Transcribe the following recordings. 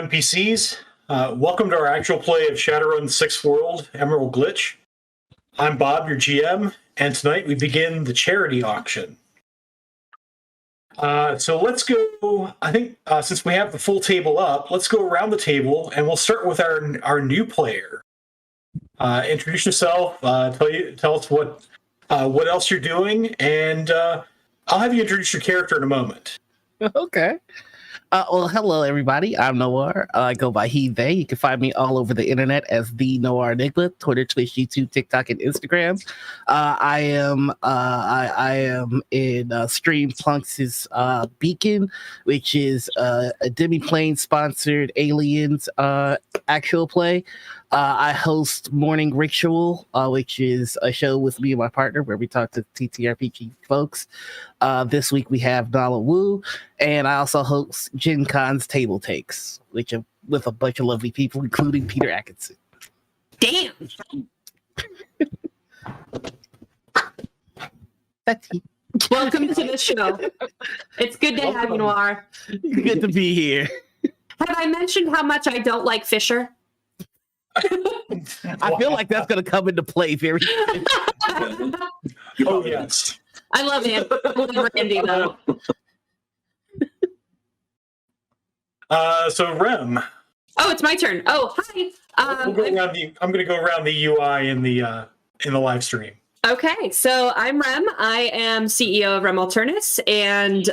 NPCs. Welcome to our actual play of Shadowrun 6th World, Emerald Glitch. I'm Bob, your GM, and tonight we begin the charity auction. So let's go, I think, since we have the full table up, let's go around the table, and we'll start with our new player. Introduce yourself, tell us what else you're doing, and I'll have you introduce your character in a moment. Okay. Well, hello, everybody. I'm Noir. I go by he, they. You can find me all over the internet as the Noir Enigma, Twitter, Twitch, YouTube, TikTok, and Instagram. I am in Stream Punks' Beacon, which is a Demiplane sponsored Aliens actual play. I host Morning Ritual, which is a show with me and my partner where we talk to TTRPG folks. This week we have Nala Wu, and I also host Gen Con's Table Takes, which are with a bunch of lovely people, including Peter Atkinson. Damn! Welcome to the show. It's good to have you, Noir. Good to be here. Have I mentioned how much I don't like Phisher? I feel like that's going to come into play very soon. Oh, yes. I love him. I love Randy, though. So Rem. Oh, it's my turn. Oh, hi. I'm going to go around the UI in the live stream. Okay, so I'm Rem. I am CEO of Rem Alternus, and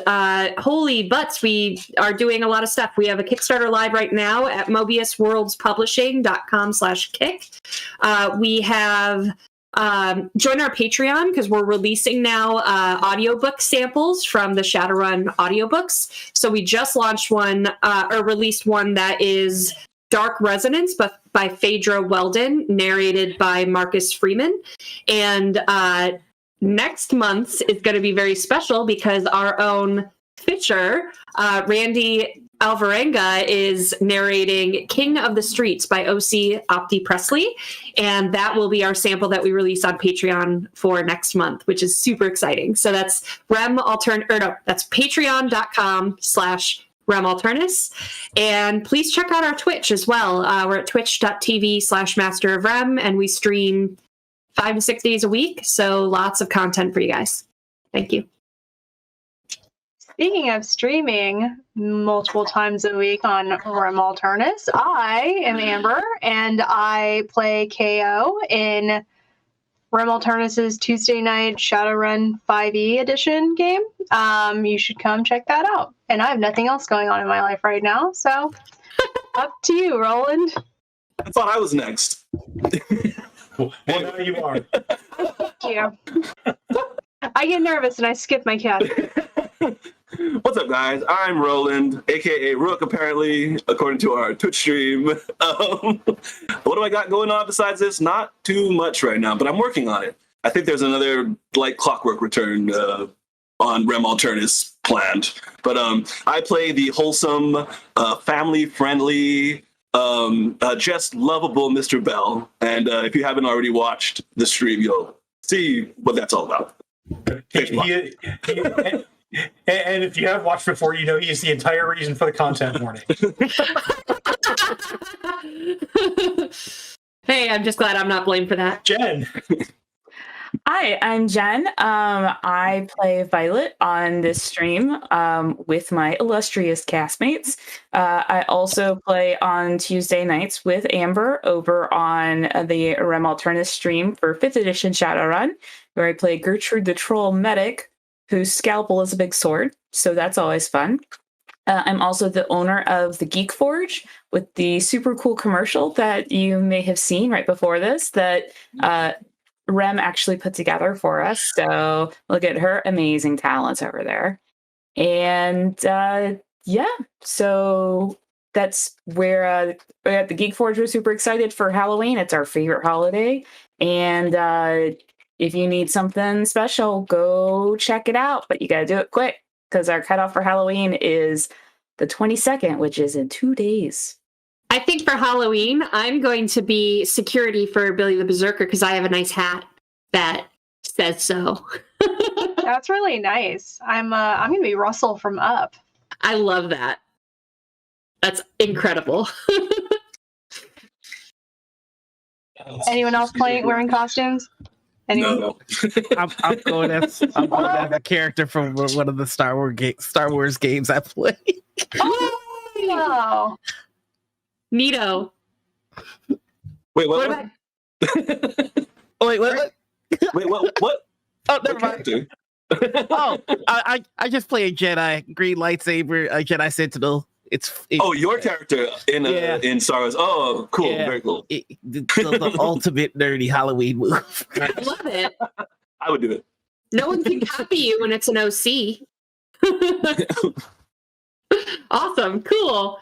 holy butts, we are doing a lot of stuff. We have a Kickstarter live right now at mobiusworldspublishing.com/kick. We have joined our Patreon because we're releasing now audiobook samples from the Shadowrun audiobooks. So we just launched one, or released one that is Dark Resonance, but by Phaedra Weldon, narrated by Marcus Freeman. And next month is going to be very special because our own Phisher, Randy Alvarenga, is narrating King of the Streets by O.C. Opti Presley. And that will be our sample that we release on Patreon for next month, which is super exciting. So that's that's patreon.com/Rem Alternus. And please check out our Twitch as well. We're at twitch.tv/Master of Rem, and we stream 5 to 6 days a week. So lots of content for you guys. Thank you. Speaking of streaming multiple times a week on Rem Alternus, I am Amber, and I play KO in Rem Alternus's Tuesday night Shadowrun 5e edition game. You should come check that out. And I have nothing else going on in my life right now, so up to you, Roland. I thought I was next. Well, now you are. Thank you. I get nervous and I skip my cat. What's up, guys? I'm Roland, aka Rook, apparently, according to our Twitch stream. What do I got going on besides this? Not too much right now, but I'm working on it. I think there's another like Clockwork Return on Rem Alternus planned. But I play the wholesome, family-friendly, just lovable Mr. Bell. And if you haven't already watched the stream, you'll see what that's all about. And if you have watched before, you know he is the entire reason for the content warning. Hey, I'm just glad I'm not blamed for that. Jen. Hi, I'm Jen. I play Violet on this stream with my illustrious castmates. I also play on Tuesday nights with Amber over on the Rem Alternus stream for 5th edition Shadowrun, where I play Gertrude the Troll Medic, whose scalpel is a big sword, so that's always fun. I'm also the owner of the Geek Forge with the super cool commercial that you may have seen right before this that Rem actually put together for us. So look at her amazing talents over there. And so that's where at the Geek Forge, we're super excited for Halloween. It's our favorite holiday. And if you need something special, go check it out. But you got to do it quick because our cutoff for Halloween is the 22nd, which is in 2 days. I think for Halloween, I'm going to be security for Billy the Berserker because I have a nice hat that says so. That's really nice. I'm going to be Russell from Up. I love that. That's incredible. Anyone else wearing costumes? Anyone? No. I'm going as a character from one of the Star Wars games I play. Oh, Neato. Wait, What what? about Wait, what? Wait, what? Oh, never What mind. character? Oh, I just play a Jedi, green lightsaber, a Jedi Sentinel. Oh, your character in Yeah. in Star Wars. Oh, cool, Yeah. very cool. The ultimate nerdy Halloween move. I love it. I would do it. No one can copy you when it's an OC. Awesome. Cool.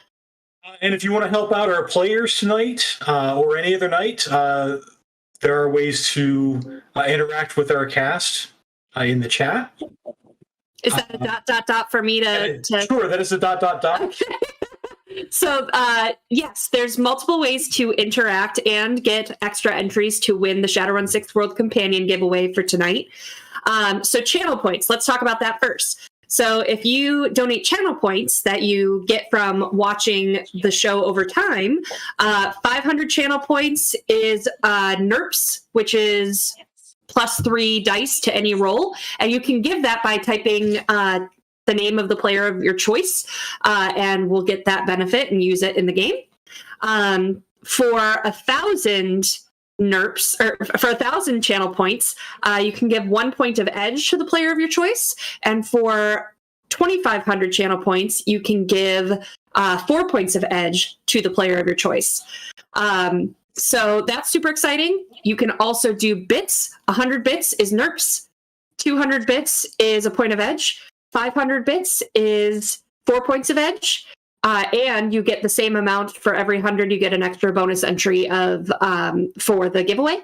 And if you want to help out our players tonight or any other night, there are ways to interact with our cast in the chat. Is that a dot for me to Sure, that is a dot. So, yes, there's multiple ways to interact and get extra entries to win the Shadowrun 6th World Companion giveaway for tonight. So channel points, let's talk about that first. So if you donate channel points that you get from watching the show over time, 500 channel points is NERPs, which is +3 dice to any roll. And you can give that by typing the name of the player of your choice, and we'll get that benefit and use it in the game. For 1,000 NERPs, or for 1,000 channel points, you can give 1 point of edge to the player of your choice. And for 2,500 channel points, you can give 4 points of edge to the player of your choice. So that's super exciting. You can also do bits. 100 bits is NERPs. 200 bits is a point of edge. 500 bits is 4 points of edge. And you get the same amount for every 100. You get an extra bonus entry of for the giveaway.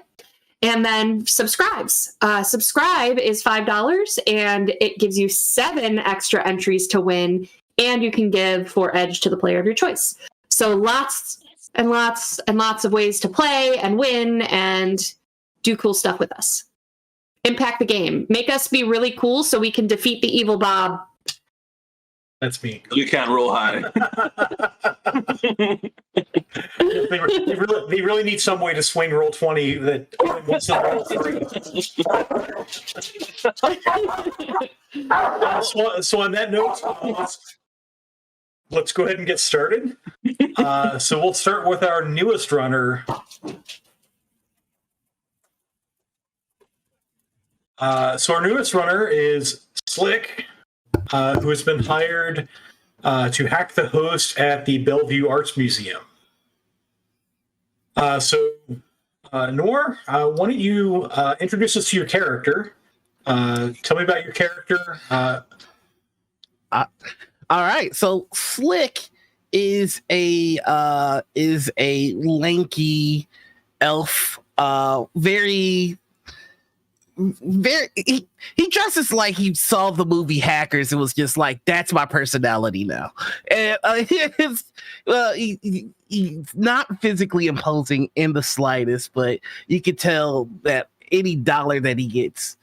And then subscribes. Subscribe is $5, and it gives you 7 extra entries to win. And you can give 4 edge to the player of your choice. So lots and lots and lots of ways to play and win and do cool stuff with us. Impact the game. Make us be really cool so we can defeat the evil Bob. That's me. You can't roll high. They really need some way to swing roll 20 that only wants to roll 3. So on that note, let's go ahead and get started. So we'll start with our newest runner. So our newest runner is Slick, who has been hired to hack the host at the Bellevue Arts Museum. Nor, why don't you introduce us to your character? Tell me about your character. All right, so Slick is a lanky elf, very he dresses like he saw the movie Hackers and was just like, that's my personality now. And he's not physically imposing in the slightest, but you can tell that any dollar that he gets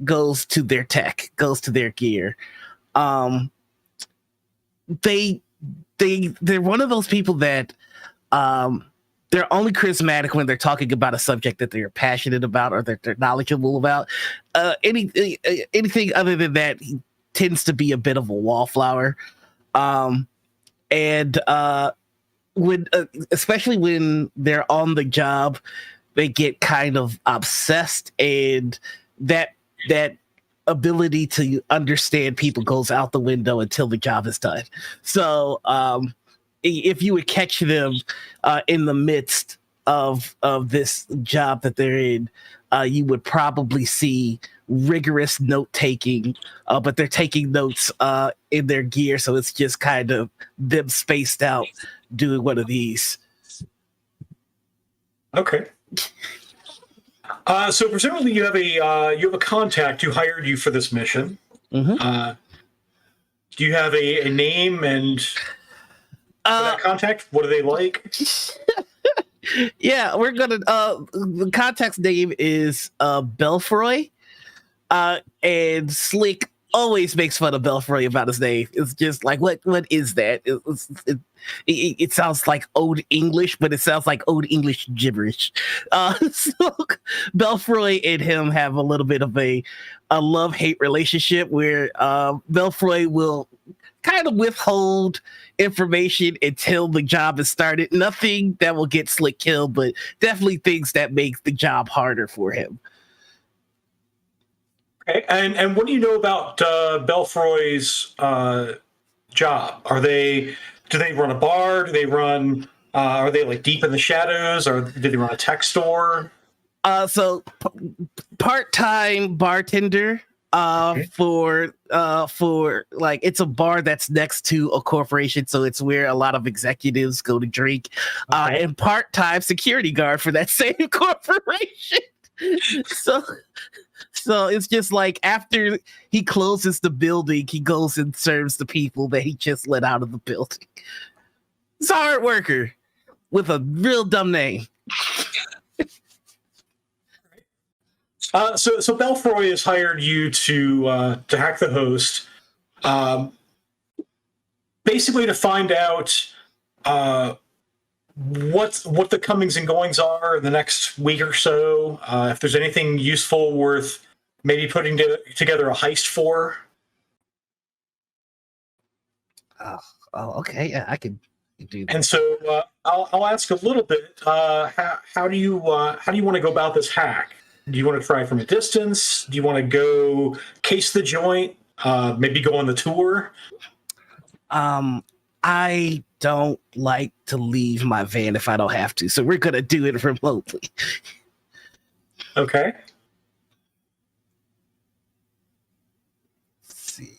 goes to their tech, goes to their gear. They're one of those people that they're only charismatic when they're talking about a subject that they're passionate about or that they're knowledgeable about. Anything other than that, he tends to be a bit of a wallflower. Especially when they're on the job, they get kind of obsessed, and that ability to understand people goes out the window until the job is done. So, if you would catch them in the midst of this job that they're in, you would probably see rigorous note taking, but they're taking notes in their gear, so it's just kind of them spaced out doing one of these. Okay. So presumably you have a contact who hired you for this mission. Mm-hmm. Do you have a name and for that contact? What are they like? Yeah, we're gonna. The contact's name is Belfroy, and Slick always makes fun of Belfroy about his name. It's just like, what is that? It sounds like Old English, but it sounds like Old English gibberish. So Belfroy and him have a little bit of a love-hate relationship where Belfroy will kind of withhold information until the job is started. Nothing that will get Slick killed, but definitely things that make the job harder for him. Okay, and what do you know about Belfroy's job? Do they run a bar? Do they run? Are they like deep in the shadows, or do they run a tech store? So part-time bartender. For like, it's a bar that's next to a corporation, so it's where a lot of executives go to drink. And part-time security guard for that same corporation. So it's just like after he closes the building, he goes and serves the people that he just let out of the building. He's a hard worker with a real dumb name. So Belfroy has hired you to hack the host, basically to find out what the comings and goings are in the next week or so. If there's anything useful worth maybe putting together a heist for. Oh, okay. Yeah, I can do that. And so I'll ask a little bit. How do you want to go about this hack? Do you want to try from a distance? Do you want to go case the joint? Maybe go on the tour? I don't like to leave my van if I don't have to, so we're gonna do it remotely. Okay. Let's see.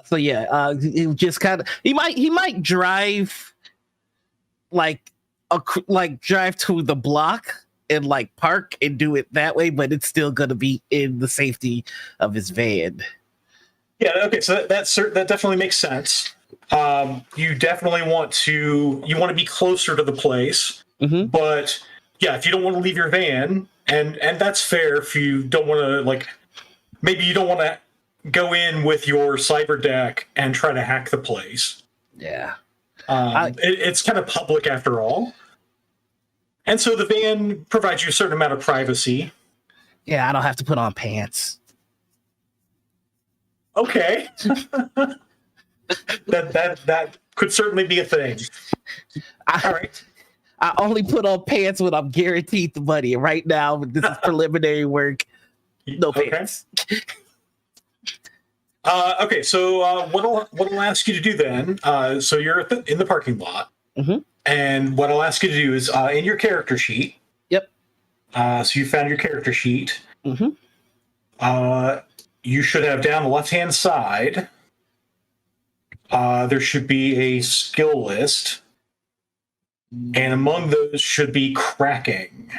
So yeah, it just kind of he might drive drive to the block and like park and do it that way, but it's still gonna be in the safety of his van. Yeah. Okay. So that definitely makes sense. You definitely want to be closer to the place, but yeah, if you don't want to leave your van, and that's fair. If you don't want to, maybe you don't want to go in with your cyber deck and try to hack the place. Yeah. It's kind of public after all. And so the van provides you a certain amount of privacy. Yeah, I don't have to put on pants. Okay. that could certainly be a thing. All right. I only put on pants when I'm guaranteed the money. Right now, this is preliminary work. No pants. Okay, so what I'll ask you to do then, so you're in the parking lot, and what I'll ask you to do is in your character sheet. Yep. So you found your character sheet. You should have down the left-hand side, there should be a skill list, and among those should be cracking.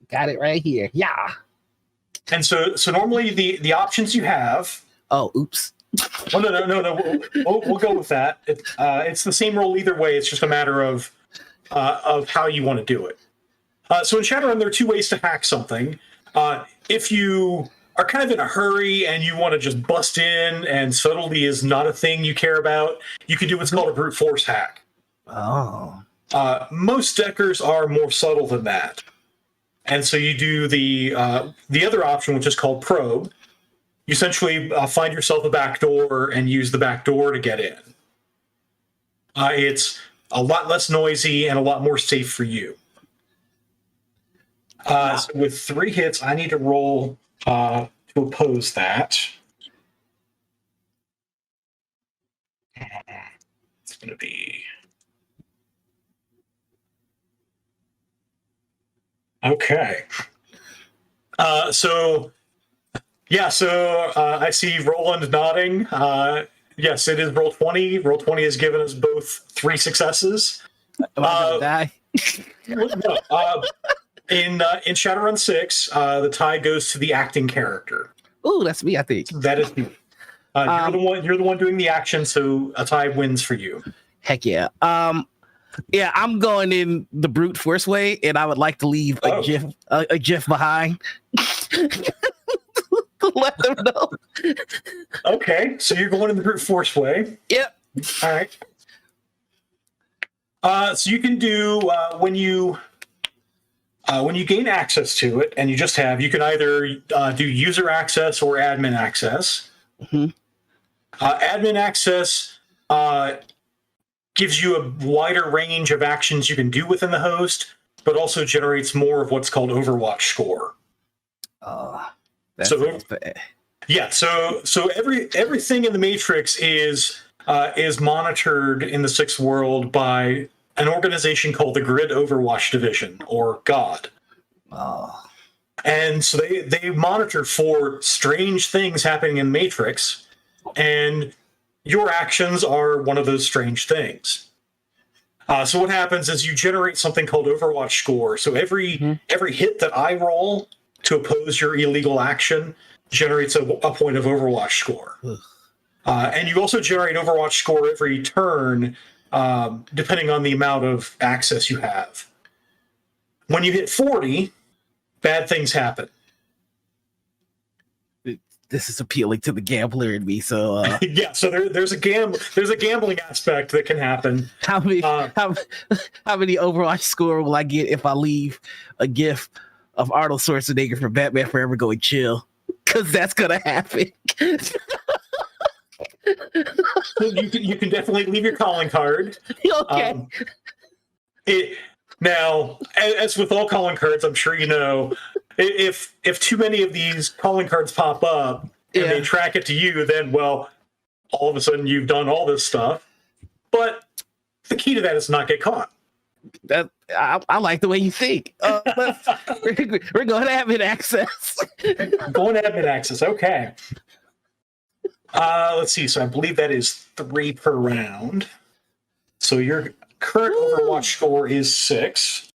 Got it right here. Yeah. And so normally the options you have. Oh, oops. Oh, no. We'll go with that. It's the same roll either way. It's just a matter of how you want to do it. So in Shadowrun, there are two ways to hack something. If you are kind of in a hurry and you want to just bust in and subtlety is not a thing you care about, you can do what's called a brute force hack. Oh. Most deckers are more subtle than that. And so you do the other option, which is called probe. You essentially find yourself a back door and use the back door to get in. It's a lot less noisy and a lot more safe for you. So with 3 hits, I need to roll to oppose that. It's going to be... Okay. So I see Roland nodding. Yes, it is roll 20. Roll 20 has given us both 3 successes. Am I gonna die? In Shadowrun 6, the tie goes to the acting character. Ooh, that's me, I think. That is you. You're the one doing the action, so a tie wins for you. Heck yeah. Yeah, I'm going in the brute force way, and I would like to leave a GIF behind. Let them know. Okay, so you're going in the brute force way. Yep. All right. So you can do when you gain access to it, and you just have, you can either do user access or admin access. Mm-hmm. Admin access gives you a wider range of actions you can do within the host, but also generates more of what's called Overwatch score. That's So- bad. Yeah, so everything in the Matrix is monitored in the Sixth World by an organization called the Grid Overwatch Division, or GOD. Oh. And so they monitor for strange things happening in Matrix, and your actions are one of those strange things. So what happens is you generate something called Overwatch score. So every hit that I roll to oppose your illegal action generates a point of Overwatch score. And you also generate Overwatch score every turn, depending on the amount of access you have. When you hit 40, bad things happen. This is appealing to the gambler in me. So Yeah, so there's a gambling aspect that can happen. how many Overwatch score will I get if I leave a GIF of Arnold Schwarzenegger from Batman Forever going chill? Because that's gonna happen. You can definitely leave your calling card. Okay. Now, as with all calling cards, I'm sure you know, if too many of these calling cards pop up and they track it to you, then, well, all of a sudden you've done all this stuff. But the key to that is not get caught. I like the way you think. We're going to admin access. Going to admin access, okay. Let's see. So I believe that is 3 per round. So your current Overwatch score is 6.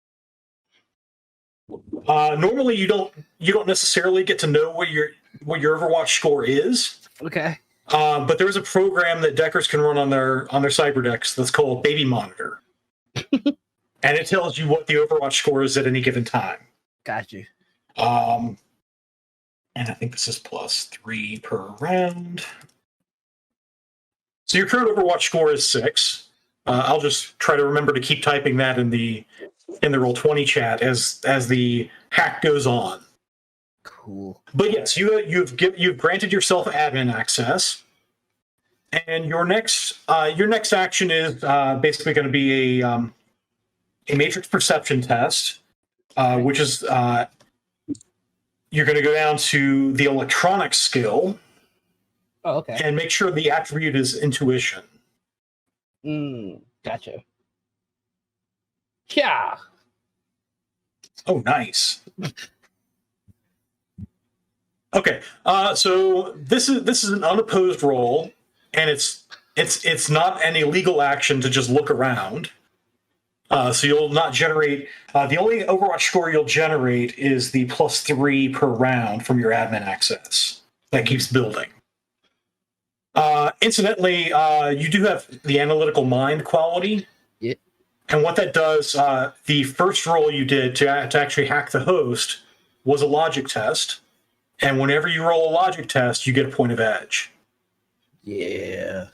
Normally, you don't necessarily get to know what your Overwatch score is. Okay. But there's a program that deckers can run on their cyber decks that's called Baby Monitor, and it tells you what the Overwatch score is at any given time. Got you. And I think this is +3 per round. So your current Overwatch score is 6. I'll just try to remember to keep typing that in the Roll20 chat as the hack goes on. Cool. But yes, you've granted yourself admin access, and your next action is basically going to be a matrix perception test, which is you're going to go down to the electronic skill. Oh, okay. And make sure the attribute is intuition. Gotcha. Yeah. Oh, nice. Okay, so this is an unopposed roll, and it's not an illegal action to just look around. So you'll not generate. The only Overwatch score you'll generate is the +3 per round from your admin access. That keeps building. Incidentally, you do have the analytical mind quality. Yeah. And what that does, the first roll you did to actually hack the host was a logic test. And whenever you roll a logic test, you get a point of edge. Yeah.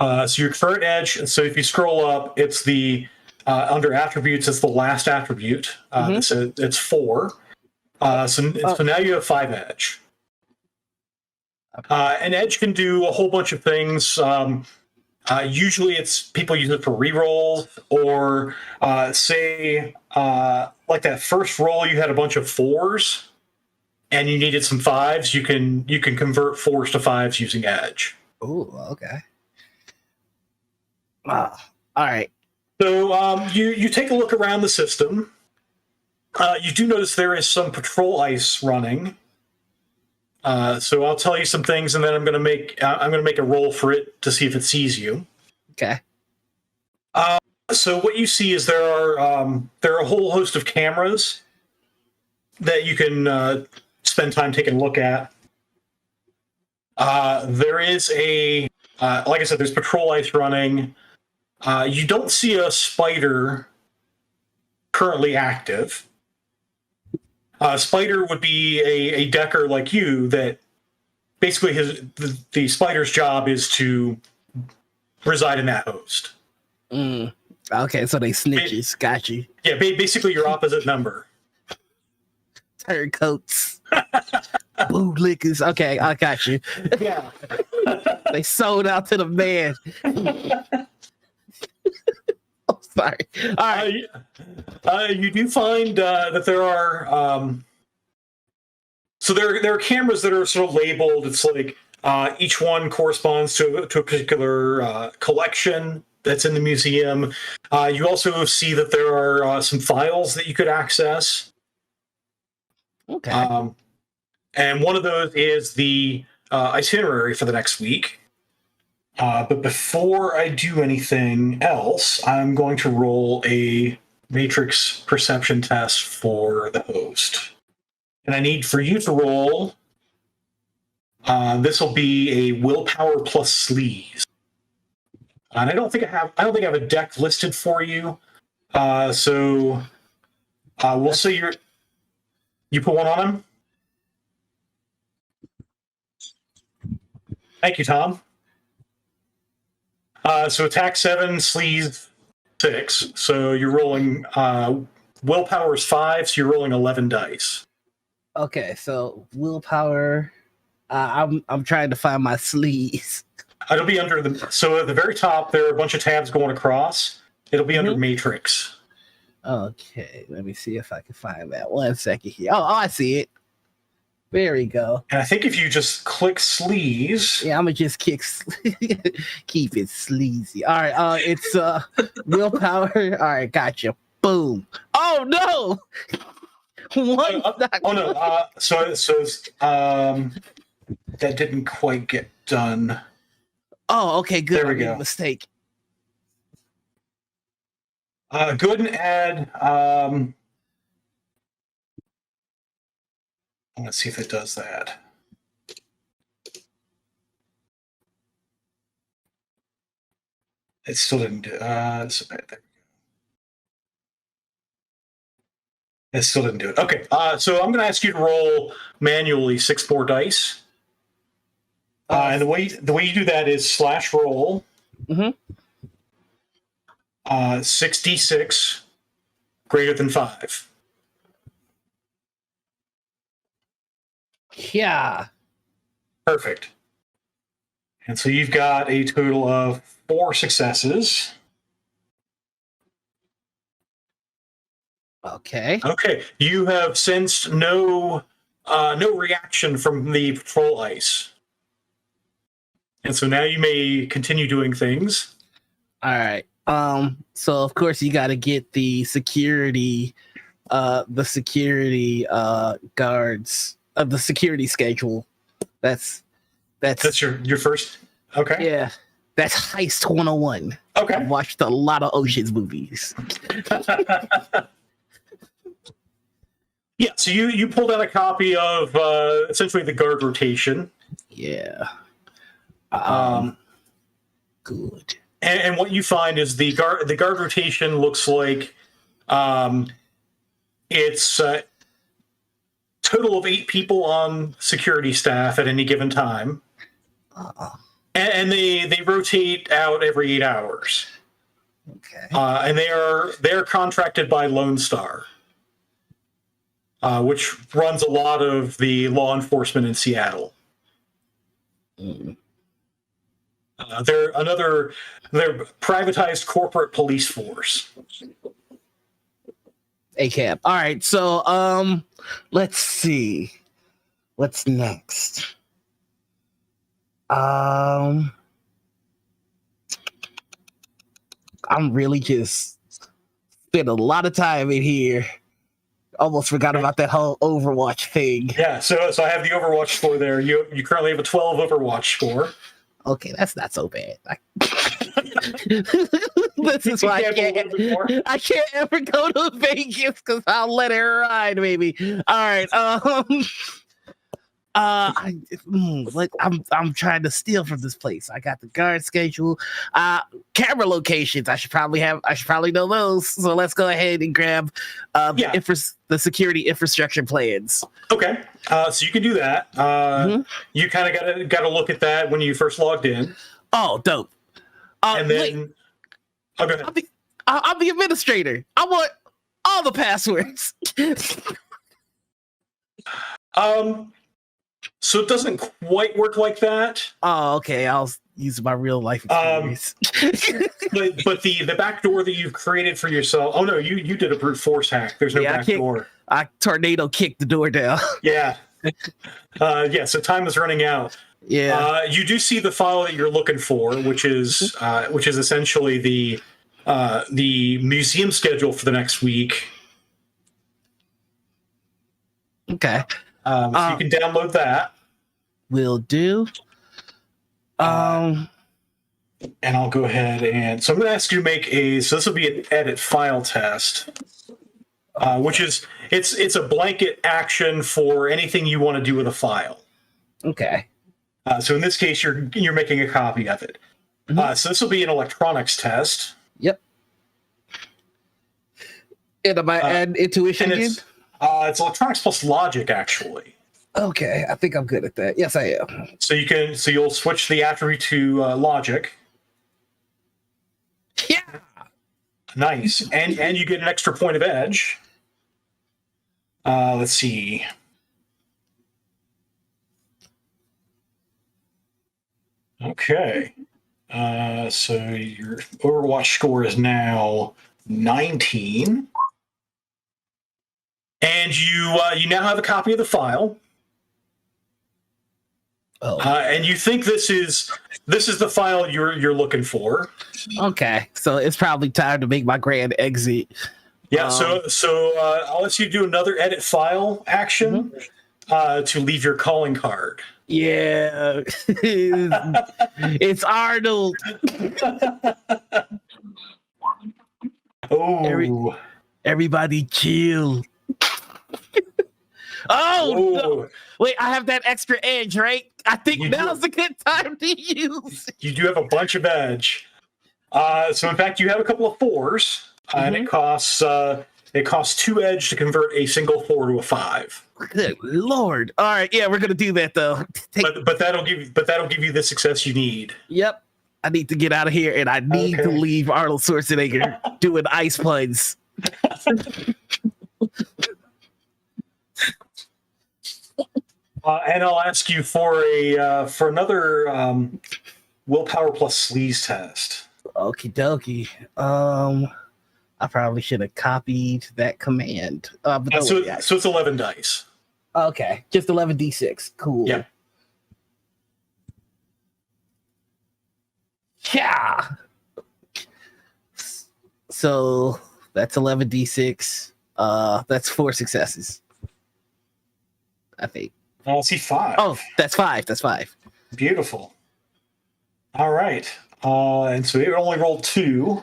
So your current edge, so if you scroll up, it's the, under attributes, it's the last attribute. It's 4. So now you have 5 edge. And edge can do a whole bunch of things. Usually it's people use it for rerolls, or say like that first roll you had a bunch of 4s and you needed some 5s. You can convert 4s to 5s using edge. Oh, okay. All right. So you take a look around the system. You do notice there is some patrol ice running. So I'll tell you some things, and then I'm gonna make a roll for it to see if it sees you. Okay. So what you see is there are a whole host of cameras that you can spend time taking a look at. There is like I said, there's patrol ice running. You don't see a spider currently active. Spider would be a decker like you that basically the spider's job is to reside in that host. Okay, so they snitches. Got you. Yeah, basically your opposite number. Turncoats. Bootlickers. Okay, I got you. Yeah. They sold out to the man. Oh, sorry. All right. You do find that there are so there are cameras that are sort of labeled. It's like each one corresponds to a particular collection that's in the museum. You also see that there are some files that you could access. Okay. And one of those is the itinerary for the next week. But before I do anything else, I'm going to roll a matrix perception test for the host. And I need for you to roll. This will be a willpower plus sleaze. And I don't think I have a deck listed for you. So we'll say you put one on him. Thank you, Tom. So attack 7, sleaze 6. So you're rolling willpower is 5, so you're rolling 11 dice. Okay, so willpower. I'm trying to find my sleeves. It'll be under so at the very top there are a bunch of tabs going across. It'll be under matrix. Okay, let me see if I can find that. 1 second here. Oh, I see it. There we go. And I think if you just click sleaze. Yeah, I'm gonna just keep it sleazy. All right, it's willpower. All right, gotcha. Boom. Oh no! That didn't quite get done. Oh, okay, good. There we I made go. a mistake. Go ahead and add. Let's see if it does that. It still didn't do. There we go. It still didn't do it. Okay, so I'm going to ask you to roll manually 6 more dice. And the way you do that is /roll. 6d6 greater than 5. Yeah. Perfect. And so you've got a total of 4 successes. Okay. Okay. You have sensed no reaction from the patrol ice. And so now you may continue doing things. All right. So of course you got to get the security guards of the security schedule. That's your first. Okay. Yeah. That's Heist 101. Okay. I've watched a lot of Ocean's movies. Yeah, so you pulled out a copy of essentially the guard rotation. Yeah. Good. And what you find is the guard rotation looks like it's a total of 8 people on security staff at any given time. And they rotate out every 8 hours. Okay. And they're contracted by Lone Star, which runs a lot of the law enforcement in Seattle. They're privatized corporate police force. ACAB. All right, so let's see. What's next? I'm really just spent a lot of time in here. Almost forgot about that whole Overwatch thing. Yeah, so I have the Overwatch score there. You currently have a 12 Overwatch score. Okay, that's not so bad. This is why I can't ever go to Vegas because I'll let it ride, baby. All right. I'm trying to steal from this place. I got the guard schedule, camera locations. I should probably know those. So let's go ahead and grab the security infrastructure plans. Okay, so you can do that. You kind of got to look at that when you first logged in. Oh, dope. And then, go ahead. I'm the administrator. I want all the passwords. So it doesn't quite work like that. Oh, okay. I'll use my real life experience. but the back door that you've created for yourself. Oh no, you did a brute force hack. There's no back door. I tornado kicked the door down. Yeah. So time is running out. Yeah. You do see the file that you're looking for, which is essentially the museum schedule for the next week. Okay. So you can download that. Will do. And I'll go ahead so I'm going to ask you to make so this will be an edit file test, which is it's a blanket action for anything you want to do with a file. Okay. So in this case, you're making a copy of it. So this will be an electronics test. Yep. And am I add intuition again? It's electronics plus logic, actually. Okay, I think I'm good at that. Yes, I am. So you'll switch the attribute to logic. Yeah. Nice, and you get an extra point of edge. Let's see. Okay. So your Overwatch score is now 19. And you now have a copy of the file. Oh. And you think this is the file you're looking for. Okay, so it's probably time to make my grand exit. Yeah. So I'll let you do another edit file action to leave your calling card. Yeah, it's Arnold. Oh, everybody chill. No. Wait, I have that extra edge, right? I think now's a good time to use. You do have a bunch of edge. So in fact, you have a couple of 4s, and it costs 2 edge to convert a single 4 to a 5. Good Lord! All right, yeah, we're gonna do that though. But that'll give you the success you need. Yep, I need to get out of here, and I need to leave Arnold Schwarzenegger doing ice puns. And I'll ask you for another willpower plus sleaze test. Okie dokie. I probably should have copied that command. So it's 11 dice. Okay, just 11d6. Cool. Yeah. Yeah. So that's 11d6. That's 4 successes. I think. I'll see 5. Oh, that's 5. That's 5. Beautiful. All right. And so it only rolled 2.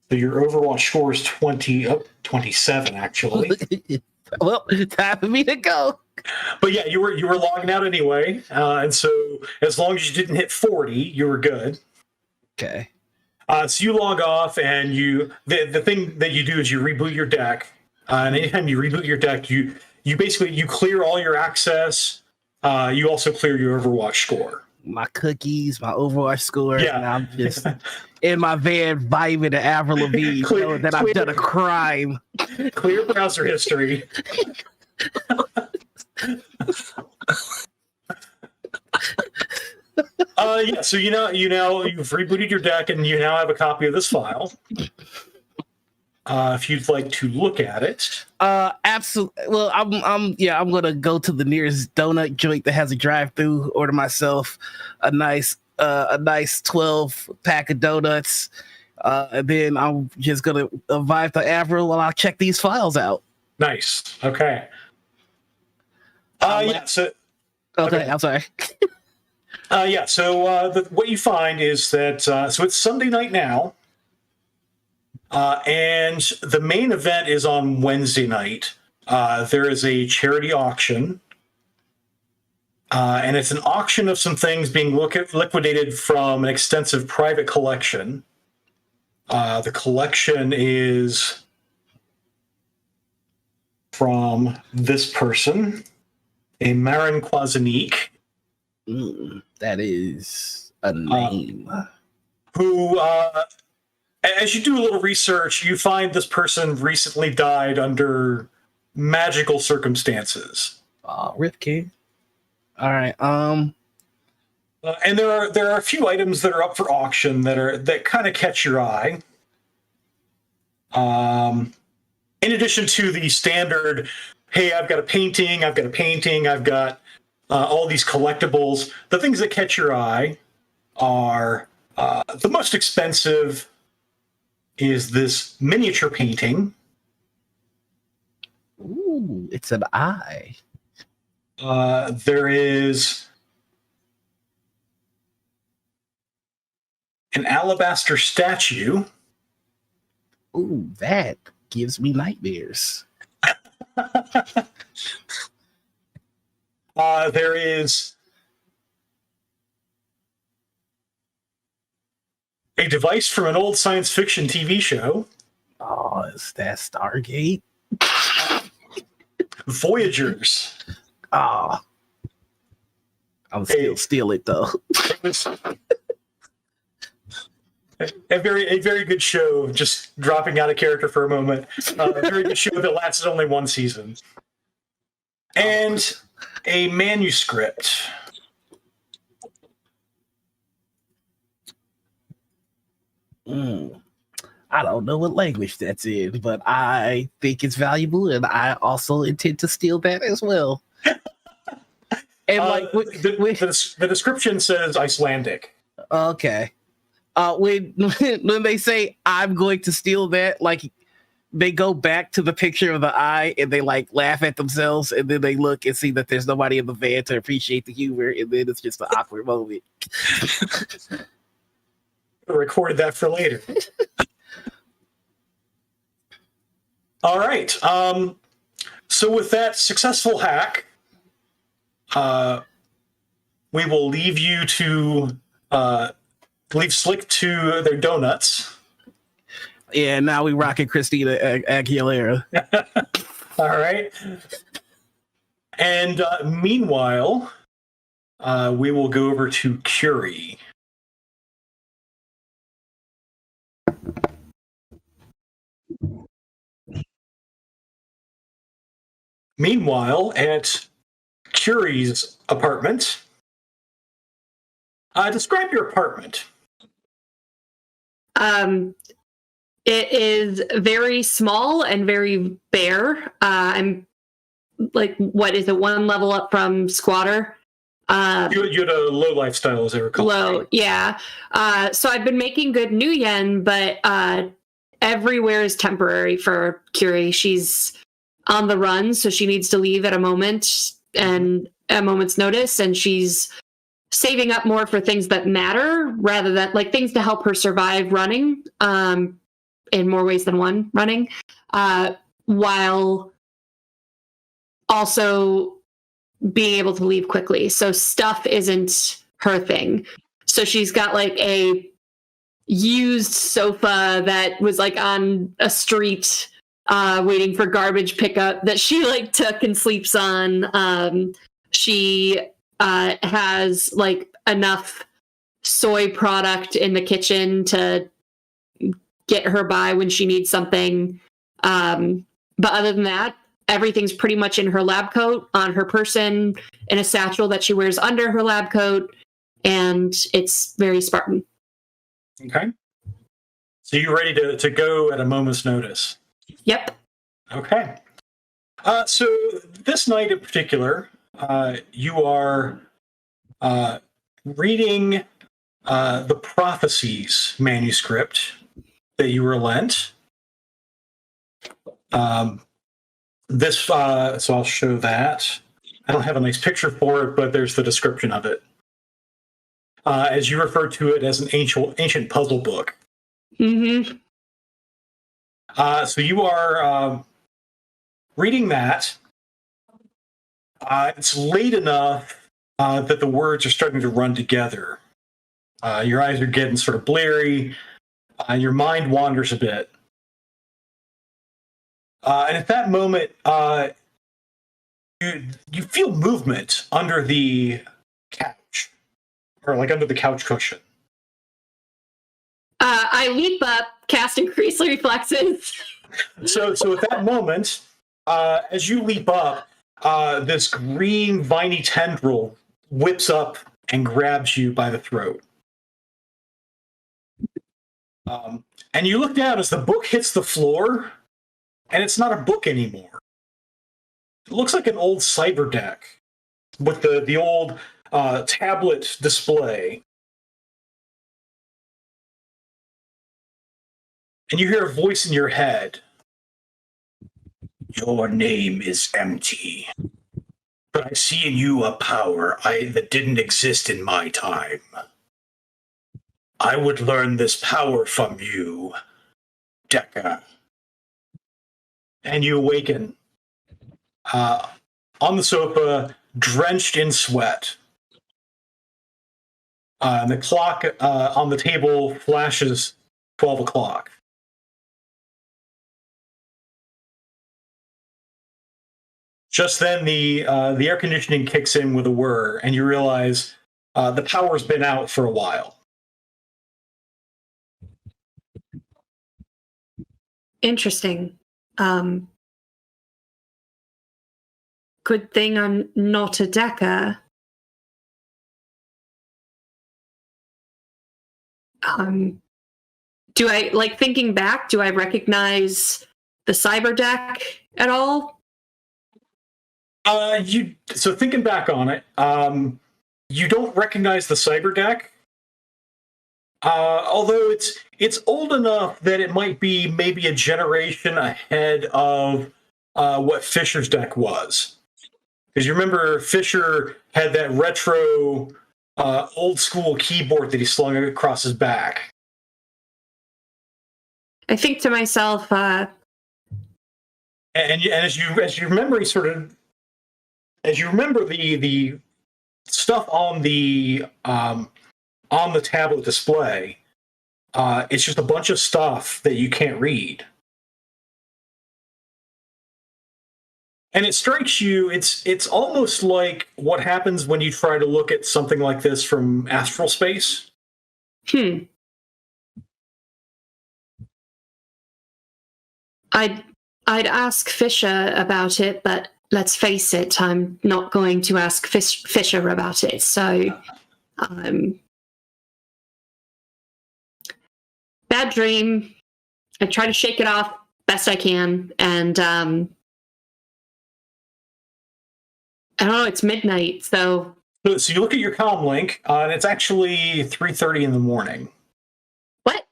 So your Overwatch score is 27, actually. Well, time for me to go. But yeah, you were logging out anyway, and so as long as you didn't hit 40, you were good. Okay. So you log off, and the thing that you do is you reboot your deck. And anytime you reboot your deck, you basically clear all your access. You also clear your Overwatch score. My cookies, my Overwatch score. Yeah. And I'm just in my van vibing to Avril Lavigne, knowing that I've done a crime. Clear browser history. Yeah. So you've rebooted your deck, and you now have a copy of this file. If you'd like to look at it. Absolutely. Well, I'm gonna go to the nearest donut joint that has a drive-through, order myself a nice 12 pack of donuts, and then I'm just gonna vibe to Avril while I check these files out. Nice. Okay. Yeah. So. Okay. I'm sorry. Yeah. So what you find is that so it's Sunday night now. And the main event is on Wednesday night. there is a charity auction. And it's an auction of some things being liquidated from an extensive private collection. The collection is from this person, a Marin Quazanique. That is a name. Who, as you do a little research, you find this person recently died under magical circumstances. Rip King. All right. And there are a few items that are up for auction that kind of catch your eye. In addition to the standard, hey, I've got a painting, I've got all these collectibles. The things that catch your eye are the most expensive is this miniature painting. Ooh, it's an eye. There is an alabaster statue. Ooh, that gives me nightmares. There is a device from an old science fiction TV show. Oh, is that Stargate? Voyagers. Oh, I'll still steal it though. It was a very good show. Just dropping out of character for a moment. A very good show that lasted only one season. And a manuscript. I don't know what language that's in, but I think it's valuable, and I also intend to steal that as well. And the description says Icelandic. Okay. When they say I'm going to steal that, like they go back to the picture of the eye and they like laugh at themselves, and then they look and see that there's nobody in the van to appreciate the humor, and then it's just an awkward moment. I recorded that for later. All right. So with that successful hack, we will leave you to leave Slick to their donuts. Yeah, now we rocking Christina Aguilera. All right. And meanwhile, we will go over to Curie. Meanwhile, at Curie's apartment, describe your apartment. It is very small and very bare. I'm like, what is it? One level up from squatter. You had a low lifestyle, as I recall. Low, yeah. So I've been making good new yen, but everywhere is temporary for Curie. She's on the run, so she needs to leave at a moment's notice, and she's saving up more for things that matter rather than like things to help her survive running, in more ways than one running, while also being able to leave quickly. So stuff isn't her thing. So she's got like a used sofa that was like on a street waiting for garbage pickup that she like took and sleeps on. She has like enough soy product in the kitchen to get her by when she needs something. But other than that, everything's pretty much in her lab coat, on her person, in a satchel that she wears under her lab coat, and it's very Spartan. Okay. So you're ready to go at a moment's notice? Yep. Okay. So this night in particular, you are reading the Prophecies manuscript that you were lent. So I'll show that. I don't have a nice picture for it, but there's the description of it. As you refer to it as an ancient puzzle book. Mm-hmm. So you are reading that, it's late enough that the words are starting to run together. Your eyes are getting sort of bleary. Your mind wanders a bit. And at that moment, you feel movement under the couch, or like under the couch cushion. I leap up, cast Increase Reflexes. So at that moment, as you leap up, this green viney tendril whips up and grabs you by the throat. And you look down as the book hits the floor, and it's not a book anymore. It looks like an old cyber deck with the old tablet display. And you hear a voice in your head. Your name is empty, but I see in you a power that didn't exist in my time. I would learn this power from you, Deca. And you awaken on the sofa, drenched in sweat. And the clock on the table flashes 12 o'clock. Just then, the air conditioning kicks in with a whir, and you realize the power's been out for a while. Interesting. Good thing I'm not a Deca. Do I, like, thinking back, do I recognize the cyber deck at all? So thinking back on it, you don't recognize the cyber deck. Although it's old enough that it might be maybe a generation ahead of what Phisher's deck was. Because you remember Phisher had that retro old school keyboard that he slung across his back. I think to myself, And as your memory sort of, as you remember the stuff on the tablet display, it's just a bunch of stuff that you can't read. And it strikes you, it's almost like what happens when you try to look at something like this from astral space. I'd ask Phisher about it, but let's face it, I'm not going to ask Phisher about it. So, bad dream. I try to shake it off best I can, and I don't know. It's midnight, so. So you look at your comm link, and it's actually 3:30 in the morning. What?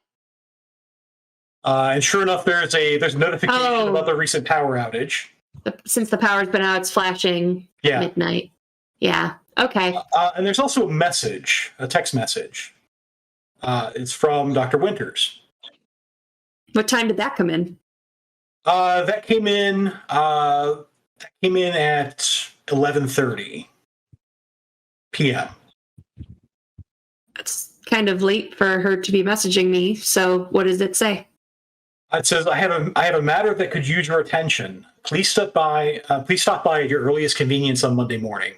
And sure enough, there's a notification about the recent power outage. Since the power's been out, it's flashing. Yeah. Midnight. Yeah. Okay. And there's also a message, a text message. It's from Dr. Winters. What time did that come in? That came in at 11:30 p.m. It's kind of late for her to be messaging me. So what does it say? It says, I have a matter that could use your attention. Please stop by at your earliest convenience on Monday morning.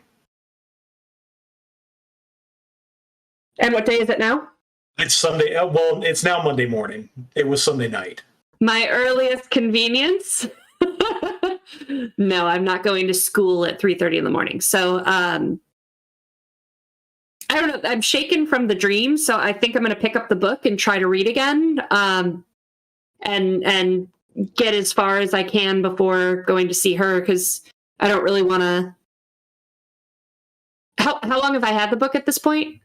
And what day is it now? It's Sunday. Well, it's now Monday morning. It was Sunday night. My earliest convenience? No, I'm not going to school at 3:30 in the morning. So I don't know. I'm shaken from the dream, so I think I'm going to pick up the book and try to read again, and get as far as I can before going to see her, because I don't really want to. How long have I had the book at this point?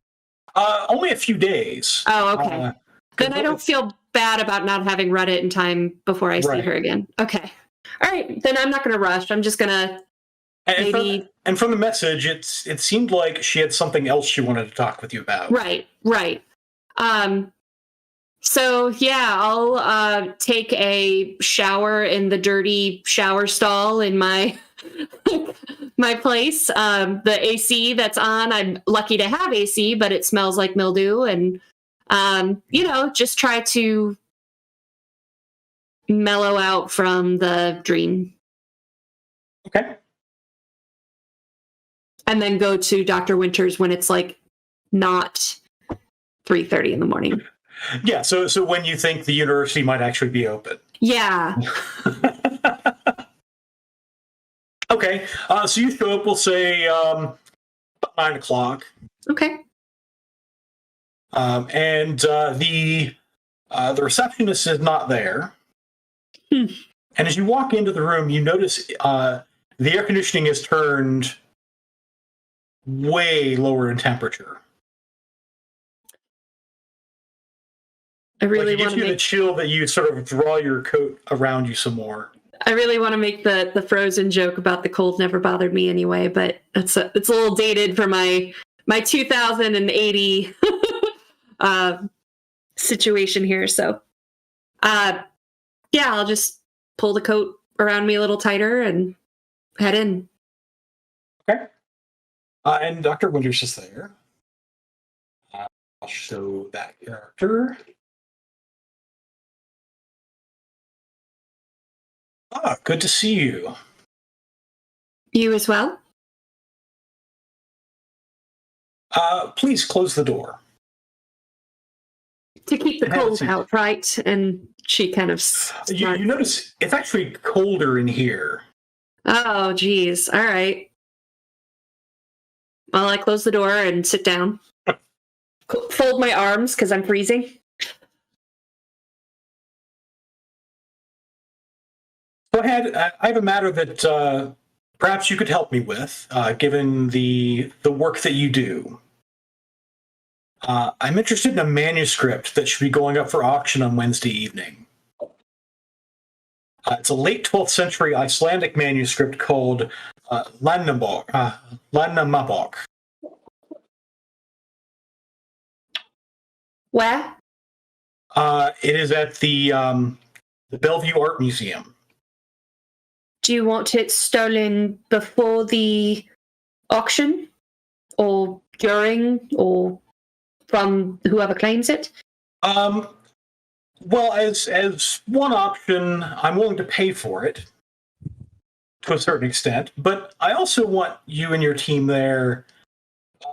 Only a few days. Oh, okay. Then I don't feel bad about not having read it in time before I see her again. Okay. All right. Then I'm not going to rush. I'm just going to maybe. And from the message, it seemed like she had something else she wanted to talk with you about. Right. So yeah, I'll take a shower in the dirty shower stall in my my place. The AC that's on, I'm lucky to have AC, but it smells like mildew, and just try to mellow out from the dream, Okay. and then go to Dr. Winters when it's like not 3:30 in the morning. Yeah. So when you think the university might actually be open. Yeah. Okay. So you show up. We'll say about 9 o'clock. Okay. And the receptionist is not there. Hmm. And as you walk into the room, you notice the air conditioning is turned way lower in temperature. I really Like it gives want to you the make. chill that you sort of draw your coat around you some more. I really want to make the Frozen joke about the cold never bothered me anyway, but it's a little dated for my 2080 situation here. So, I'll just pull the coat around me a little tighter and head in. Okay. And Dr. Winters is there. I'll show that character. Good to see you. You as well? Please close the door. To keep the Have a cold seat. out, right? And she kind of You notice it's actually colder in here. Oh, geez. All right. Well, I close the door and sit down. Fold my arms because I'm freezing. Go ahead. I have a matter that perhaps you could help me with, given the work that you do. I'm interested in a manuscript that should be going up for auction on Wednesday evening. It's a late 12th century Icelandic manuscript called Landnámabók. Where? It is at the Bellevue Art Museum. Do you want it stolen before the auction? Or during? Or from whoever claims it? Well, as one option, I'm willing to pay for it to a certain extent, but I also want you and your team there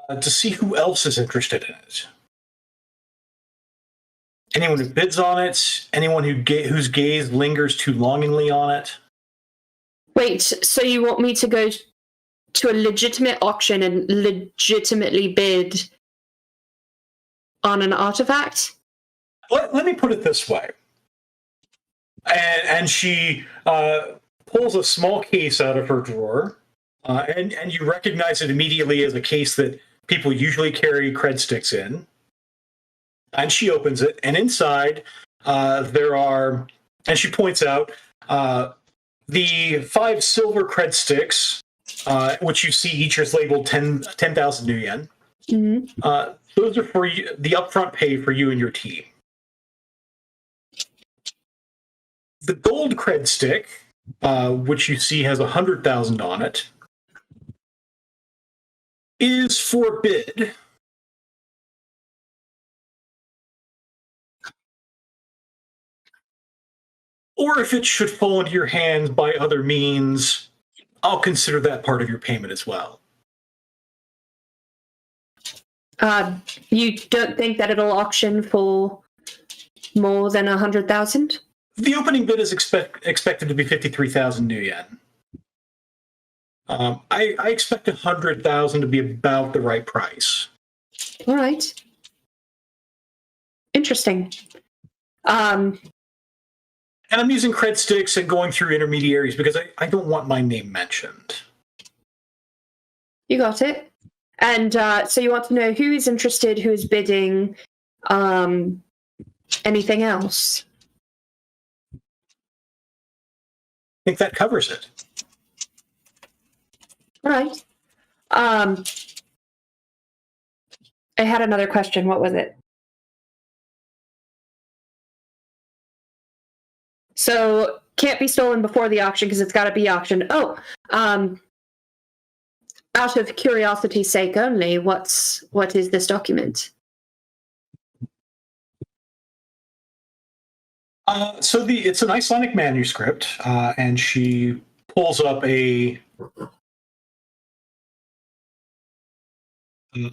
to see who else is interested in it. Anyone who bids on it, anyone whose gaze lingers too longingly on it. Wait, so you want me to go to a legitimate auction and legitimately bid on an artifact? Let me put it this way. And she pulls a small case out of her drawer, and you recognize it immediately as a case that people usually carry cred sticks in. And she opens it, and inside there are, and she points out, the 5 silver cred sticks, which you see each is labeled 10,000 new yen. Mm-hmm. Those are for you, the upfront pay for you and your team. The gold cred stick, which you see has 100,000 on it, is for bid. Or if it should fall into your hands by other means, I'll consider that part of your payment as well. You don't think that it'll auction for more than 100,000? The opening bid is expected to be 53,000 new yen. I expect 100,000 to be about the right price. All right. Interesting. And I'm using cred sticks and going through intermediaries because I don't want my name mentioned. You got it. And so you want to know who is interested, who is bidding, anything else? I think that covers it. All right. I had another question. What was it? So can't be stolen before the auction because it's got to be auctioned. Oh, out of curiosity's sake only, what is this document? It's an Icelandic manuscript, and she pulls up a.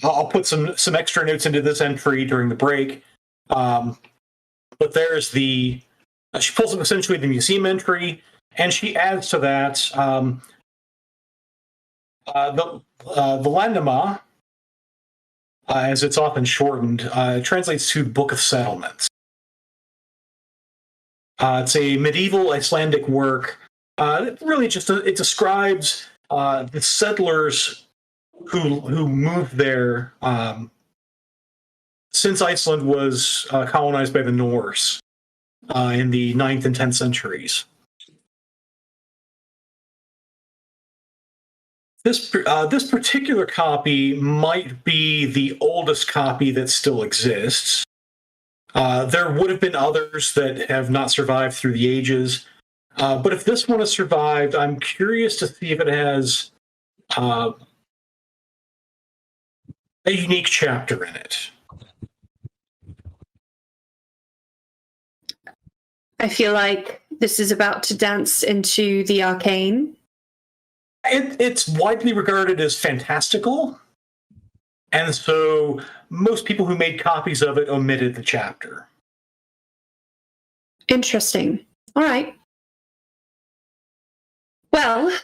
I'll put some extra notes into this entry during the break, but there's the. She pulls up essentially the museum entry, and she adds to that the Landama, as it's often shortened, translates to Book of Settlements. It's a medieval Icelandic work. It really it describes the settlers who moved there since Iceland was colonized by the Norse in the 9th and 10th centuries. This particular copy might be the oldest copy that still exists. There would have been others that have not survived through the ages. But if this one has survived, I'm curious to see if it has a unique chapter in it. I feel like this is about to dance into the arcane. It's widely regarded as fantastical. And so most people who made copies of it omitted the chapter. Interesting. All right. Well,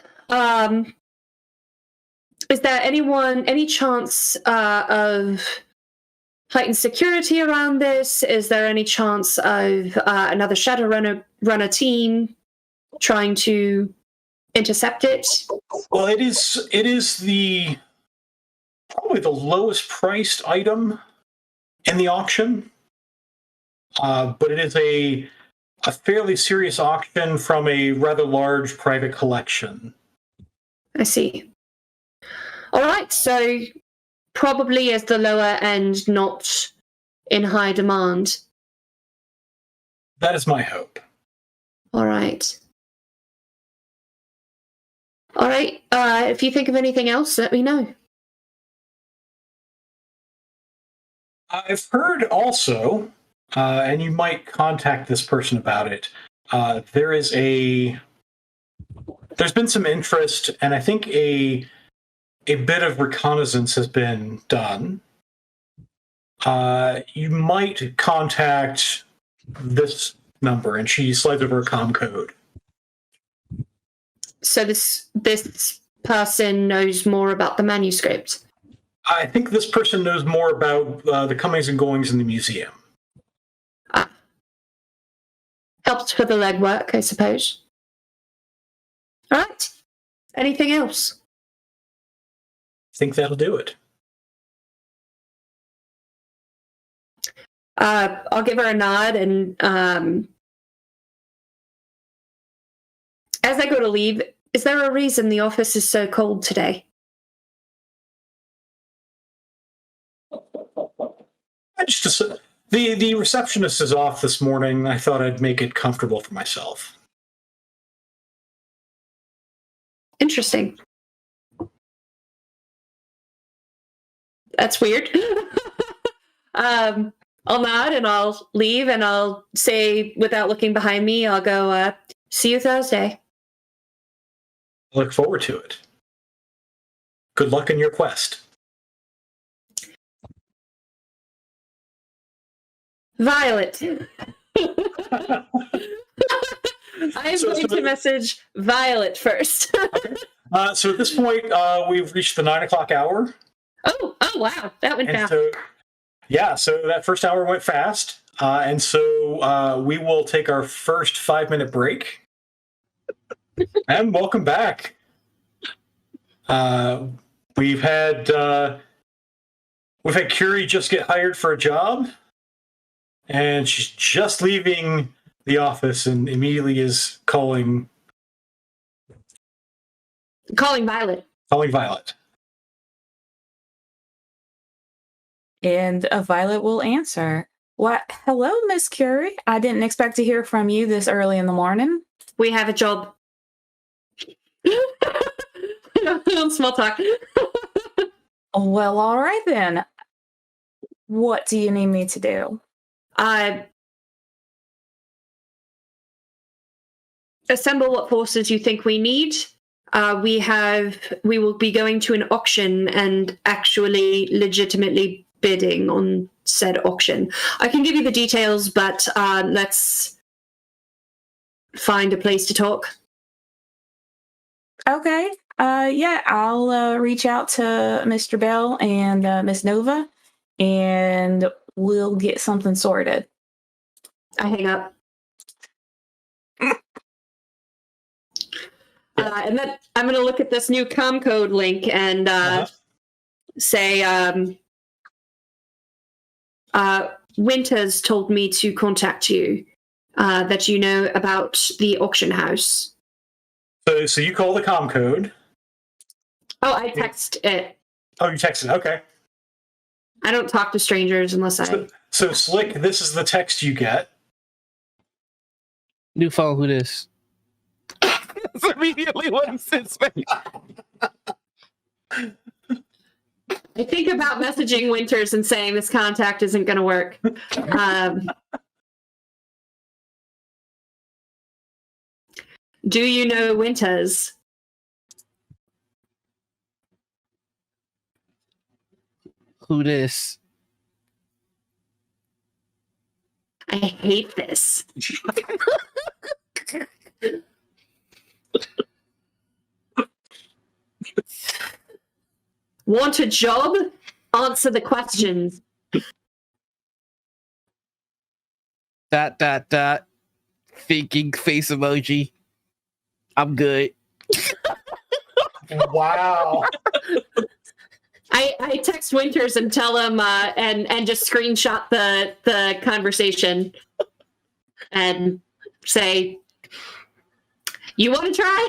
is there any chance of heightened security around this? Is there any chance of another Shadowrunner team trying to intercept it? Well, it is probably the lowest priced item in the auction, but it is a fairly serious auction from a rather large private collection. I see. All right, so probably as the lower end, not in high demand. That is my hope. All right. All right. If you think of anything else, let me know. I've heard also, and you might contact this person about it. There's been some interest, and I think a bit of reconnaissance has been done. You might contact this number, and she slides over a comm code. So this person knows more about the manuscript. I think this person knows more about the comings and goings in the museum. Helps for the legwork, I suppose. All right. Anything else? I think that'll do it. I'll give her a nod, and as I go to leave, is there a reason the office is so cold today? The receptionist is off this morning. I thought I'd make it comfortable for myself. Interesting. That's weird. I'll nod and I'll leave, and I'll say, without looking behind me, I'll go, see you Thursday. I look forward to it. Good luck in your quest. Violet. I'm going to message Violet first. Okay. So at this point, we've reached the 9 o'clock hour. Oh, wow. That went fast. So that first hour went fast. And so we will take our first 5-minute break. And welcome back. We've had Curie just get hired for a job. And she's just leaving the office and immediately is calling Violet. Calling Violet. And a Violet will answer. What? Hello, Miss Curie. I didn't expect to hear from you this early in the morning. We have a job. Small talk. Well, all right then. What do you need me to do? Assemble what forces you think we need. We will be going to an auction and actually legitimately bidding on said auction. I can give you the details, but let's find a place to talk. Okay. Yeah, I'll reach out to Mr. Bell and Miss Nova, and we'll get something sorted. I hang up. And then I'm going to look at this new Comcode link and say, Winters told me to contact you, that you know about the auction house. So you call the Comcode. Oh, I text it. Oh, you texted. Okay. I don't talk to strangers unless I... So Slick, this is the text you get. New phone, who this? That's immediately what he says. I think about messaging Winters and saying this contact isn't going to work. Do you know Winters? Who this? I hate this. Want a job? Answer the questions. ... Thinking face emoji. I'm good. Wow. I text Winters and tell him and just screenshot the conversation and say, you want to try?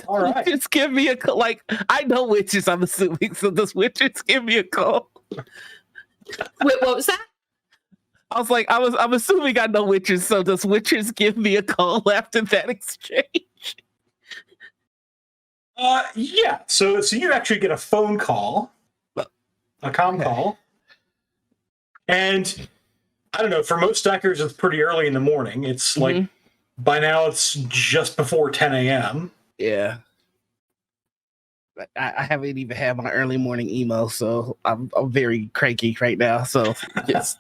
All right. Just give me a call. Like, I know witches, I'm assuming, so does witches give me a call? Wait, what was that? I was like, I'm assuming I know witches, so does witches give me a call after that exchange? Yeah. So you actually get a phone call, a call, and I don't know. For most stackers, it's pretty early in the morning. It's like by now it's just before 10 a.m. Yeah. I haven't even had my early morning email, so I'm very cranky right now. So yes.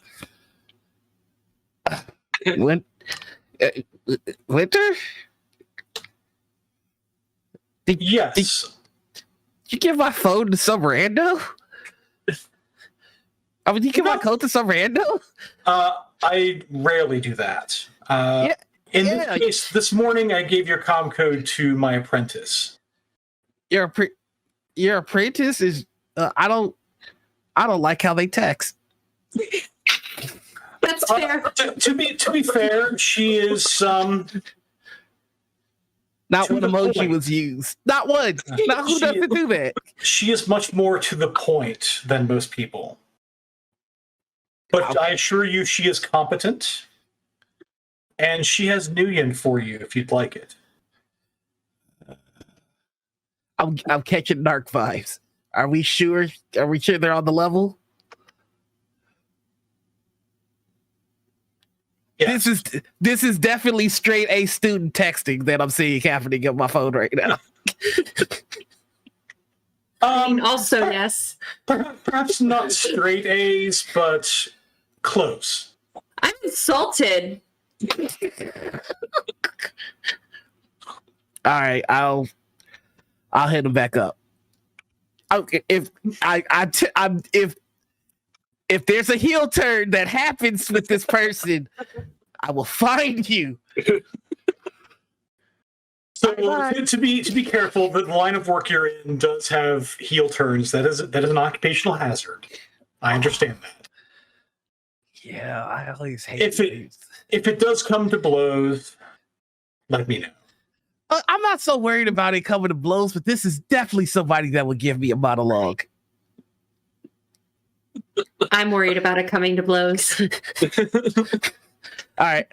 Winter? Yes. Did you give my phone to some rando? I mean, you give my code to some rando? I rarely do that. In this case, this morning I gave your comm code to my apprentice. Your apprentice is I don't like how they text. That's fair. To be fair, she is not one emoji was used. Not one. Not who doesn't do that. She is much more to the point than most people. But I assure you, she is competent, and she has Nuyen for you if you'd like it. I'm catching dark vibes. Are we sure? Are we sure they're on the level? Yeah. This is definitely straight A student texting that I'm seeing happening on my phone right now. Also, yes. Perhaps not straight A's, but close. I'm insulted. All right, I'll hit him back up. Okay, if there's a heel turn that happens with this person, I will find you. So to be careful, the line of work you're in does have heel turns. That is an occupational hazard. I understand that. Yeah, I always hate if it does come to blows, let me know. I'm not so worried about it coming to blows, but this is definitely somebody that would give me a monologue. I'm worried about it coming to blows. All right,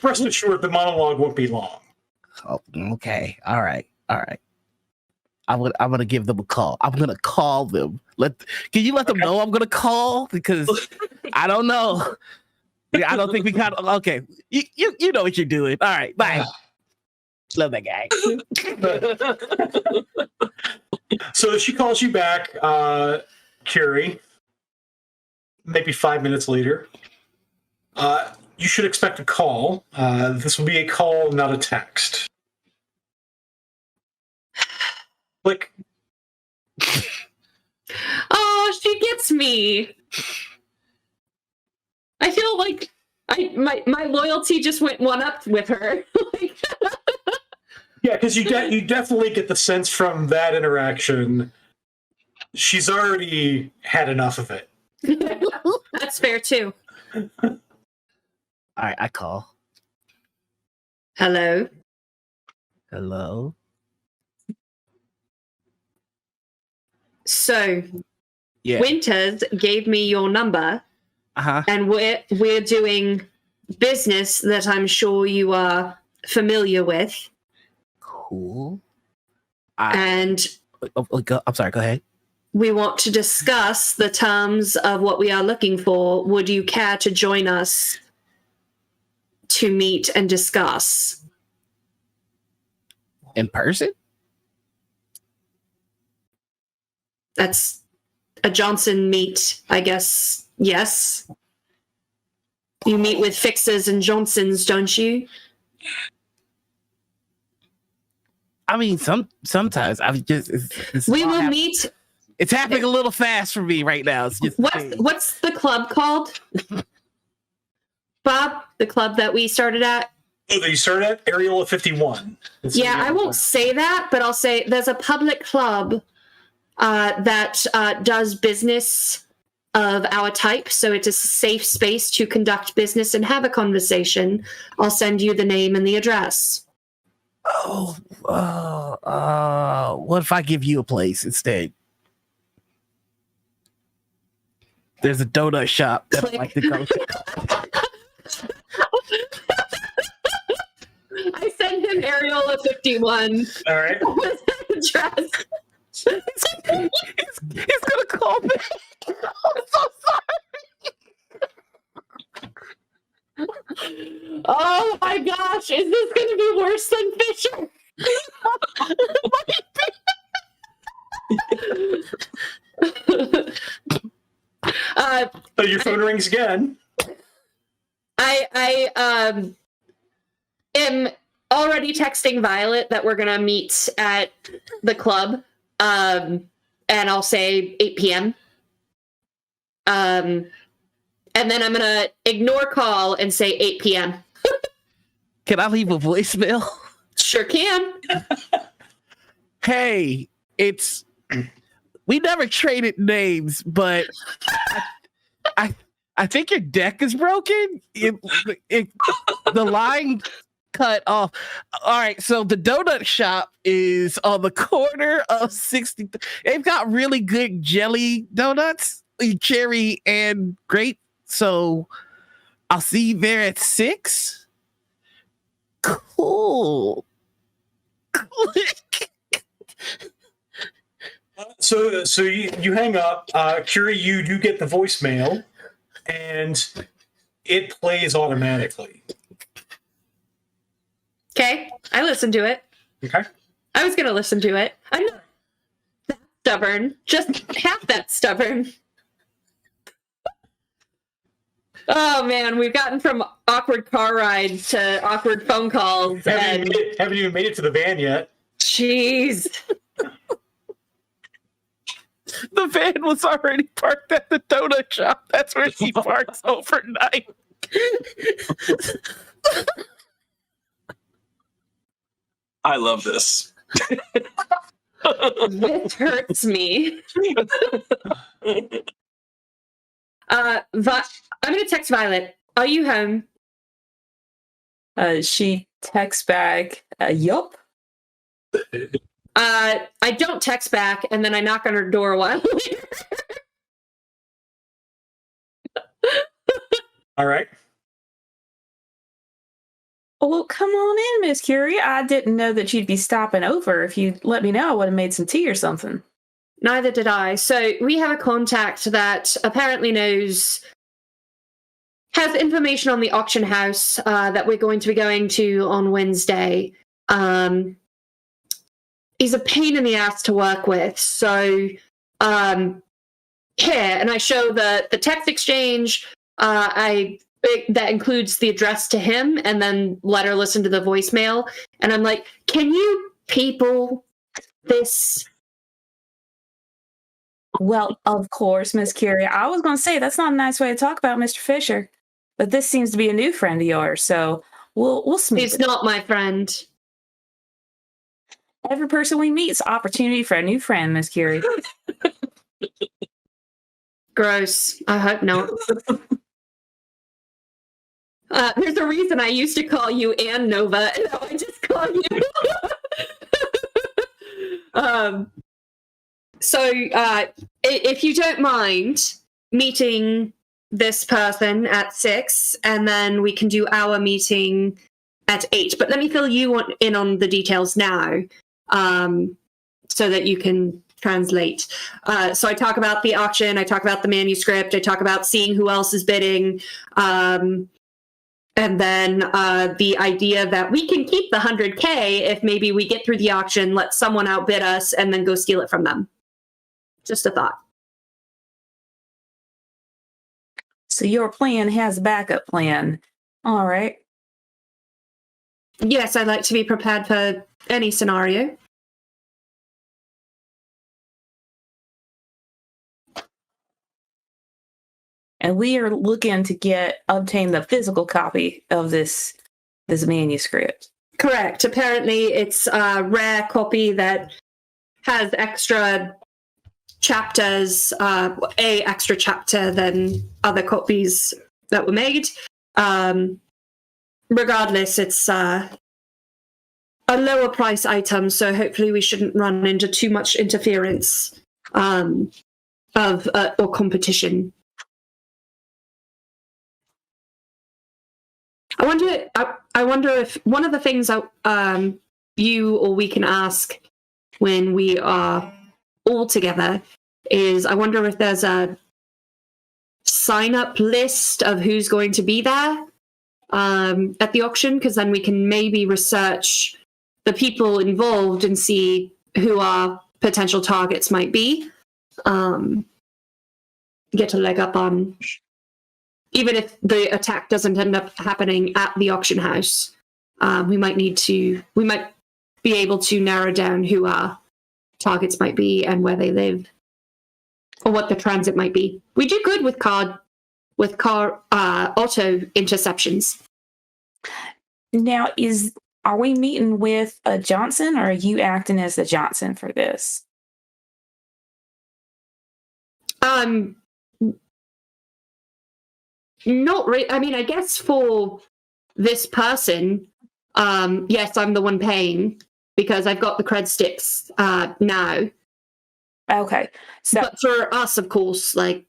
rest assured, the monologue won't be long. Oh, okay. All right. I'm gonna give them a call. I'm gonna call them. Can you let them know I'm gonna call? Because I don't know. I don't think we got. Okay, you know what you're doing. All right, bye. Love that guy. So she calls you back, Curie. Maybe 5 minutes later. You should expect a call. This will be a call, not a text. Click. Oh, she gets me. I feel like my loyalty just went one up with her. Yeah, because you definitely get the sense from that interaction she's already had enough of it. That's fair too. All right, I call. Hello. Hello. So, Yeah. Winters gave me your number, and we're doing business that I'm sure you are familiar with. Cool. And I'm sorry. Go ahead. we want to discuss the terms of what we are looking for. Would you care to join us to meet and discuss? In person? That's a Johnson meet, I guess. Yes. You meet with Fixers and Johnsons, don't you? I mean, sometimes I've just we will meet. It's happening a little fast for me right now. It's just what's the club called? Bob, the club that we started at? Oh, that you started at? Areola 51. Yeah, I won't say that, but I'll say there's a public club that does business of our type, so it's a safe space to conduct business and have a conversation. I'll send you the name and the address. What if I give you a place instead? There's a donut shop that I like to go to. I send him Areola 51. All right. With the address. He's gonna call me. I'm so sorry. Oh my gosh, is this gonna be worse than Phisher? So your phone rings again. I am already texting Violet that we're gonna meet at the club, and I'll say 8 p.m. And then I'm gonna ignore call and say 8 p.m. Can I leave a voicemail? Sure can. Hey, we never traded names, but I think your deck is broken. The line cut off. All right, so the donut shop is on the corner of 60. They've got really good jelly donuts, cherry and grape. So I'll see you there at 6. Cool. So you hang up. Curie, you do get the voicemail, and it plays automatically. Okay, I listened to it. Okay. I was gonna listen to it. I'm not that stubborn, just half that stubborn. Oh man, we've gotten from awkward car rides to awkward phone calls. Haven't even made it to the van yet. Jeez. The van was already parked at the donut shop. That's where she parks overnight. I love this. This hurts me. I'm gonna text Violet. Are you home? She text back, yup. I don't text back, and then I knock on her door a while later. All right. Well, come on in, Miss Curie. I didn't know that you'd be stopping over. If you'd let me know, I would have made some tea or something. Neither did I. So we have a contact that apparently has information on the auction house that we're going to be going to on Wednesday. He's a pain in the ass to work with. So here, and I show the text exchange. That includes the address to him, and then let her listen to the voicemail. And I'm like, can you people this? Well, of course, Miss Curie. I was going to say that's not a nice way to talk about Mr. Phisher, but this seems to be a new friend of yours, so we'll smooth He's it. not my friend. Every person we meet is an opportunity for a new friend, Miss Curie. Gross. I hope not. There's a reason I used to call you Ann Nova, and now I just call you. So, if you don't mind meeting this person at 6, and then we can do our meeting at 8. But let me fill you in on the details now, so that you can translate. So I talk about the auction, I talk about the manuscript, I talk about seeing who else is bidding, and then the idea that we can keep the 100K if maybe we get through the auction, let someone outbid us, and then go steal it from them. Just a thought. So your plan has a backup plan. All right. Yes, I'd like to be prepared for any scenario. And we are looking to obtain the physical copy of this manuscript. Correct. Apparently, it's a rare copy that has extra chapters, a extra chapter than other copies that were made. Regardless, it's a lower price item, so hopefully we shouldn't run into too much interference or competition. I wonder if one of the things you or we can ask when we are all together is, I wonder if there's a sign-up list of who's going to be there at the auction, because then we can maybe research the people involved and see who our potential targets might be. Get a leg up on, even if the attack doesn't end up happening at the auction house, we might be able to narrow down who our targets might be and where they live, or what the transit might be. We do good with car auto interceptions. Now, are we meeting with a Johnson, or are you acting as the Johnson for this? Not really. I mean, I guess for this person, yes, I'm the one paying because I've got the cred sticks now. Okay. So, but for us, of course, like,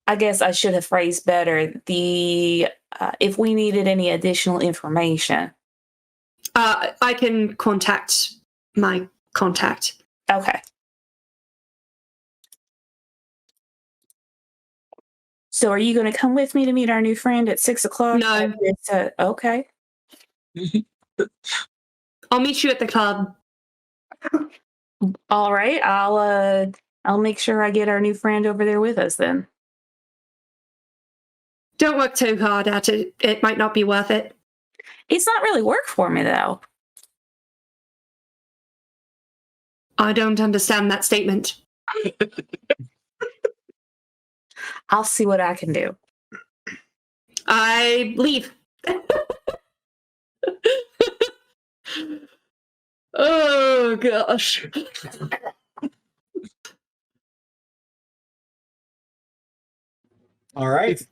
I guess I should have phrased better. If we needed any additional information, I can contact my contact. Okay. So are you going to come with me to meet our new friend at 6 o'clock? No. Okay. I'll meet you at the club. All right. I'll make sure I get our new friend over there with us then. Don't work too hard at it. It might not be worth it. It's not really work for me, though. I don't understand that statement. I'll see what I can do. I leave. Oh, gosh. All right.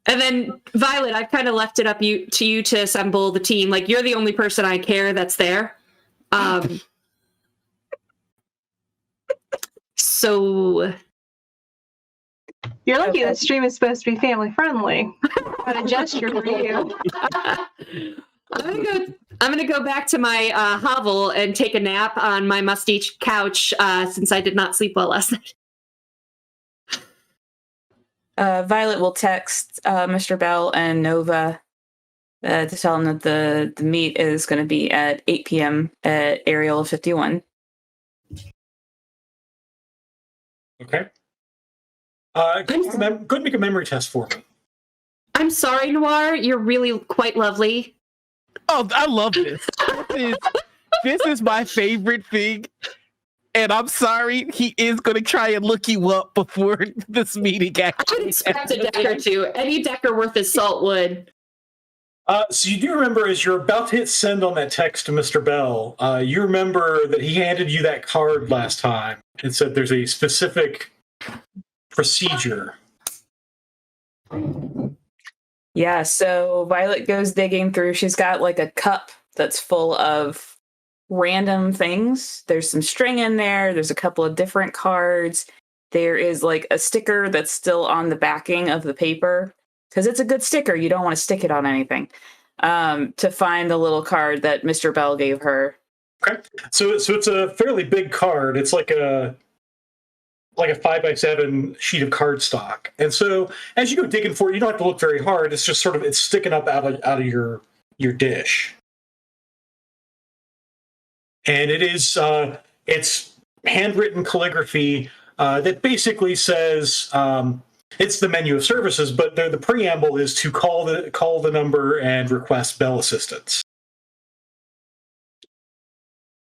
And then Violet, I've kind of left it up to you to assemble the team. Like, you're the only person I care that's there. So You're lucky this stream is supposed to be family friendly. Got a gesture for you. I'm gonna go back to my hovel and take a nap on my musty couch since I did not sleep well last night. Violet will text Mr. Bell and Nova to tell them that the meet is going to be at 8 p.m. at Aerial 51. Okay. Go ahead and make a memory test for me. I'm sorry, Noir. You're really quite lovely. Oh, I love this. This is my favorite thing. And I'm sorry, he is going to try and look you up before this meeting I actually would expect a decker to. Any decker worth his salt would. So you do remember, as you're about to hit send on that text to Mr. Bell, you remember that he handed you that card last time and said there's a specific procedure. Yeah, so Violet goes digging through. She's got like a cup that's full of random things. There's some string in there. There's a couple of different cards. There is like a sticker that's still on the backing of the paper because it's a good sticker. You don't want to stick it on anything. To find the little card that Mr. Bell gave her. Okay, so it's a fairly big card. It's like a 5x7 sheet of cardstock. And so as you go digging for it, you don't have to look very hard. It's just it's sticking up out of your dish. And it is it's handwritten calligraphy that basically says it's the menu of services, but the preamble is to call the number and request Bell assistance.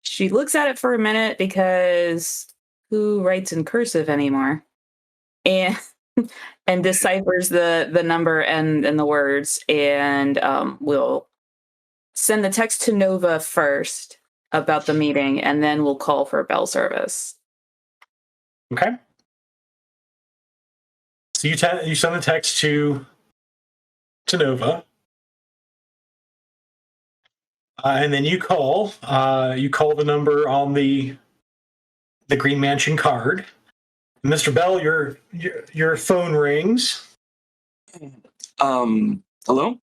She looks at it for a minute because who writes in cursive anymore? And deciphers the number and the words, and we'll send the text to Nova first about the meeting, and then we'll call for Bell service. Okay. So you send the text to Nova, and then you call the number on the Green Mansion card. Mr. Bell, your phone rings. Hello?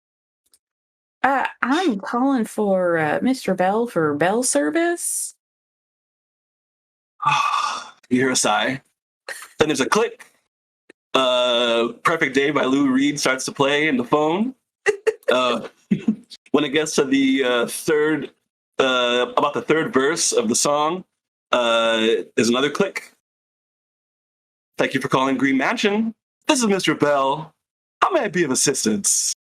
I'm calling for Mr. Bell for Bell service. You hear a sigh. Then there's a click. Perfect Day by Lou Reed starts to play in the phone. When it gets to the third verse of the song, there's another click. Thank you for calling Green Mansion. This is Mr. Bell. How may I be of assistance?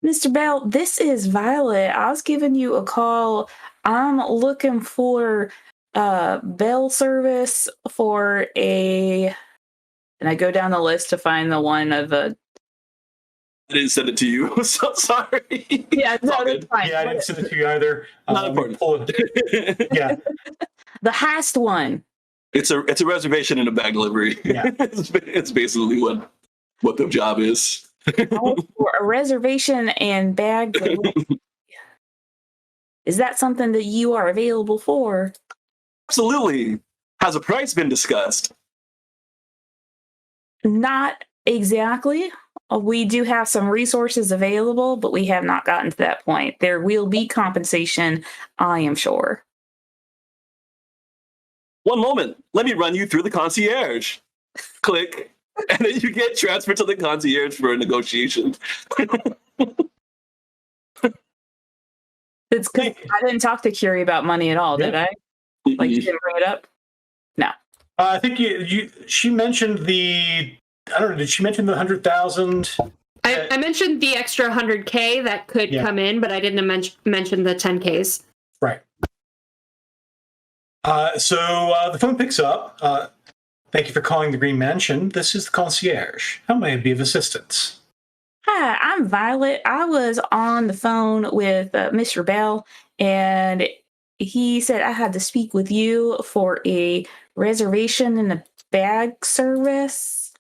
Mr. Bell, this is Violet. I was giving you a call. I'm looking for Bell service for and I go down the list to find the one of the. I didn't send it to you. So sorry. Yeah, no, that's fine. Yeah, I didn't send it to you either. Not important. Yeah. The Hast one. It's a reservation and a bag delivery. Yeah. It's basically what the job is. For a reservation and bag delivery. Is that something that you are available for? Absolutely. Has a price been discussed? Not exactly. We do have some resources available, but we have not gotten to that point. There will be compensation, I am sure. One moment. Let me run you through the concierge. Click. And then you get transferred to the concierge for a negotiation. It's because I didn't talk to Curie about money at all, did I? Like, you didn't bring it up? No. I think she mentioned I don't know, did she mention the 100,000? I mentioned the extra 100K that could come in, but I didn't mention the 10Ks. Right. So the phone picks up. Thank you for calling the Green Mansion. This is the concierge. How may I be of assistance? Hi, I'm Violet. I was on the phone with Mr. Bell, and he said I had to speak with you for a reservation and a bag service.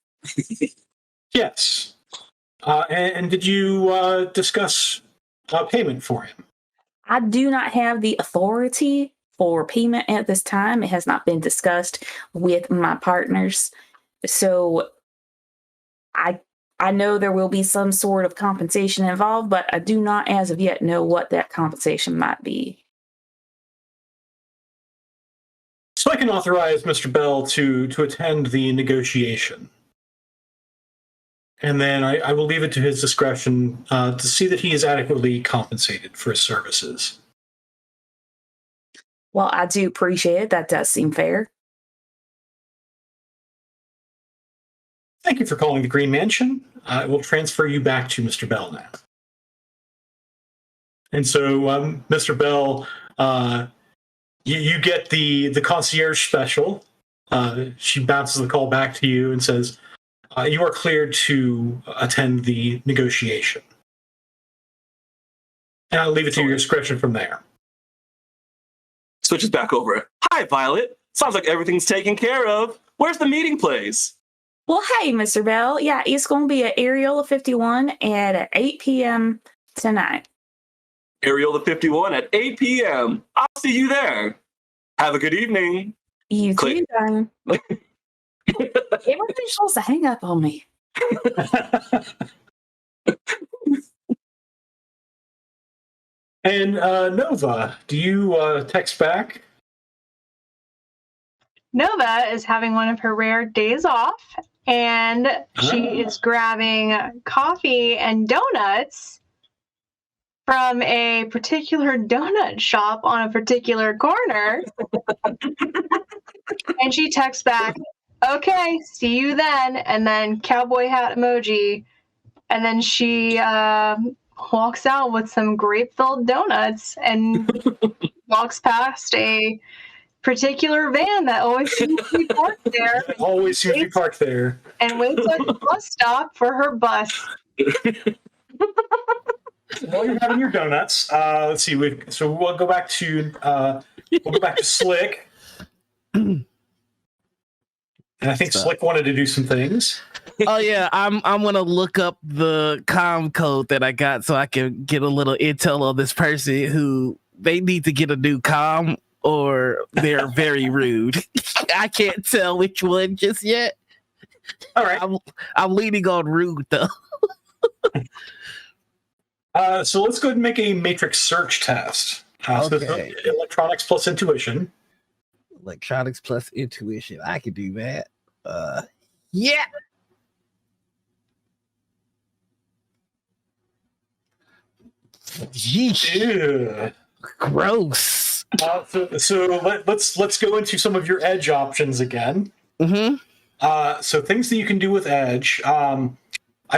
Yes. And did you discuss payment for him? I do not have the authority for payment at this time. It has not been discussed with my partners. So I know there will be some sort of compensation involved, but I do not as of yet know what that compensation might be. So I can authorize Mr. Bell to attend the negotiation. And then I will leave it to his discretion to see that he is adequately compensated for his services. Well, I do appreciate it. That does seem fair. Thank you for calling the Green Mansion. I will transfer you back to Mr. Bell now. And so, Mr. Bell, you get the concierge special. She bounces the call back to you and says, you are cleared to attend the negotiation. And I'll leave it to your discretion from there. Switches back over. Hi, Violet. Sounds like everything's taken care of. Where's the meeting place? Well, hey, Mr. Bell. Yeah, it's going to be at Areola 51 at 8 p.m. tonight. Areola 51 at 8 p.m. I'll see you there. Have a good evening. You Click. too, darling. Everybody's supposed to hang up on me. And Nova, do you text back? Nova is having one of her rare days off, and she is grabbing coffee and donuts from a particular donut shop on a particular corner. And she texts back, okay, see you then, and then cowboy hat emoji. And then she walks out with some grape-filled donuts and walks past a particular van that always seems to be parked there. Always seems to be parked there. And waits at the bus stop for her bus. While you're having your donuts, let's see. We'll go back to Slick. And I think Slick wanted to do some things. Oh yeah, I'm gonna look up the comm code that I got so I can get a little intel on this person who they need to get a new comm or they're very rude. I can't tell which one just yet. All right. I'm leaning on rude though. So let's go ahead and make a matrix search test. Okay. So electronics plus intuition. Electronics plus intuition. I can do that. Yeah. Yeesh. Ew. Gross. So let's go into some of your edge options again. Mm-hmm. So things that you can do with edge. I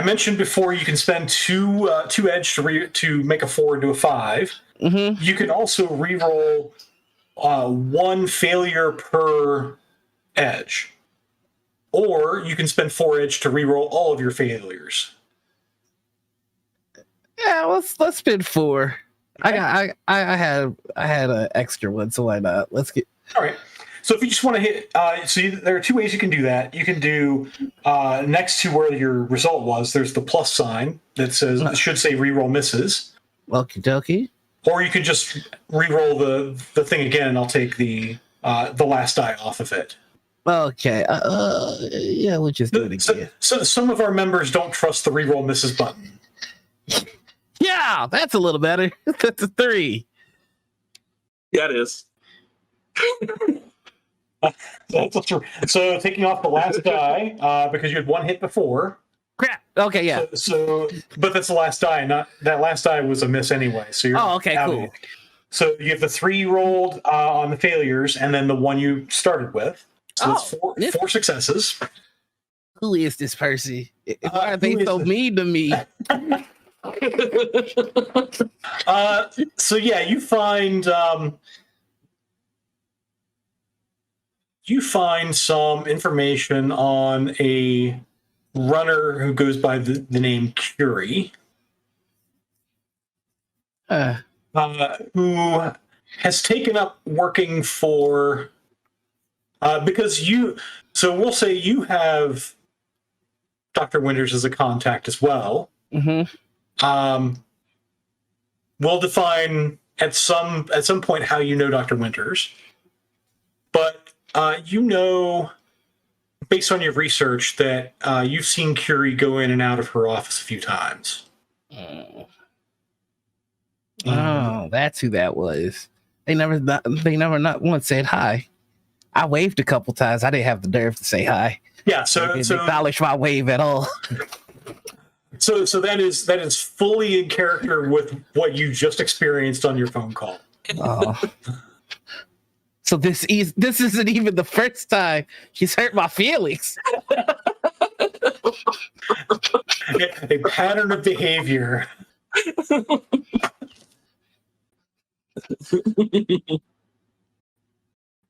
mentioned before you can spend two edge to make a 4 into a 5. Mm-hmm. You can also reroll 1 failure per edge, or you can spend 4 edge to reroll all of your failures. Yeah, let's spend 4. Okay. I had an extra one, so why not? Let's get. All right. So if you just want to hit, there are 2 ways you can do that. You can do next to where your result was. There's the plus sign that says it should say reroll misses. Okie dokie. Or you could just re-roll the thing again, and I'll take the last die off of it. Okay. Yeah, we'll just do it again. So some of our members don't trust the re-roll misses button. Yeah, that's a little better. That's a 3. Yeah, it is. So taking off the last die because you had 1 hit before. Crap. Okay, yeah. But that's the last die. Not that last die was a miss anyway. So you're okay, cool. So you have the 3 rolled on the failures, and then the 1 you started with. So that's 4 successes. Who is this person? Why are they so mean to me? So yeah, you find some information on a runner who goes by the name Curie, who has taken up working for because you. So we'll say you have Dr. Winters as a contact as well. Mm-hmm. We'll define at some point how you know Dr. Winters, but you know, based on your research, that you've seen Curie go in and out of her office a few times. Oh, that's who that was. They never not once said hi. I waved a couple times. I didn't have the nerve to say hi. Yeah, They so didn't acknowledge my wave at all. So that is fully in character with what you just experienced on your phone call. Oh. So this isn't even the first time she's hurt my feelings. A pattern of behavior.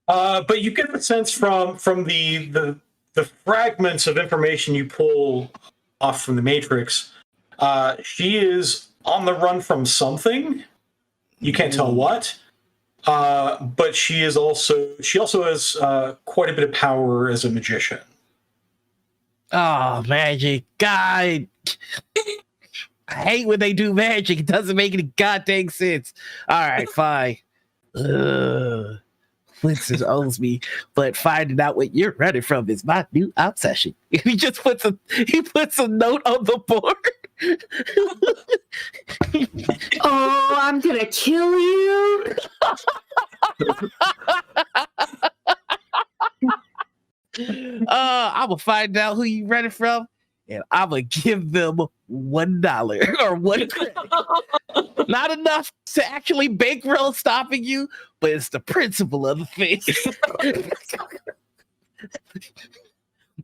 But you get the sense from the fragments of information you pull off from the Matrix. She is on the run from something. You can't tell what. But she also has quite a bit of power as a magician. Oh, magic. God. I hate when they do magic. It doesn't make any goddamn sense. All right, fine. Winston owes me, but finding out what you're running from is my new obsession. He just puts a note on the board. Oh, I'm gonna kill you. I'm gonna find out who you running from, and I'm gonna give them $1 or 1 credit. Not enough to actually bankroll stopping you, but it's the principle of the thing.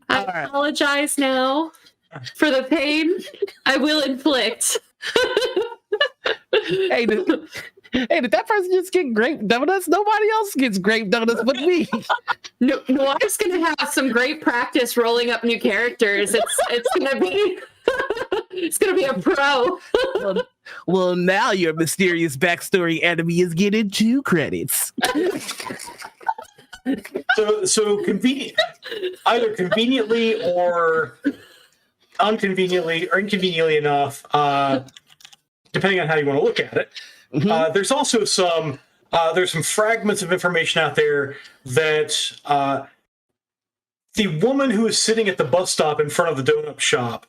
I apologize now for the pain I will inflict. Hey, did that person just get grape donuts? Nobody else gets grape donuts but me. No, I'm just gonna have some great practice rolling up new characters. It's gonna be a pro. Well, now your mysterious backstory enemy is getting 2 credits. So convenient, either conveniently or inconveniently enough, depending on how you want to look at it. Mm-hmm. There's also some fragments of information out there that the woman who is sitting at the bus stop in front of the donut shop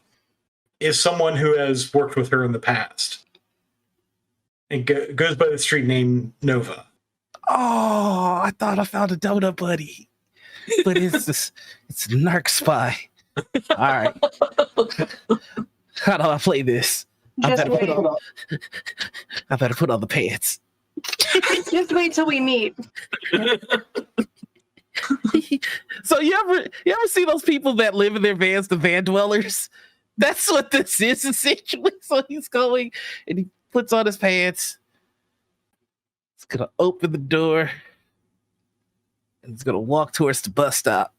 is someone who has worked with her in the past. And goes by the street name Nova. Oh, I thought I found a donut buddy, but it's a narc spy. All right, how do I play this? I better put on the pants. Just wait till we meet. So you ever see those people that live in their vans, the van dwellers? That's what this is essentially. So he's going and he puts on his pants. He's gonna open the door and he's gonna walk towards the bus stop,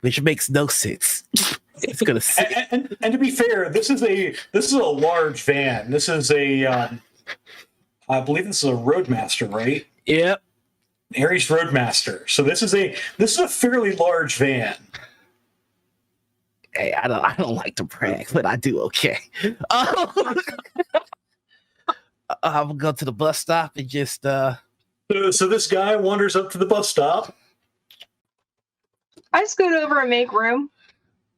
which makes no sense. It's gonna sit. And to be fair, this is a large van. This is I believe this is a Roadmaster, right? Yep. Aries Roadmaster. So this is a fairly large van. Hey, I don't like to brag, but I do okay. I'm gonna go to the bus stop and just So this guy wanders up to the bus stop. I scoot over and make room.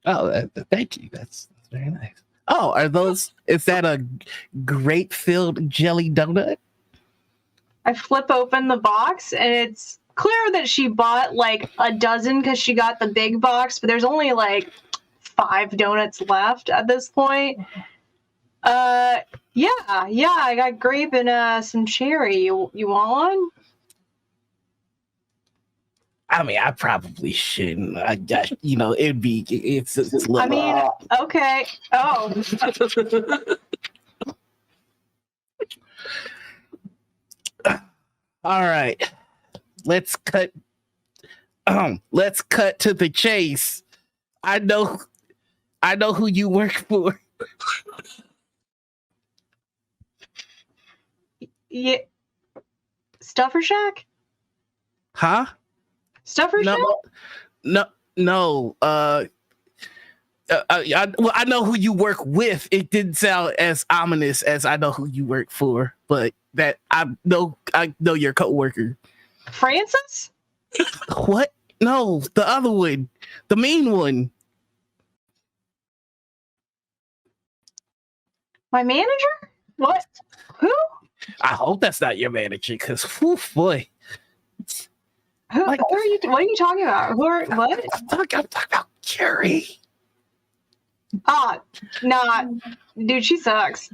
Oh, thank you. That's very nice. Oh, is that a grape-filled jelly donut? I flip open the box, and it's clear that she bought like a dozen because she got the big box, but there's only like 5 donuts left at this point. Yeah, I got grape and some cherry. You want one? I mean, I probably shouldn't. It's I mean, okay. Oh. All right. Let's cut to the chase. I know who you work for. Yeah. Stuffer Shack? Huh? Stuffer Shack? No. well, I know who you work with. It didn't sound as ominous as I know who you work for, but that I know your coworker. Francis? What? No, the other one, the mean one. My manager? What? Who? I hope that's not your manager, because boy. Who? Like- What are you talking about? What? I'm talking about Curie. Ah, nah, dude, she sucks.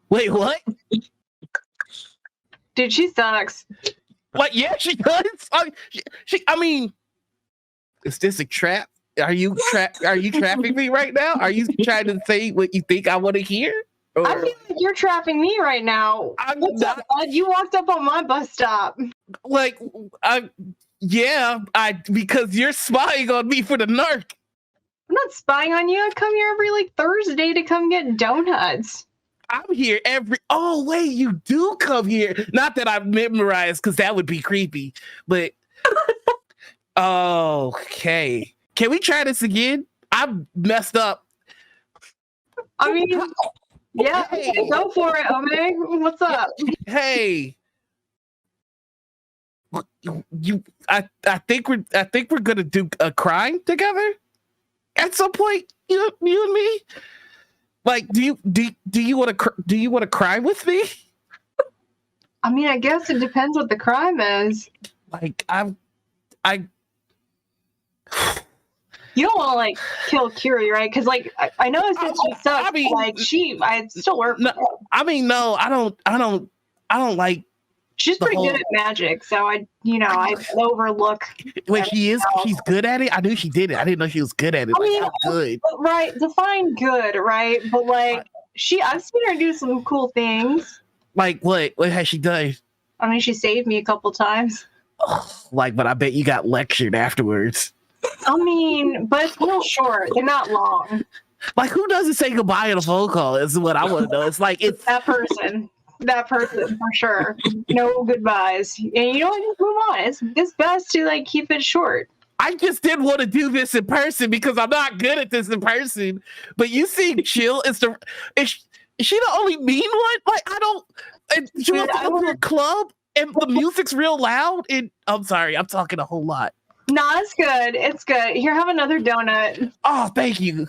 Wait, what? Dude, she sucks. What? Yeah, she does. I mean, is this a trap? Are you trapping me right now? Are you trying to say what you think I want to hear? Or, I feel like you're trapping me right now. What's up, bud? You walked up on my bus stop. like, because you're spying on me for the narc. I'm not spying on you. I come here every like Thursday to come get donuts. I'm here oh wait, you do come here. Not that I've memorized, because that would be creepy, but okay. Can we try this again? I messed up. I mean, yeah, Hey. go for it, Ome. What's up? Hey. I think we're gonna do a crime together at some point. You and me. Like, do you want to crime with me? I mean, I guess it depends what the crime is. Like, You don't want to like kill Curie, right? Because like I know that she sucks. I mean, like I still work. No, for her. I mean, no, I don't like. She's the pretty whole- good at magic, so I overlook. Wait, she's good at it. I knew she did it. I didn't know she was good at it. I mean, how good. Right, define good, right? But like I've seen her do some cool things. Like what? What has she done? I mean, she saved me a couple times. Like, but I bet you got lectured afterwards. I mean, but it's real short. They're not long. Like, who doesn't say goodbye on a phone call? Is what I want to know. It's like it's That person for sure. No goodbyes. And you know what? Just move on. It's best to like keep it short. I just didn't want to do this in person because I'm not good at this in person. But you seem chill. Is she the only mean one? Like, I don't. And she wants to go to a club and the music's real loud. And I'm sorry, I'm talking a whole lot. No, it's good. It's good. Here, have another donut. Oh, thank you.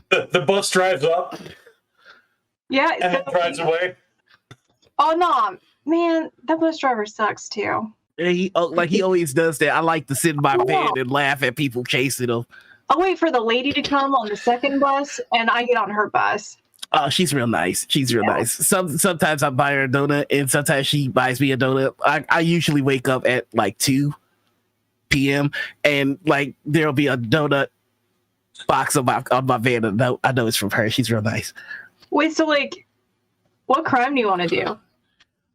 The bus drives up Yeah. and then drives away. Oh no, man, that bus driver sucks too. And he always does that. I like to sit in my bed and laugh at people chasing him. I'll wait for the lady to come on the second bus, and I get on her bus. Oh, she's real nice. She's real nice. Sometimes I buy her a donut, and sometimes she buys me a donut. I usually wake up at like 2 p.m. and like there'll be a donut box on my van. And I know it's from her. She's real nice. Wait, so like, what crime do you want to do?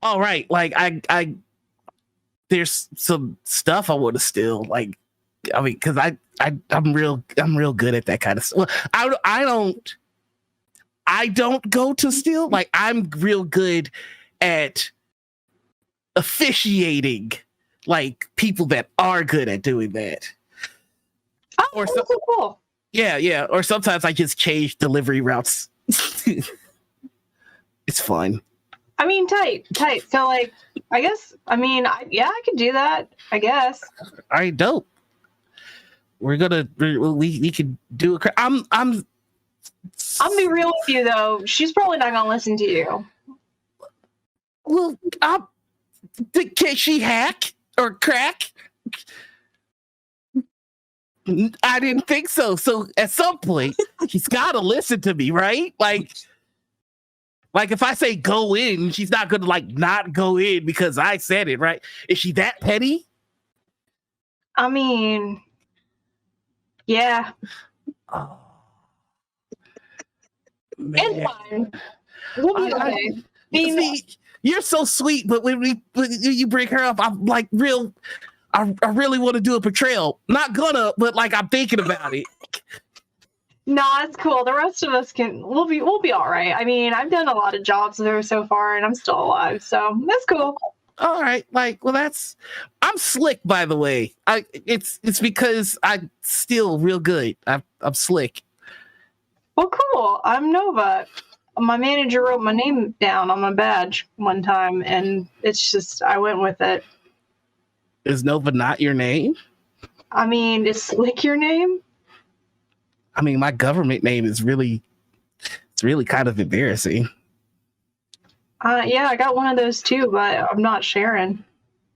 All right, like I there's some stuff I want to steal. Like, I mean, because I'm real good at that kind of stuff. Well, I don't go to steal. Like, I'm real good at officiating, like, people that are good at doing that. Oh, Or that's so cool. Yeah. Or sometimes I just change delivery routes. It's fun. I mean, tight. So like, I guess. I mean, I could do that. I guess. All right, dope. We can do a. I'm I'll be real with you though. She's probably not gonna listen to you. Well, can she hack or crack? I didn't think so. So at some point, she's got to listen to me, right? Like if I say go in, she's not going to like not go in because I said it, right? Is she that petty? I mean, yeah. Oh, It's man. fine. We'll be okay. See, you're so sweet, but when you bring her up, I'm like I really want to do a portrayal. Not gonna, but like I'm thinking about it. Nah, it's cool. The rest of us we'll be all right. I mean, I've done a lot of jobs there so far, and I'm still alive, so that's cool. All right, like, well, I'm slick, by the way. It's because I'm still real good. I'm slick. Well, cool. I'm Nova. My manager wrote my name down on my badge one time, and it's just I went with it. Is Nova not your name? I mean, is Slick your name? I mean, my government name is really kind of embarrassing. Yeah, I got one of those too, but I'm not sharing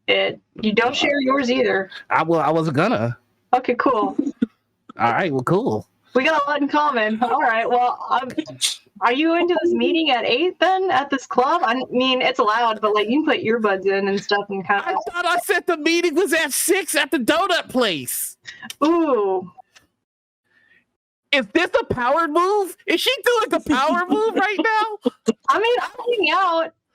it. You don't share yours either. I wasn't gonna. Okay, cool. All right, well, cool. We got a lot in common. All right, well, are you into this meeting at 8 then at this club? I mean, it's allowed, but like you can put earbuds in and stuff and kind I of. thought I said the meeting was at 6 at the donut place. Ooh. Is this a power move? Is she doing the power move right now? I mean,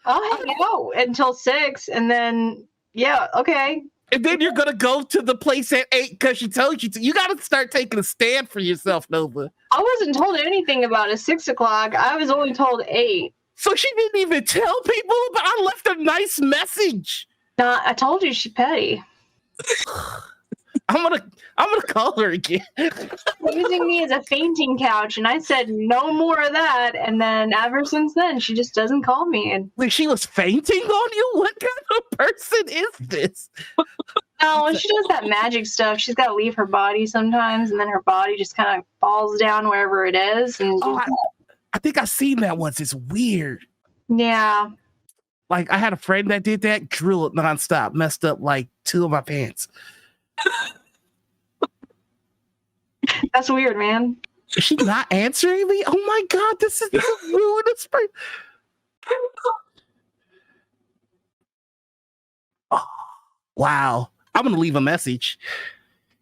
I'll hang out until 6, and then yeah, okay. And then you're gonna go to the place at 8 because she told you to. You gotta start taking a stand for yourself, Nova. I wasn't told anything about a 6 o'clock. I was only told 8. So she didn't even tell people, but I left a nice message. Nah, I told you she's petty. I'm gonna call her again. Using me as a fainting couch, and I said no more of that. And then ever since then, she just doesn't call me. And Like she was fainting on you? What kind of person is this? no, when she does that magic stuff, she's got to leave her body sometimes, and then her body just kind of falls down wherever it is. And I think I've seen that once. It's weird. yeah, Like I had a friend that did that, drilled nonstop, messed up like 2 of my pants. that's weird, man. Is she not answering me? Oh my god, this is ruinous. Oh, wow. I'm gonna leave a message.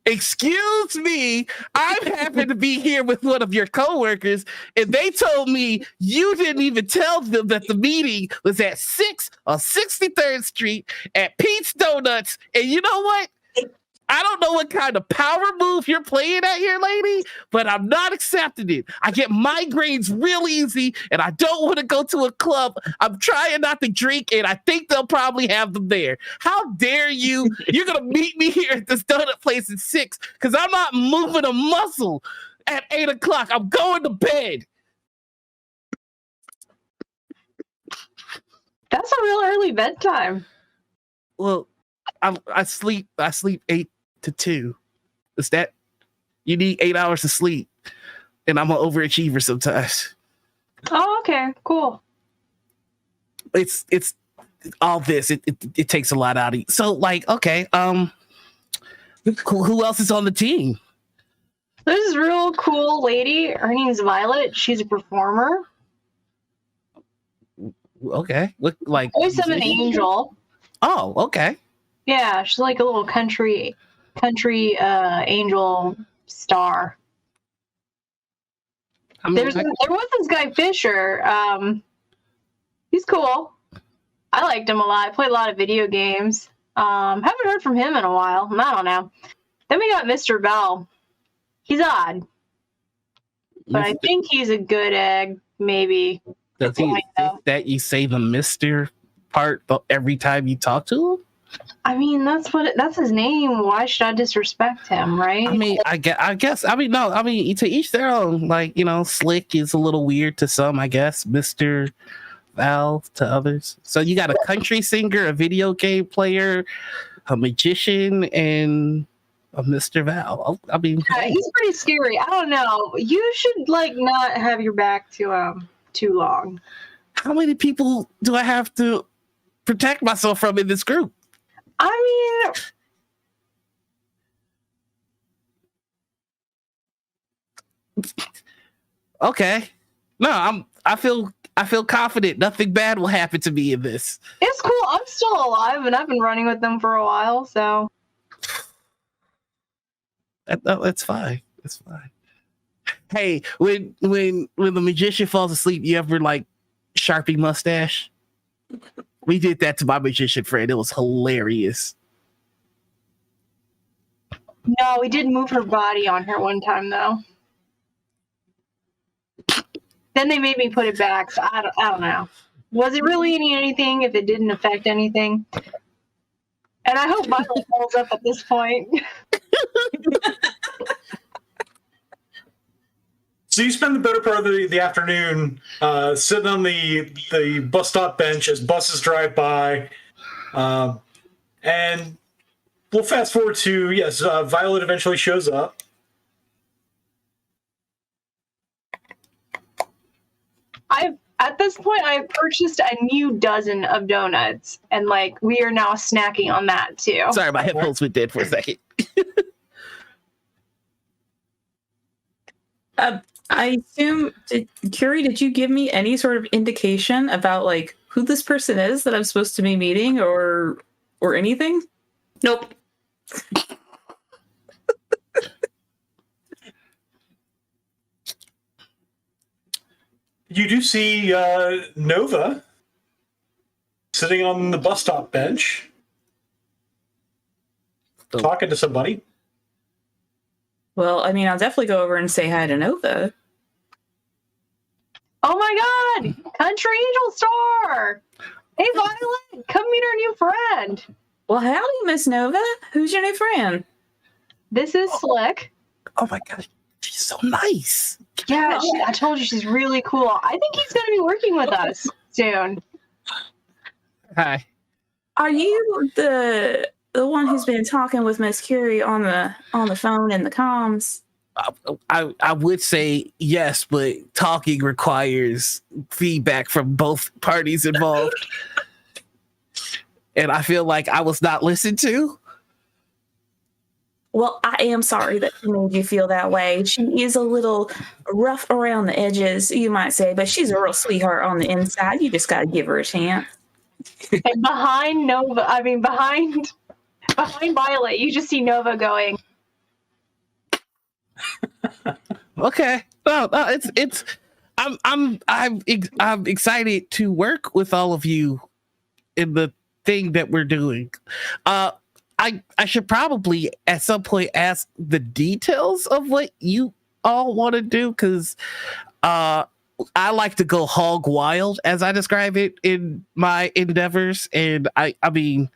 Excuse me, I'm happy to be here with one of your coworkers, and they told me you didn't even tell them that the meeting was at 6 on 63rd Street at Pete's Donuts. And you know what? I don't know what kind of power move you're playing at here, lady, but I'm not accepting it. I get migraines real easy, and I don't want to go to a club. I'm trying not to drink, and I think they'll probably have them there. How dare you? You're going to meet me here at this donut place at 6, because I'm not moving a muscle at 8 o'clock. I'm going to bed. That's a real early bedtime. Well, I sleep 8 to 2. Is that you need 8 hours of sleep, and I'm an overachiever sometimes. Oh, okay, cool. It's all this. It takes a lot out of you. So like, okay, who else is on the team? There's this real cool lady. Her name's Violet. She's a performer. Okay, look like Voice of an angel. Oh, okay. Yeah, she's like a little country angel star. I mean, There was this guy Phisher. He's cool. I liked him a lot. I played a lot of video games. Haven't heard from him in a while. I don't know. Then we got Mr. Bell. He's odd, but I think he's a good egg. Maybe. does he think that you say the Mr. part every time you talk to him? I mean, that's his name. Why should I disrespect him, right? I mean, I guess. I mean, no. I mean, to each their own. Like, you know, Slick is a little weird to some, I guess. Mr. Val to others. So you got a country singer, a video game player, a magician, and a Mr. Val. I mean, he's pretty scary. I don't know. You should like not have your back to too long. how many people do I have to protect myself from in this group? I mean, Okay. No, I feel confident nothing bad will happen to me in this. it's cool. I'm still alive, and I've been running with them for a while. So That's fine. It's fine. Hey, when the magician falls asleep, you ever like Sharpie mustache? We did that to my magician friend. It was hilarious. no, we did move her body on her one time though. Then they made me put it back. So I don't know. Was it really anything if it didn't affect anything? And I hope Violet holds up at this point. So you spend the better part of the afternoon sitting on the bus stop bench as buses drive by, and we'll fast forward to Violet eventually shows up. At this point, I've purchased a new dozen of donuts, and like we are now snacking on that too. Sorry, my headphones went dead for a second. I assume, Curie, did you give me any sort of indication about like who this person is that I'm supposed to be meeting, or anything? Nope. You do see Nova sitting on the bus stop bench, talking to somebody. Well, I mean, I'll definitely go over and say hi to Nova. Oh my God! Country Angel Star! Hey Violet, come meet our new friend. Well, howdy, Miss Nova. Who's your new friend? This is Slick. Oh my gosh, she's so nice. Yeah, I told you she's really cool. I think he's going to be working with us soon. Hi. Are you the one who's been talking with Miss Curie on the phone and the comms? I would say yes, but talking requires feedback from both parties involved. And I feel like I was not listened to. Well, I am sorry that she made you feel that way. She is a little rough around the edges, you might say, but she's a real sweetheart on the inside. You just got to give her a chance. And behind Violet, you just see Nova going. Okay. No, it's. I'm excited to work with all of you in the thing that we're doing. I should probably at some point ask the details of what you all want to do, because I like to go hog wild, as I describe it in my endeavors. And I mean,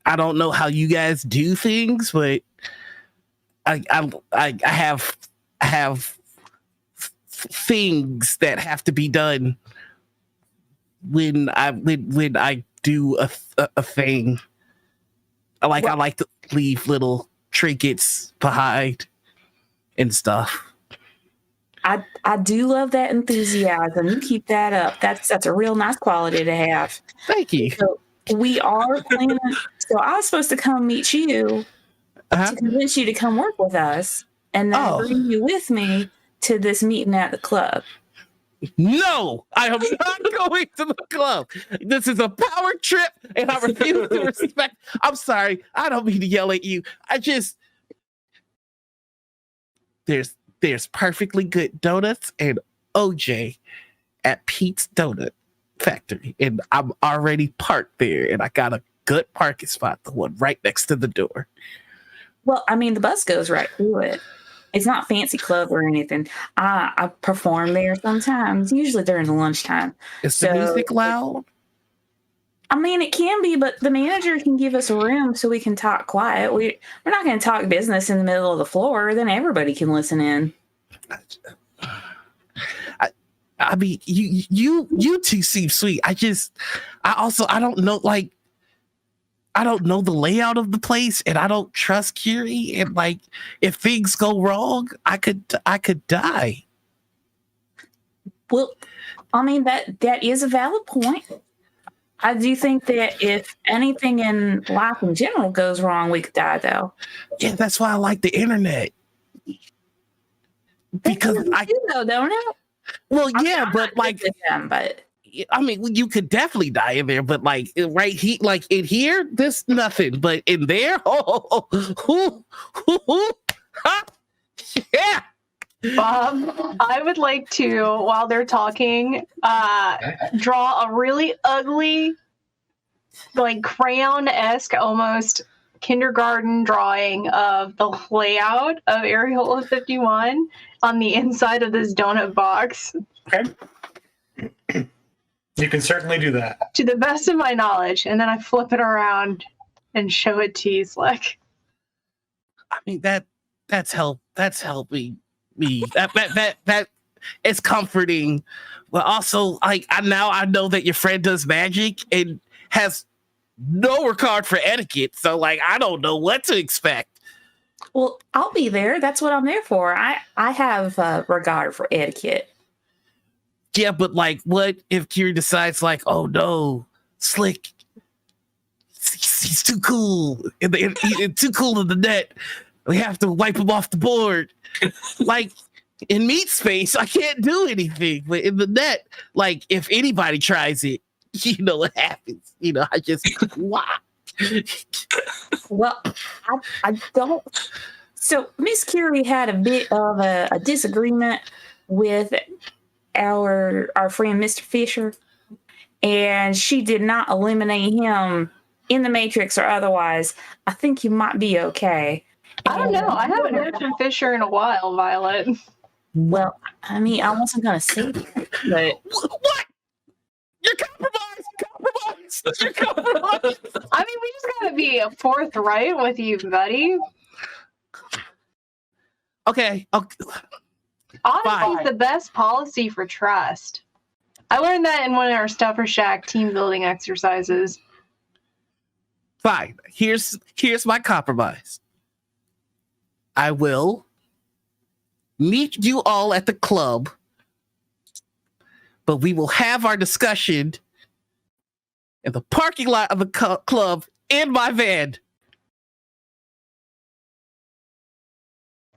I don't know how you guys do things, but I have things that have to be done when I do a thing. I like to leave little trinkets behind and stuff. I do love that enthusiasm. You keep that up. That's a real nice quality to have. Thank you. So we are planning. So I was supposed to come meet you to convince you to come work with us, and then bring you with me to this meeting at the club. No, I am not going to the club. This is a power trip, and I refuse to respect. I'm sorry. I don't mean to yell at you. There's perfectly good donuts and OJ at Pete's Donut Factory, and I'm already parked there, and I got a good parking spot, the one right next to the door. Well, I mean, the bus goes right through it. It's not fancy club or anything. I perform there sometimes, usually during the lunchtime. Is the music loud? I mean, it can be, but the manager can give us a room so we can talk quiet. We're not going to talk business in the middle of the floor. Then everybody can listen in. I mean, you two seem sweet. I don't know, like, I don't know the layout of the place, and I don't trust Curie. And like, if things go wrong, I could die. Well, I mean, that is a valid point. I do think that if anything in life in general goes wrong, we could die, though. Yeah, that's why I like the internet. Because I do, though, don't it? Well, yeah, but like, but I mean, you could definitely die in there, but like like in here, there's nothing. But in there, yeah. I would like to, while they're talking, draw a really ugly, like crayon-esque, almost kindergarten drawing of the layout of Area 51 on the inside of this donut box. Okay. You can certainly do that. To the best of my knowledge, and then I flip it around and show it to you, Slick. I mean that's helping me. That is comforting. But also, like, I know that your friend does magic and has no regard for etiquette. So, like, I don't know what to expect. Well, I'll be there. That's what I'm there for. I have regard for etiquette. Yeah, but like, what if Curie decides, like, oh no, Slick, he's too cool, he's too cool in the net. We have to wipe him off the board. Like, in meat space, I can't do anything. But in the net, like, if anybody tries it, you know what happens. You know, I just wow. Well, I don't. So Miss Curie had a bit of a disagreement with our friend Mr. Phisher, and she did not eliminate him in the Matrix or otherwise. I think you might be okay. I don't know. I haven't heard from Phisher in a while, Violet. Well, I mean, I wasn't gonna say that, but What? You're compromised. You're compromised. I mean, we just gotta be forthright with you, buddy. Okay. Honesty Fine. is the best policy for trust. I learned that in one of our Stuffer Shack team building exercises. Fine. Here's my compromise. I will meet you all at the club, but we will have our discussion in the parking lot of the club in my van.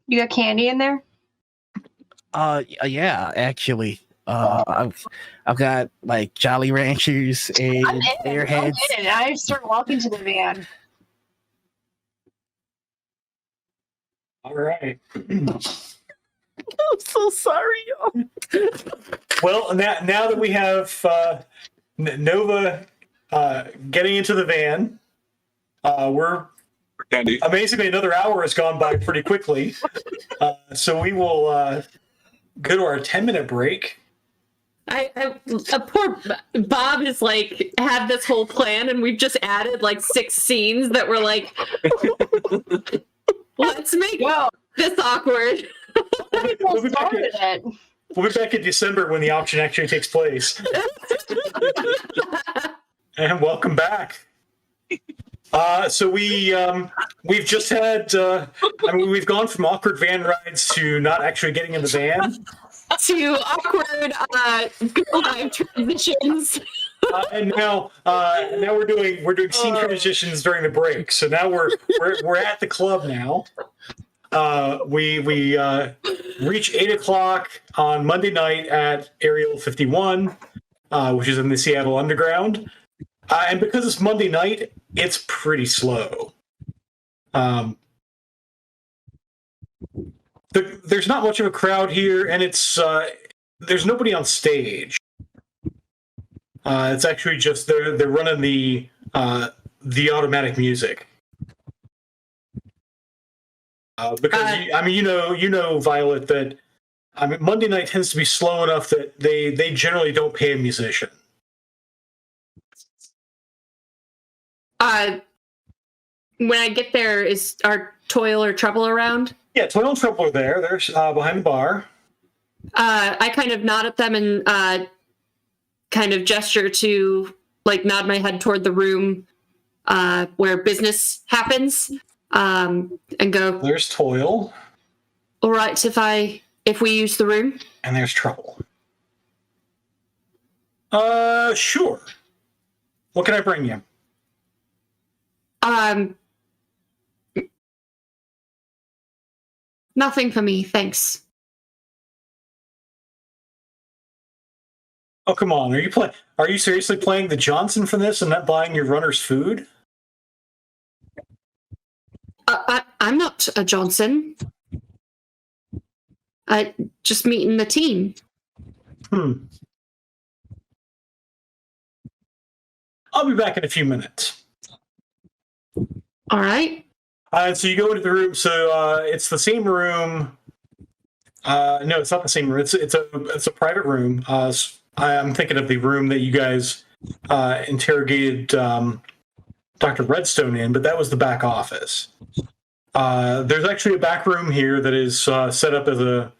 You got candy in there? Yeah, actually. I've got like Jolly Ranchers and Airheads. I start walking to the van. All right. I'm so sorry, y'all. Well, now that we have Nova getting into the van, we're Candy. amazingly another hour has gone by pretty quickly. So we will go to our 10-minute break. Poor Bob is like had this whole plan, and we've just added like 6 scenes that were like, let's make this awkward. We'll be back in December when the auction actually takes place. And welcome back. So we've just had we've gone from awkward van rides to not actually getting in the van to awkward go live transitions. and now we're doing scene transitions during the break. So now we're at the club now. We reach 8:00 on Monday night at Aerial 51, which is in the Seattle Underground. And because it's Monday night, it's pretty slow. There's not much of a crowd here, and it's there's nobody on stage. It's actually just they're running the automatic music. Because you know, Violet, that Monday night tends to be slow enough that they generally don't pay a musician. When I get there, is our Toil or Trouble around? Yeah, Toil and Trouble are there. They're behind the bar. I kind of nod at them and kind of gesture to, like, nod my head toward the room where business happens, and go, There's Toil. all right, if we use the room? And there's Trouble. Sure. What can I bring you? Nothing for me, thanks. Oh, come on. Are you seriously playing the Johnson for this and not buying your runner's food? I'm not a Johnson. Just meeting the team. I'll be back in a few minutes. All right. So you go into the room. So it's the same room. No, it's not the same room. It's a private room. I'm thinking of the room that you guys interrogated Dr. Redstone in, but that was the back office. There's actually a back room here that is set up as a.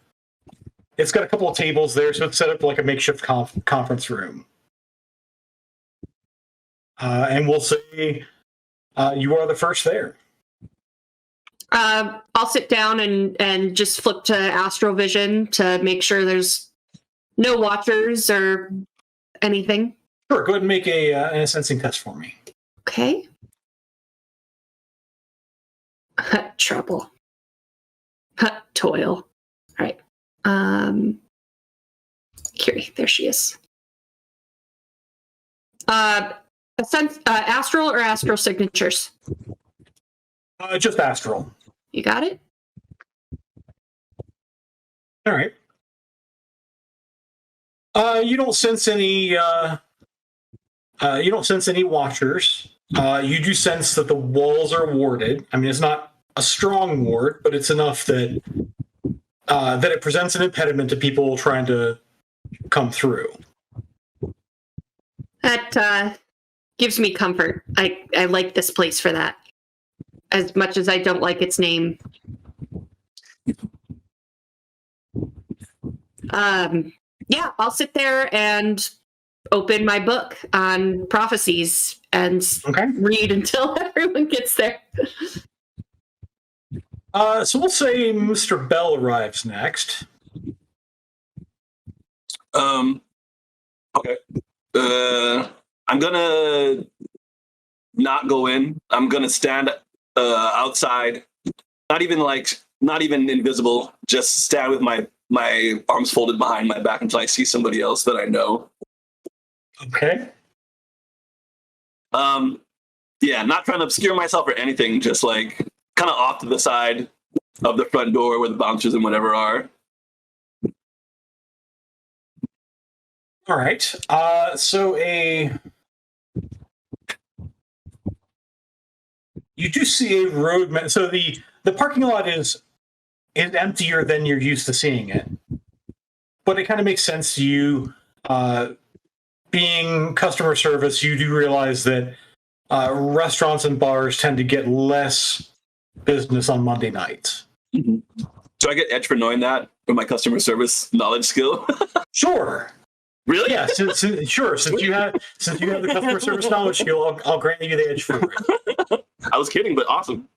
It's got a couple of tables there, so it's set up like a makeshift conference room. And we'll say you are the first there. I'll sit down and just flip to Astrovision to make sure there's no watchers or anything. Sure, go ahead and make a sensing test for me. Okay. Trouble. Toil. All right. Curie, there she is. Astral or astral signatures? Just astral. You got it? All right. You don't sense any. You don't sense any watchers. You do sense that the walls are warded. I mean, it's not a strong ward, but it's enough that that it presents an impediment to people trying to come through. That gives me comfort. I like this place for that, as much as I don't like its name. Yeah, I'll sit there and open my book on prophecies and read until everyone gets there. So we'll say Mr. Bell arrives next. Okay. I'm gonna not go in. I'm gonna stand outside. Not even invisible. Just stand with my arms folded behind my back until I see somebody else that I know. Okay. Yeah, not trying to obscure myself or anything. Just like kind of off to the side of the front door where the bouncers and whatever are. All right. So you do see a road. So the parking lot is emptier than you're used to seeing it, but it kind of makes sense to you. Being customer service, you do realize that restaurants and bars tend to get less business on Monday nights. Mm-hmm. Do I get edge for knowing that with my customer service knowledge skill? Sure. Really? Yeah. Sure. Since you have the customer service knowledge skill, I'll grant you the edge for it. I was kidding, but awesome.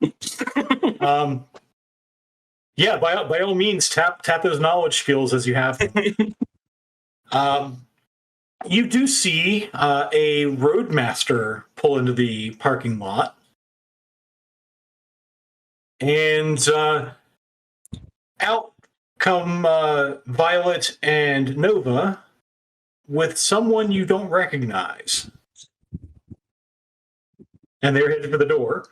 Yeah. By all means, tap those knowledge skills as you have them. You do see a roadmaster pull into the parking lot. And out come Violet and Nova with someone you don't recognize. And they're headed for the door.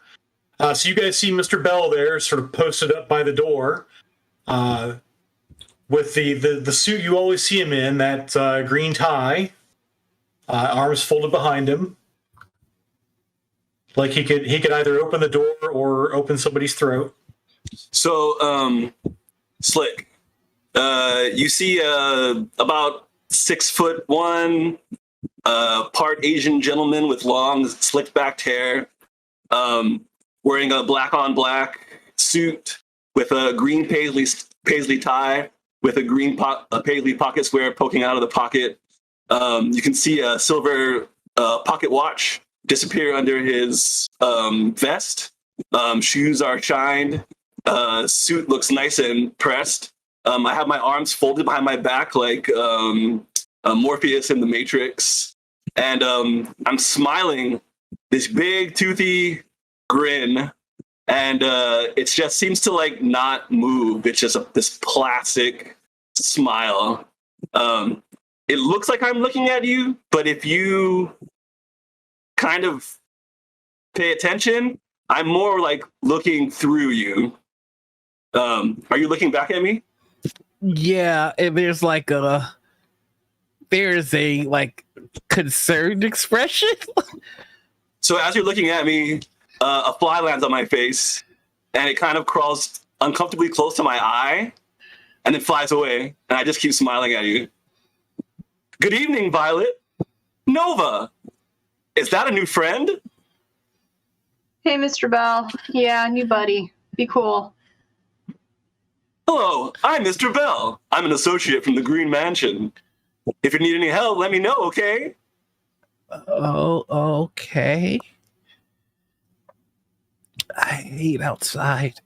So you guys see Mr. Bell there sort of posted up by the door with the suit you always see him in, that green tie, arms folded behind him. Like he could either open the door or open somebody's throat. So, Slick, you see about 6'1", part Asian gentleman with long, slick-backed hair, wearing a black-on-black suit with a green paisley tie with a green paisley pocket square poking out of the pocket. You can see a silver pocket watch disappear under his vest. Shoes are shined. Suit looks nice and pressed. I have my arms folded behind my back like Morpheus in the Matrix. And I'm smiling this big toothy grin. And it just seems to like not move. It's just this plastic smile. It looks like I'm looking at you, but if you kind of pay attention, I'm more like looking through you. Are you looking back at me? Yeah, and there's a concerned expression. So as you're looking at me, a fly lands on my face, and it kind of crawls uncomfortably close to my eye, and then flies away, and I just keep smiling at you. Good evening, Violet. Nova, is that a new friend? Hey, Mr. Bell. Yeah, new buddy. Be cool. Hello, I'm Mr. Bell. I'm an associate from the Green Mansion. If you need any help, let me know, okay? Oh, okay. I hate outside.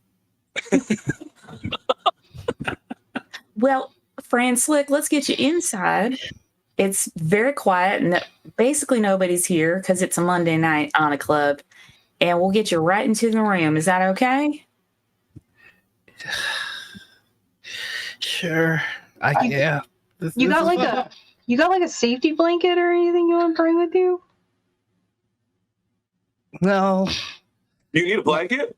Well, Fran Slick, let's get you inside. It's very quiet, and basically nobody's here because it's a Monday night on a club, and we'll get you right into the room. Is that okay? Sure. Yeah. You got like a safety blanket or anything you want to bring with you? No. Do you need a blanket?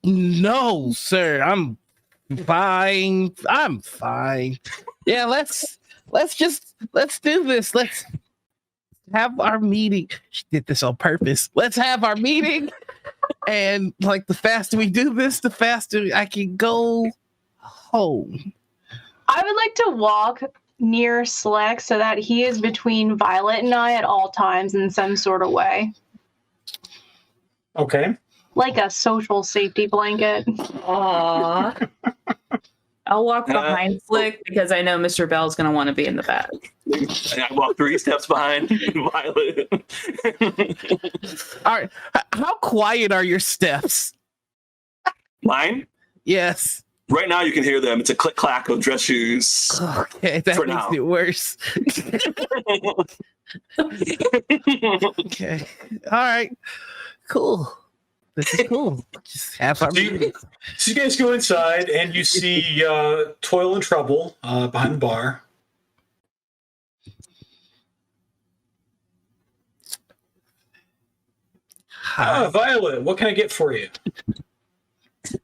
No, sir. I'm fine. I'm fine. Yeah, let's do this. Let's have our meeting. She did this on purpose. Let's have our meeting. And like the faster we do this, the faster I can go home. I would like to walk near Slick so that he is between Violet and I at all times in some sort of way. Okay. Like a social safety blanket. Aww. I'll walk behind Slick because I know Mr. Bell's going to want to be in the back. And I walk 3 steps behind Violet. All right. How quiet are your steps? Mine? Yes. Right now you can hear them. It's a click-clack of dress shoes. Okay, that For makes now. it worse. Okay. All right. Cool. This is cool. Just have our meeting. So you guys go inside and you see Toil and Trouble behind the bar. Hi. Violet, what can I get for you?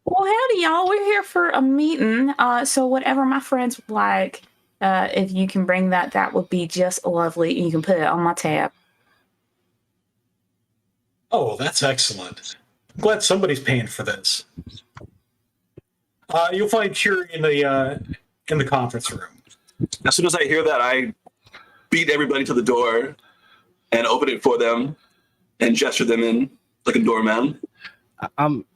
Well, howdy, y'all. We're here for a meeting. So whatever my friends would like, if you can bring that, that would be just lovely. You can put it on my tab. Oh, that's excellent. I'm glad somebody's paying for this. You'll find Curie in the conference room. As soon as I hear that, I beat everybody to the door and open it for them and gesture them in like a doorman. I'm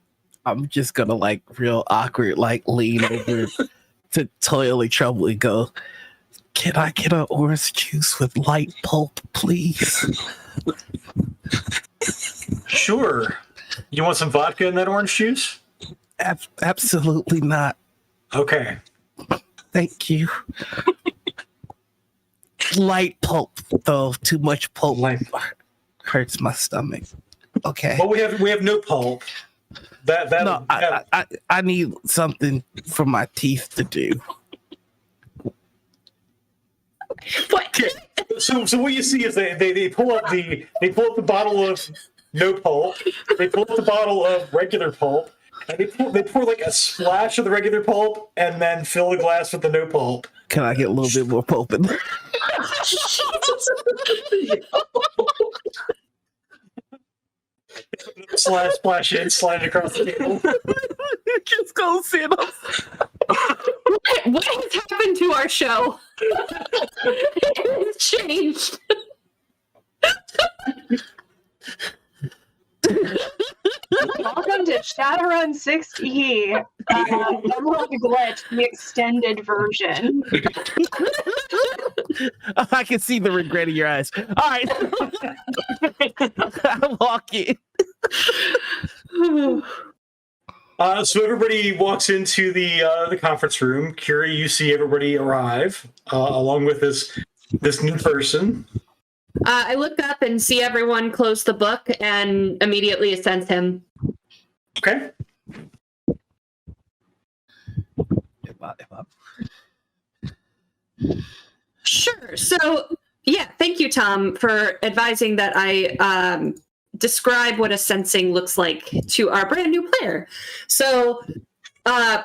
just gonna like real awkward, like lean over to Toiling Trouble and go, "Can I get an orange juice with light pulp, please?" Sure. You want some vodka in that orange juice? Absolutely not. Okay. Thank you. Light pulp, though. Too much pulp hurts my stomach. Okay. Well, we have no pulp. No, I need something for my teeth to do. What? So what you see is they pull up the bottle of no pulp. They pull up the bottle of regular pulp, and they pour like a splash of the regular pulp, and then fill a glass with the no pulp. Can I get a little bit more pulp in there? Splash in, slide it across the table. Just go sit up. What has happened to our show? It's changed. Welcome to Shadowrun 6E. Emerald Glitch, the extended version. I can see the regret in your eyes. All right. I walk in. So everybody walks into the conference room. Curie, you see everybody arrive along with this new person. I look up and see everyone close the book and immediately sense him. Okay. Sure. So, yeah, thank you, Tom, for advising that I describe what a sensing looks like to our brand new player. So,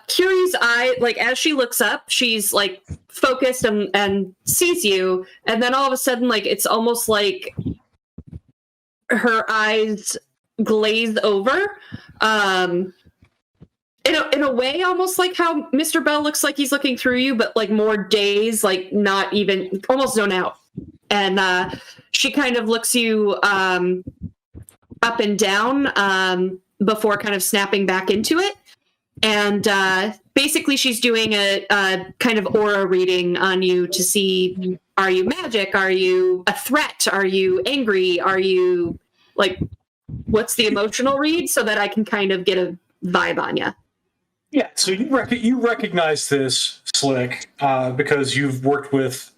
Curie's eye, like as she looks up, she's like focused and sees you, and then all of a sudden, like it's almost like her eyes glaze over, and in a way, almost like how Mr. Bell looks like he's looking through you, but like more dazed, like not even, almost zone out. And she kind of looks you up and down before kind of snapping back into it. And basically she's doing a kind of aura reading on you to see, are you magic? Are you a threat? Are you angry? Are you, like, what's the emotional read, so that I can kind of get a vibe on you? Yeah, so you recognize this, Slick, because you've worked with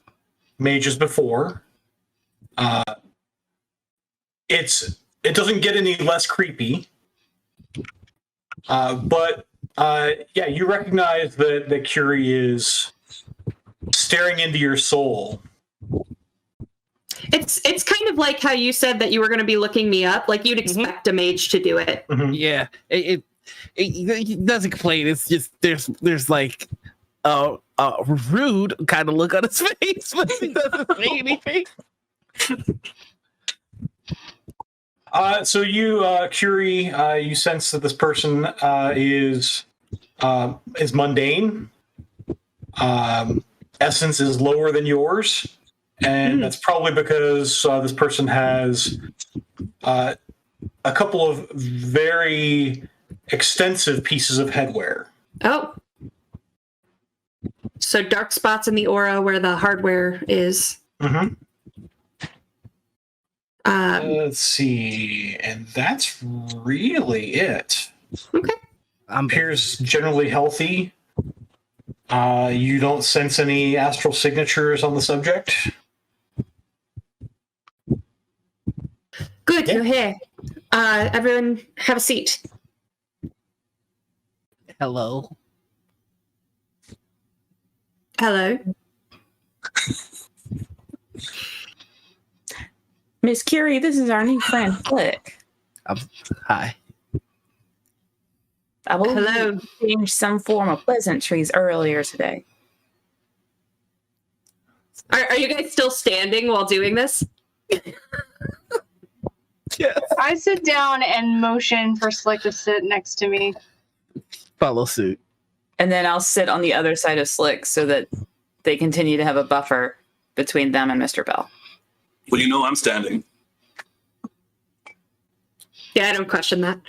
mages before. It doesn't get any less creepy, but yeah, you recognize that Curie is staring into your soul. It's kind of like how you said that you were going to be looking me up. Like, you'd expect a mage to do it. Yeah, it doesn't complain. It's just there's like a rude kind of look on his face, but he doesn't say anything. So you, Curie, you sense that this person is mundane. Essence is lower than yours, and that's probably because this person has a couple of very extensive pieces of headwear. Oh. So dark spots in the aura where the hardware is. Mm-hmm. Let's see, and that's really it. Okay. Appears generally healthy. You don't sense any astral signatures on the subject. Good, Yeah. you're here. Everyone, have a seat. Hello. Hello. Miss Curie, this is our new friend, Flick. Hi. I believe Hello. you exchanged some form of pleasantries earlier today. Are you guys still standing while doing this? Yes. I sit down and motion for Slick to sit next to me. Follow suit. And then I'll sit on the other side of Slick so that they continue to have a buffer between them and Mr. Bell. Well, you know I'm standing. Yeah, I don't question that.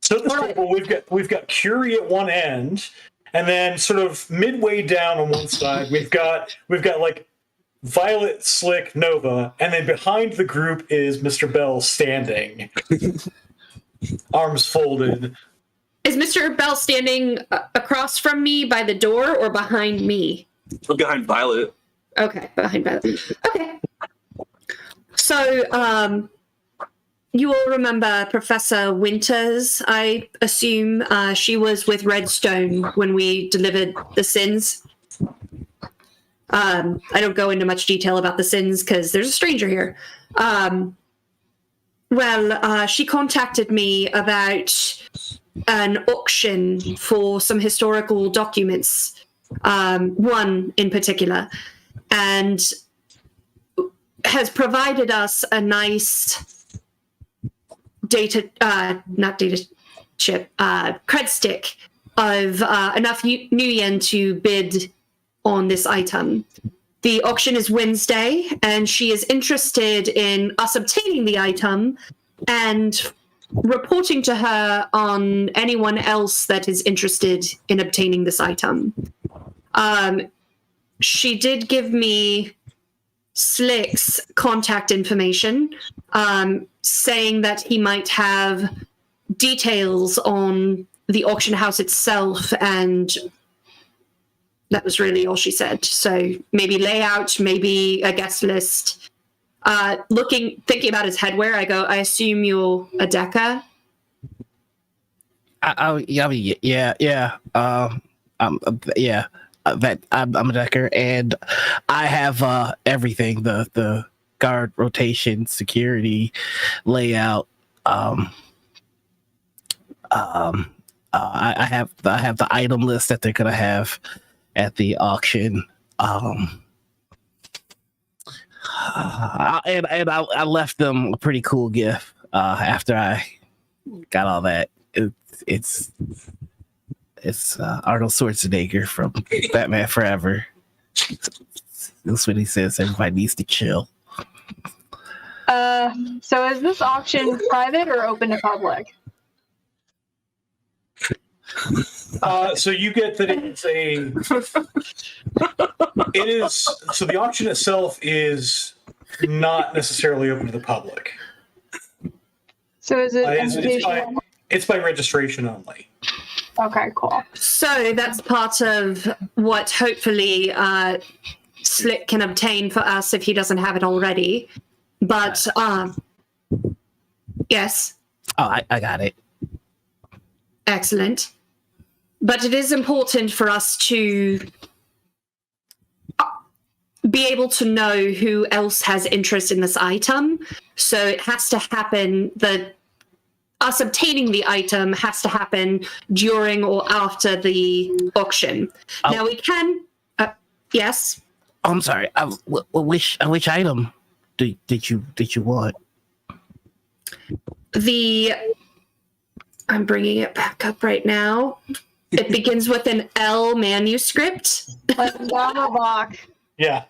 So at this table, we've got Curie at one end, and then sort of midway down on one side, we've got like Violet, Slick, Nova, and then behind the group is Mr. Bell standing, arms folded. Is Mr. Bell standing across from me by the door or behind me? I'm behind Violet. Okay, behind Violet. Okay. So, you all remember Professor Winters, I assume. She was with Redstone when we delivered the sins. I don't go into much detail about the sins because there's a stranger here. She contacted me about an auction for some historical documents, one in particular, and has provided us a nice cred stick of enough new yen to bid on this item. The auction is Wednesday, and she is interested in us obtaining the item and reporting to her on anyone else that is interested in obtaining this item. She did give me Slick's contact information, saying that he might have details on the auction house itself, and that was really all she said. So maybe layout, maybe a guest list. Thinking about his headwear, I go, I assume you're a Decker? I'm a Decker, and I have everything: the guard rotation, security, layout. I have the item list that they're gonna have at the auction. I left them a pretty cool gift after I got all that. It's Arnold Schwarzenegger from Batman Forever. That's what he says. Everybody needs to chill. So is this auction private or open to public? So you get that it is, so the auction itself is not necessarily open to the public. So is it It's by registration only. Okay, cool. So that's part of what hopefully Slick can obtain for us if he doesn't have it already. But yes. Oh, I got it. Excellent. But it is important for us to be able to know who else has interest in this item. So it has to happen that us obtaining the item has to happen during or after the auction. Oh. Now we can. Yes. Oh, I'm sorry. Which item did you want? I'm bringing it back up right now. It begins with an L manuscript. Landnamabok. Yeah.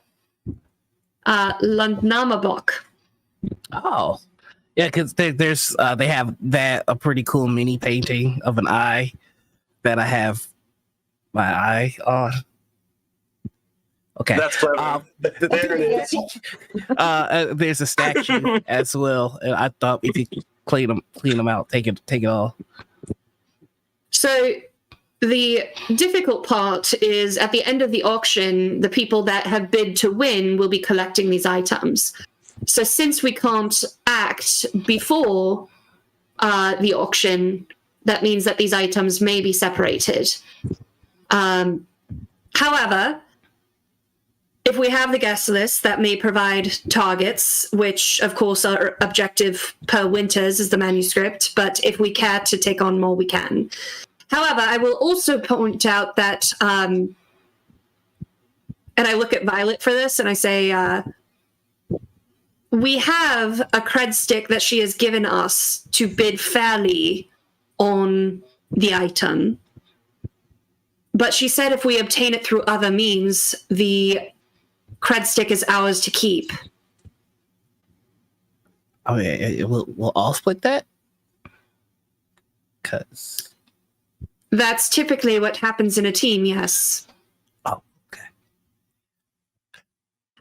Landnamabok. Oh, yeah, because there's they have a pretty cool mini painting of an eye that I have my eye on. Okay, That's clever. There it is. There's a statue as well. And I thought we could clean them out, take it all. So the difficult part is at the end of the auction, the people that have bid to win will be collecting these items. So since we can't act before the auction, that means that these items may be separated. However, if we have the guest list, that may provide targets, which of course are objective per Winters as the manuscript, but if we care to take on more, we can. However, I will also point out that, and I look at Violet for this and I say, we have a cred stick that she has given us to bid fairly on the item. But she said if we obtain it through other means, the cred stick is ours to keep. Oh yeah, we'll all split that? Because that's typically what happens in a team, yes. Oh, okay.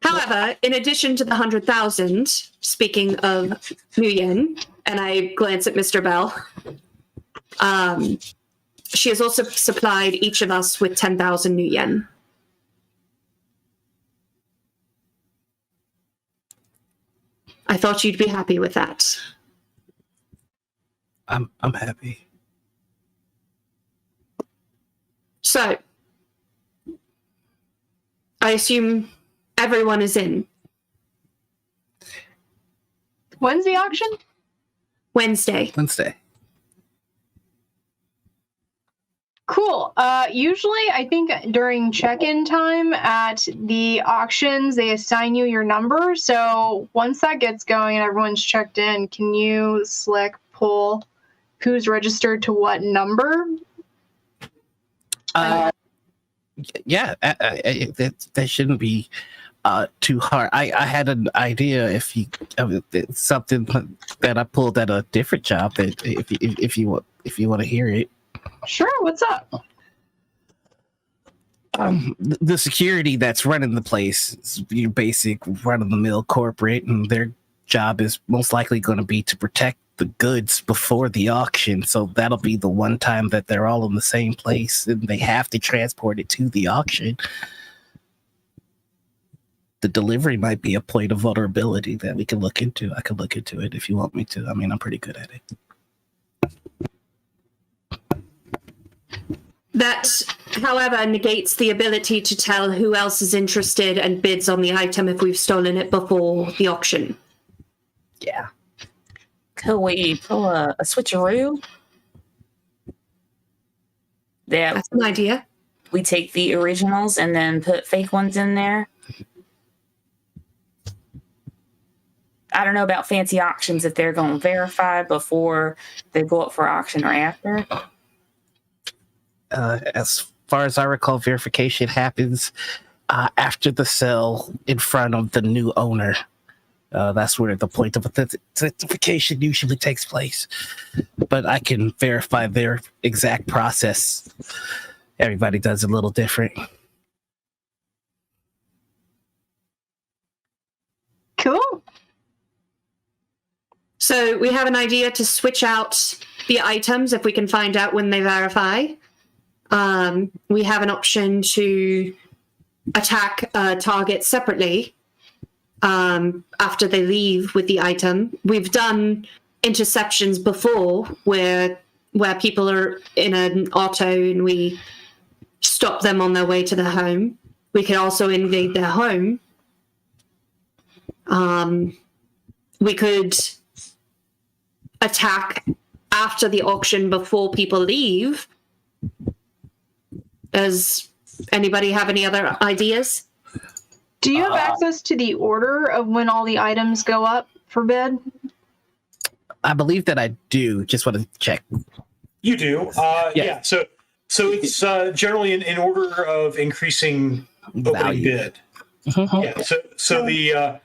However, in addition to the 100,000, speaking of Nguyen, and I glance at Mr. Bell, she has also supplied each of us with 10,000 Nguyen. I thought you'd be happy with that. I'm happy. So, I assume everyone is in. When's the auction? Wednesday. Cool. Usually, I think during check-in time at the auctions, they assign you your number. So once that gets going and everyone's checked in, can you, Slick, pull who's registered to what number? Yeah, that shouldn't be too hard. I had an idea something that I pulled at a different job that if you want to hear it. Sure, what's up? The security that's running the place is your basic run-of-the-mill corporate, and their job is most likely going to be to protect the goods before the auction. So that'll be the one time that they're all in the same place, and they have to transport it to the auction. The delivery might be a point of vulnerability that we can look into. I could look into it if you want me to. I mean, I'm pretty good at it. That, however, negates the ability to tell who else is interested and bids on the item if we've stolen it before the auction. Yeah. Could we pull a switcheroo? Yeah, That's an idea. we take the originals and then put fake ones in there. I don't know about fancy auctions if they're going to verify before they go up for auction or after. As far as I recall, verification happens after the sale in front of the new owner. That's where the point of authentication usually takes place. But I can verify their exact process. Everybody does it a little different. Cool. So we have an idea to switch out the items if we can find out when they verify. We have an option to attack a target separately after they leave with the item. We've done interceptions before where people are in an auto and we stop them on their way to their home. We can also invade their home. We could attack after the auction before people leave. Does anybody have any other ideas? Do you have access to the order of when all the items go up for bid? I believe that I do. Just want to check. You do. Yeah. So it's generally in order of increasing opening Value. bid. Yeah. So the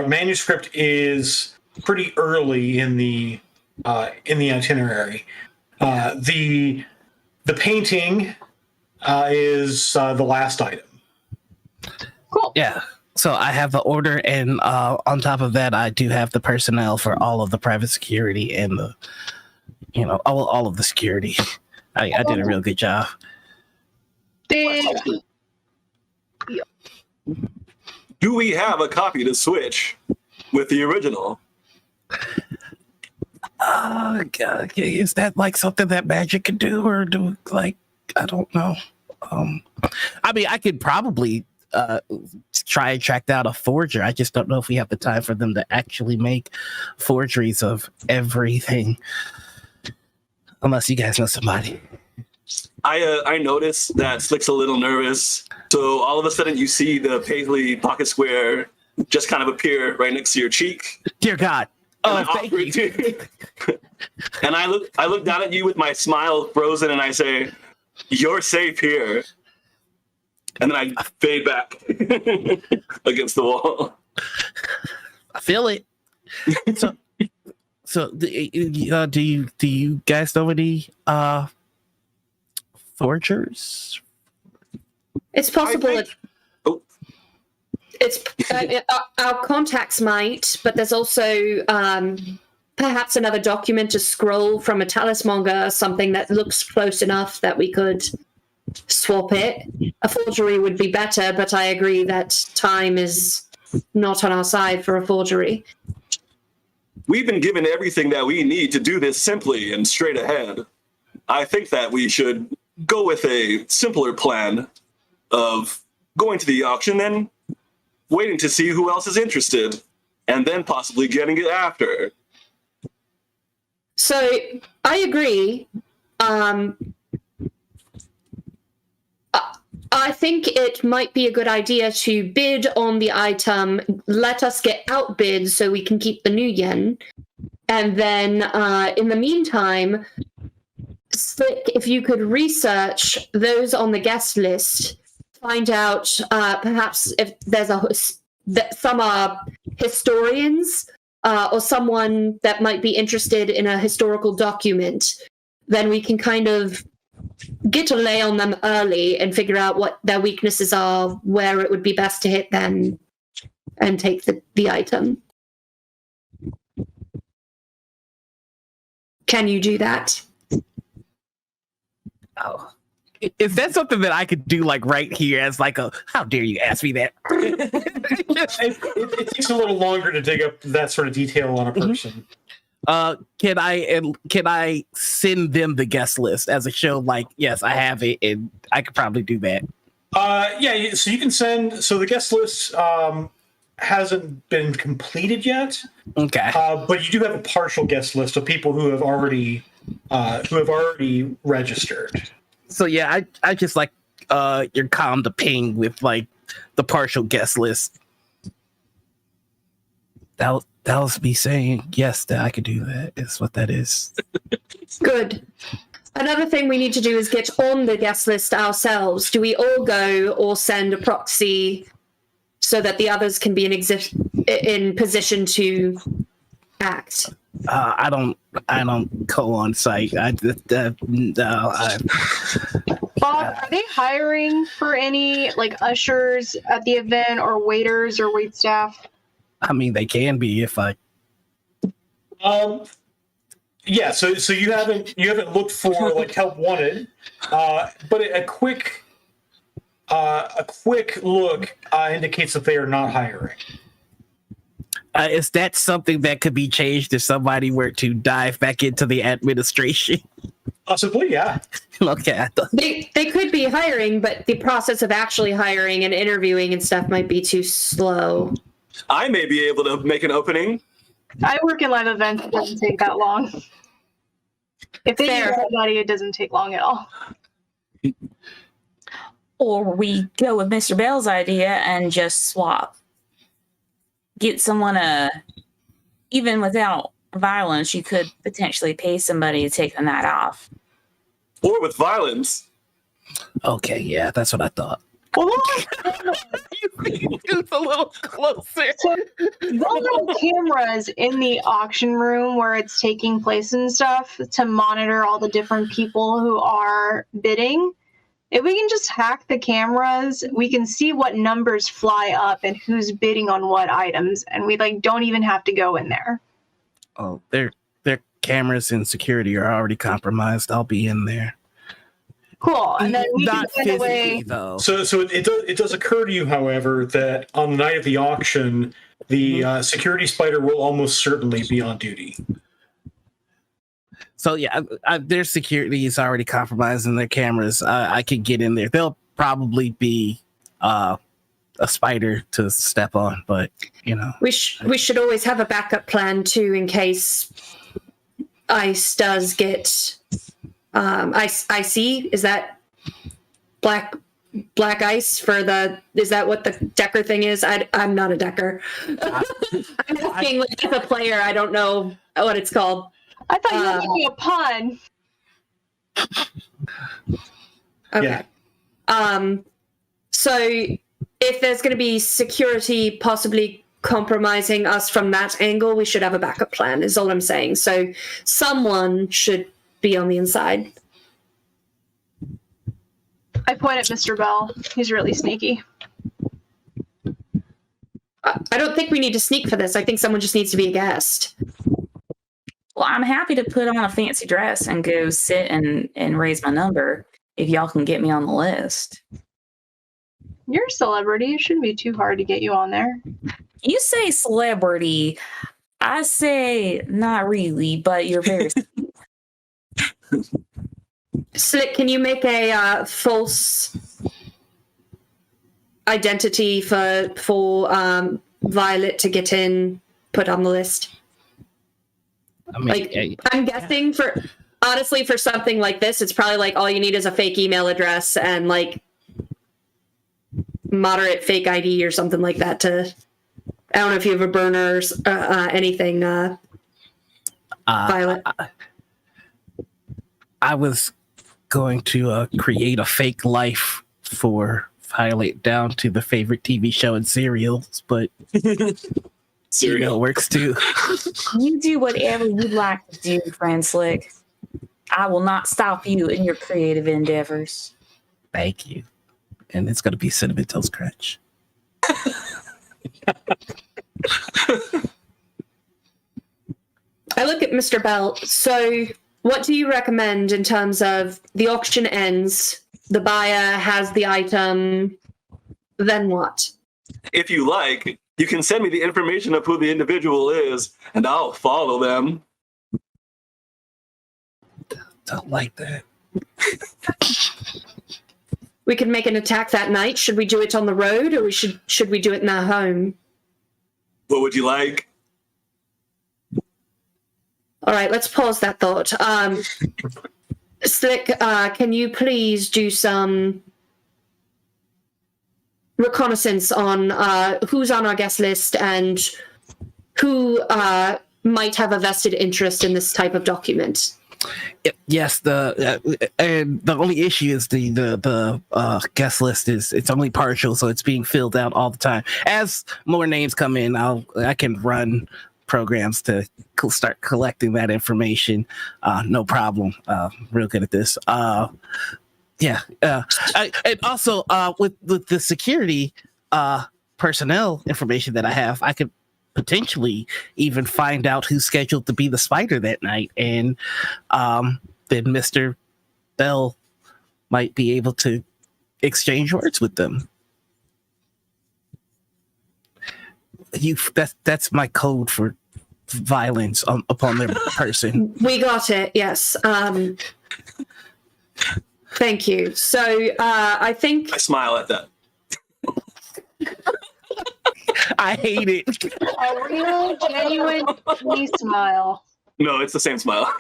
manuscript is pretty early in the itinerary. The painting is the last item. Cool. Yeah. So I have the order, and on top of that, I do have the personnel for all of the private security and the, all of the security. I did a real good job. Big. Do we have a copy to switch with the original? God, is that like something that magic can do, or I don't know. I mean, I could probably try and track down a forger. I just don't know if we have the time for them to actually make forgeries of everything. Unless you guys know somebody. I noticed that Slick's a little nervous. So all of a sudden you see the Paisley pocket square just kind of appear right next to your cheek. Dear God. Oh, And I thank offer you. it to you. And I look down at you with my smile frozen and I say, "You're safe here." And then I fade back against the wall. I feel it. So do you guys know any forgers? It's possible think- Oh. it's our contacts might, but there's also perhaps another document to scroll from a talismonger, something that looks close enough that we could swap it. A forgery would be better, but I agree that time is not on our side for a forgery. We've been given everything that we need to do this simply and straight ahead. I think that we should go with a simpler plan of going to the auction and waiting to see who else is interested, and then possibly getting it after. So I agree. I think it might be a good idea to bid on the item, let us get outbid so we can keep the new yen. And then in the meantime, Slick, if you could research those on the guest list, find out perhaps if there's some are historians or someone that might be interested in a historical document, then we can kind of get a lay on them early and figure out what their weaknesses are, where it would be best to hit them, and take the item. Can you do that? Oh, is that something that I could do like right here as like a? How dare you ask me that? It takes a little longer to dig up that sort of detail on a person. Can I send them the guest list as a show? Like, yes, I have it, and I could probably do that. Yeah. So you can send. So the guest list hasn't been completed yet. Okay. But you do have a partial guest list of people who have already registered. So yeah, I just like your com to ping with like the partial guest list. That was me saying yes, that I could do that. Is what that is. Good. Another thing we need to do is get on the guest list ourselves. Do we all go or send a proxy so that the others can be in position to act? I don't go on site. Bob, are they hiring for any like ushers at the event or waiters or wait staff? I mean, they can be if I. Yeah. So you haven't looked for like help wanted, but a quick look indicates that they are not hiring. Is that something that could be changed if somebody were to dive back into the administration? Possibly, yeah. Okay, I thought They could be hiring, but the process of actually hiring and interviewing and stuff might be too slow. I may be able to make an opening. I work in live events. It doesn't take that long. If they need somebody, it doesn't take long at all. Or we go with Mr. Bell's idea and just swap. Get someone even without violence, you could potentially pay somebody to take the night off. Or with violence. okay, yeah, that's what I thought. Well, It's a little closer. so they'll have cameras in the auction room where it's taking place and stuff to monitor all the different people who are bidding. If we can just hack the cameras, we can see what numbers fly up and who's bidding on what items, and we don't even have to go in there. Oh, their cameras and security are already compromised. I'll be in there. Cool. And then we Not can find a physically, way. though. So it does occur to you, however, that on the night of the auction, the security spider will almost certainly be on duty. So yeah, their security is already compromised in their cameras. I could get in there. They'll probably be a spider to step on, but We should always have a backup plan too in case ice does get icy. Is that black ice for the? Is that what the decker thing is? I'm not a decker. I'm asking like as a player. I don't know what it's called. I thought you were making a pun. Okay. Yeah. So if there's going to be security possibly compromising us from that angle, we should have a backup plan, is all I'm saying. So someone should be on the inside. I point at Mr. Bell. He's really sneaky. I don't think we need to sneak for this. I think someone just needs to be a guest. Well, I'm happy to put on a fancy dress and go sit and raise my number if y'all can get me on the list. You're a celebrity. It shouldn't be too hard to get you on there. You say celebrity. I say not really, but you're very Slick, can you make a false identity for Violet to get put on the list? I mean, I'm guessing for something like this, it's probably all you need is a fake email address and moderate fake ID or something like that to. I don't know if you have a burner or anything, Violet. I was going to create a fake life for Violet down to the favorite TV show and serials, but cereal works too. You do whatever you like to do, friend Slick. I will not stop you in your creative endeavors. Thank you. And it's going to be Cinnamon Toast Crunch. I look at Mr. Bell. So, what do you recommend in terms of the auction ends, the buyer has the item, then what? If you like, you can send me the information of who the individual is, and I'll follow them. Don't like that. We could make an attack that night. Should we do it on the road, or should we do it in our home? What would you like? All right, let's pause that thought. Slick, can you please do some reconnaissance on who's on our guest list and who might have a vested interest in this type of document. Yes, and the only issue is the guest list is it's only partial, so it's being filled out all the time. As more names come in, I can run programs to start collecting that information. No problem. Real good at this. And also with the security personnel information that I have, I could potentially even find out who's scheduled to be the spider that night, and then Mr. Bell might be able to exchange words with them. That's my code for violence upon their person. We got it. Yes. Thank you. So I think I smile at that. I hate it. A real, genuine smile. No, it's the same smile.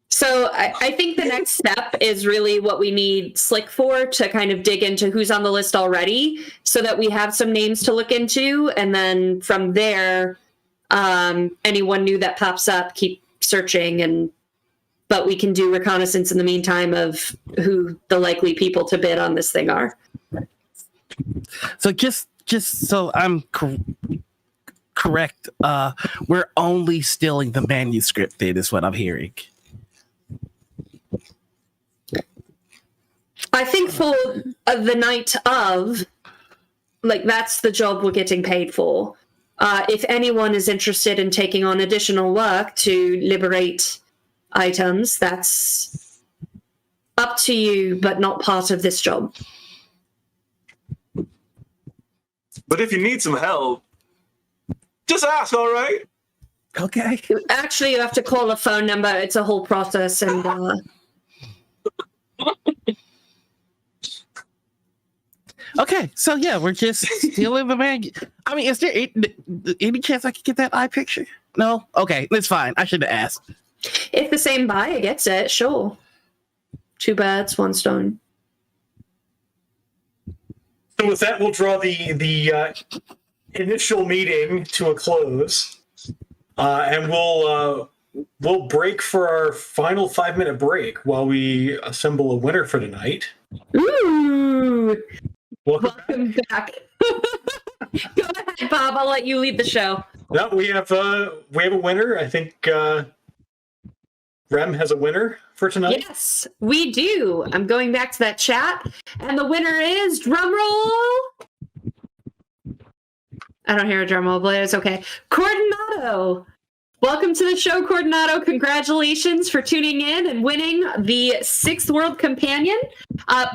So I think the next step is really what we need Slick for, to kind of dig into who's on the list already, so that we have some names to look into, and then from there, anyone new that pops up, keep searching, but we can do reconnaissance in the meantime of who the likely people to bid on this thing are. So just so I'm correct, we're only stealing the manuscript. Then is what I'm hearing. I think for the night of, that's the job we're getting paid for. If anyone is interested in taking on additional work to liberate items, that's up to you, but not part of this job. But if you need some help, just ask, all right? Okay. Actually, you have to call a phone number. It's a whole process, and Okay, so yeah, we're just stealing the man. I mean, is there any chance I could get that eye picture? No? Okay, that's fine. I should have asked. if the same buyer gets it, sure. 2 birds, 1 stone. So with that, we'll draw the initial meeting to a close, and we'll break for our final 5-minute break while we assemble a winner for tonight. Ooh! Welcome back. Go ahead, Bob. I'll let you lead the show. No, we have a winner. I think Rem has a winner for tonight. Yes, we do. I'm going back to that chat, and the winner is, drum roll. I don't hear a drum roll, but it's okay. Coordinato. Welcome to the show, Coordinato. Congratulations for tuning in and winning the 6th World Companion.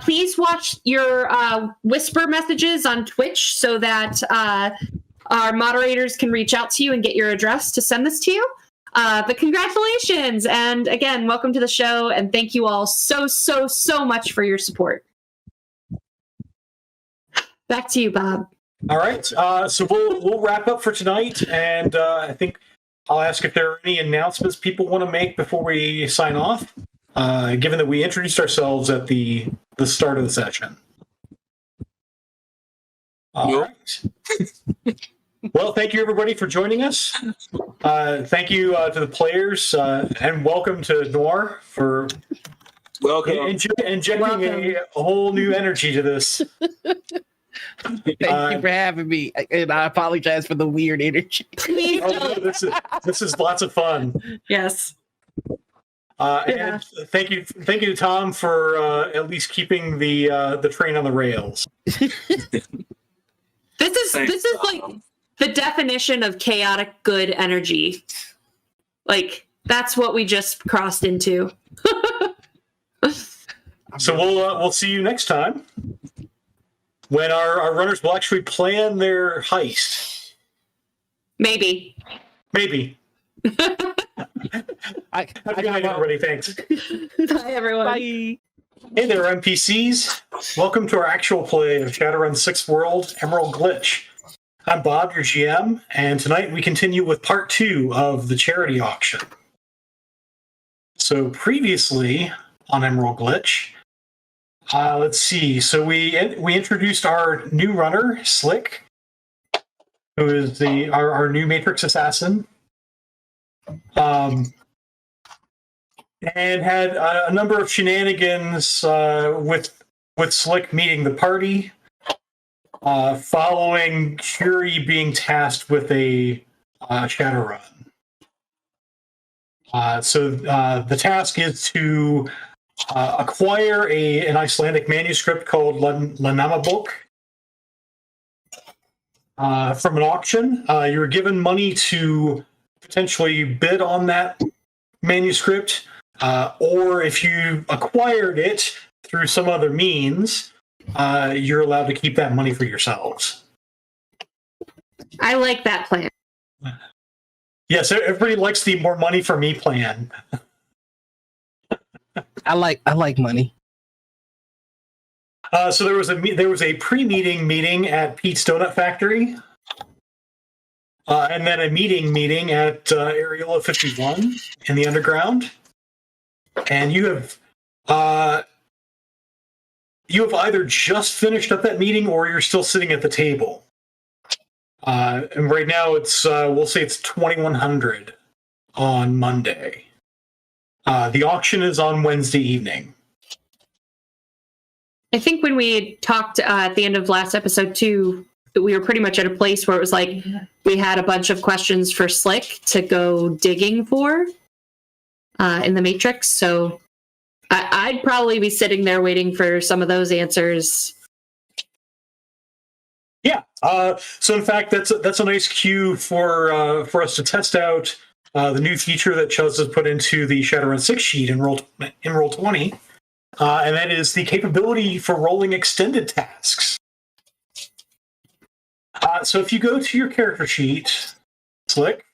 Please watch your whisper messages on Twitch so that our moderators can reach out to you and get your address to send this to you. But congratulations. And again, welcome to the show. And thank you all so much for your support. Back to you, Bob. All right. So we'll wrap up for tonight. And I think I'll ask if there are any announcements people want to make before we sign off, given that we introduced ourselves at the start of the session. All right. Well, thank you, everybody, for joining us. Thank you to the players, and welcome to Noir for injecting a whole new energy to this. Thank you for having me, and I apologize for the weird energy. Please don't. This is lots of fun. Yes. And thank you to Tom for at least keeping the train on the rails. This is like the definition of chaotic good energy. Like, that's what we just crossed into. So we'll see you next time, when our runners will actually plan their heist. Maybe. Have a good night, everybody. Thanks. Bye, everyone. Bye. Hey there, NPCs. Welcome to our actual play of Shadowrun 6th World Emerald Glitch. I'm Bob, your GM, and tonight we continue with part 2 of the charity auction. So previously on Emerald Glitch, let's see. So we introduced our new runner, Slick, who is our new Matrix assassin, and had a number of shenanigans with Slick meeting the party, following Curie being tasked with a Shadowrun. So the task is to acquire an Icelandic manuscript called Lanamabok from an auction. You were given money to potentially bid on that manuscript, or if you acquired it through some other means, you're allowed to keep that money for yourselves. I like that plan. Yes, everybody likes the more money for me plan. I like money. So there was a pre-meeting meeting at Pete's Donut Factory, and then a meeting at Areola 51 in the underground. And you have either just finished up that meeting or you're still sitting at the table. And right now it's we'll say it's 2100 on Monday. The auction is on Wednesday evening. I think when we talked at the end of last episode too, we were pretty much at a place where it was like we had a bunch of questions for Slick to go digging for in the Matrix. So I'd probably be sitting there waiting for some of those answers. Yeah. So in fact, that's a nice cue for us to test out the new feature that Chuz has put into the Shadowrun 6 sheet in roll 20, and that is the capability for rolling extended tasks. So if you go to your character sheet, Slick,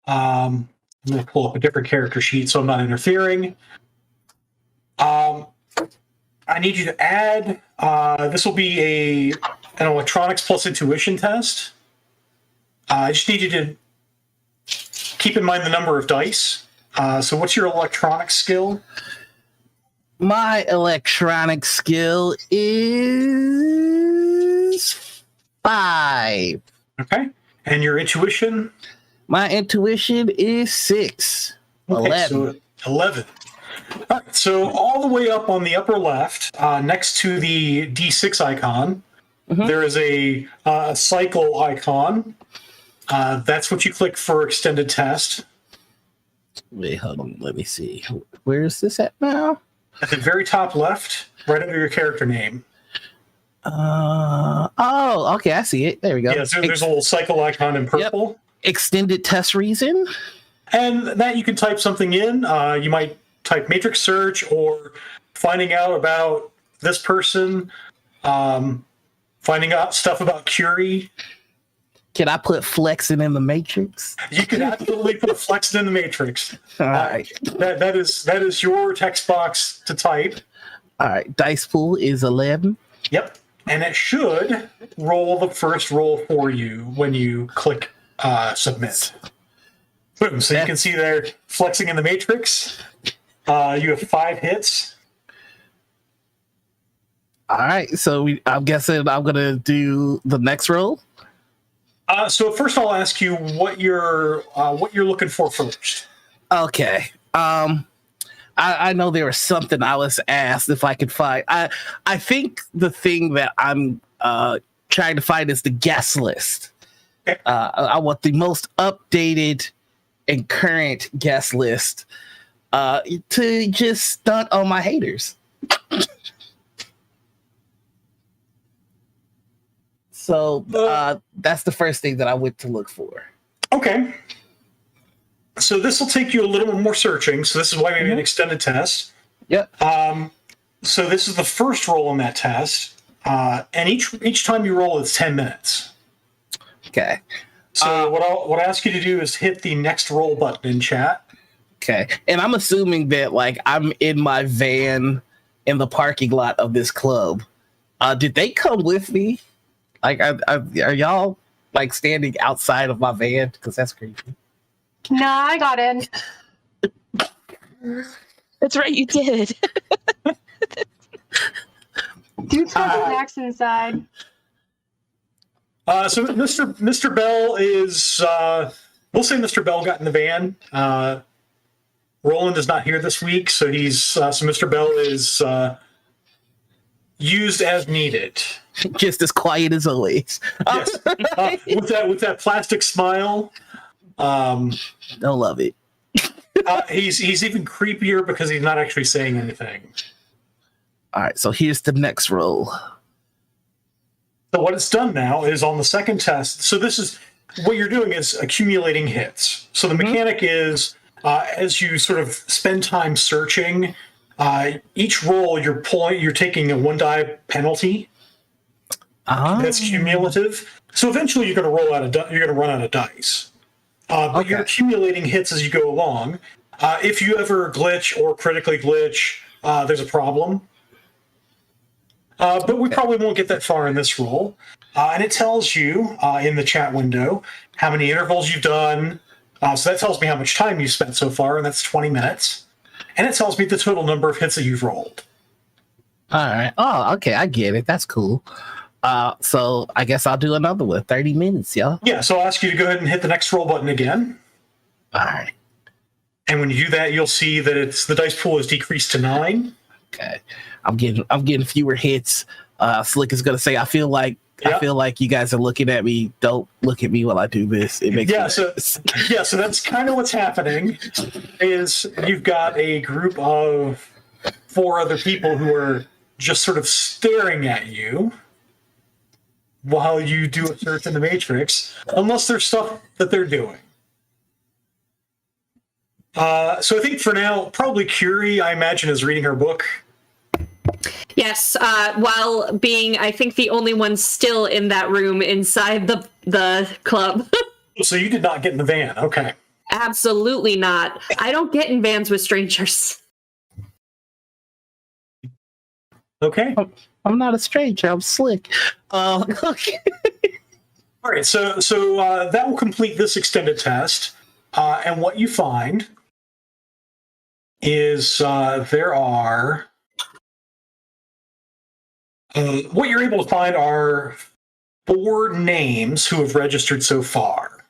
I'm going to pull up a different character sheet so I'm not interfering. I need you to add, this will be an electronics plus intuition test. I just need you to keep in mind the number of dice. So what's your electronics skill? My electronic skill is 5. Okay. And your intuition? My intuition is 6. Okay, 11. so 11. All right, so all the way up on the upper left, next to the D6 icon, there is a cycle icon. That's what you click for extended test. Wait, hold on. Let me see. Where is this at now? At the very top left, right under your character name. Oh, okay. I see it. There we go. Yeah, so there's a little cycle icon in purple. Yep. Extended test reason. And that you can type something in. You might type matrix search or finding out about this person, finding out stuff about Curie. Can I put flexing in the Matrix? You can absolutely put flexing in the Matrix. All right. That is your text box to type. All right. Dice pool is 11. Yep. And it should roll the first roll for you when you click submit. Boom. So you can see there flexing in the Matrix. You have 5 hits. All right. So I'm guessing I'm going to do the next roll. So first I'll ask you what you're looking for first. Okay. I know there was something I was asked if I could find. I think the thing that I'm trying to find is the guest list. Okay. I want the most updated and current guest list to just stunt on my haters. So that's the first thing that I went to look for. Okay. So this will take you a little more searching. So this is why we have an extended test. Yep. So this is the first roll on that test. And each time you roll, it's 10 minutes. Okay. So what I ask you to do is hit the next roll button in chat. Okay. And I'm assuming that like I'm in my van in the parking lot of this club. Did they come with me? Like, are y'all like standing outside of my van? Because that's creepy. No, I got in. That's right, you did. Dude's got snacks inside. So Mr. Bell is, we'll say Mr. Bell got in the van. Roland is not here this week, so Mr. Bell is used as needed. Just as quiet as always. Yes. With that plastic smile. Don't love it. He's even creepier because he's not actually saying anything. All right, so here's the next roll. So what it's done now is on the second test. So this is what you're doing is accumulating hits. So the mechanic is as you sort of spend time searching, each roll you're taking a 1 die penalty. That's cumulative. So eventually you're going to run out of dice. But you're accumulating hits as you go along. If you ever glitch or critically glitch, there's a problem. But we probably won't get that far in this roll. And it tells you in the chat window how many intervals you've done. So that tells me how much time you've spent so far, and that's 20 minutes. And it tells me the total number of hits that you've rolled. All right. Oh, okay. I get it. That's cool. So I guess I'll do another one. 30 minutes, y'all. Yeah, so I'll ask you to go ahead and hit the next roll button again. All right. And when you do that, you'll see that the dice pool is decreased to 9. Okay. I'm getting fewer hits. Slick is gonna say, I feel like you guys are looking at me. Don't look at me while I do this. It makes so that's kind of what's happening. Is you've got a group of 4 other people who are just sort of staring at you while you do a search in the Matrix, unless there's stuff that they're doing. So I think for now, probably Curie, I imagine, is reading her book. Yes, while being, I think, the only one still in that room inside the club. So you did not get in the van. Okay. Absolutely not. I don't get in vans with strangers. Okay. I'm not a stranger. I'm Slick. Okay. All right. So that will complete this extended test. And what you find is there are... what you're able to find are 4 names who have registered so far.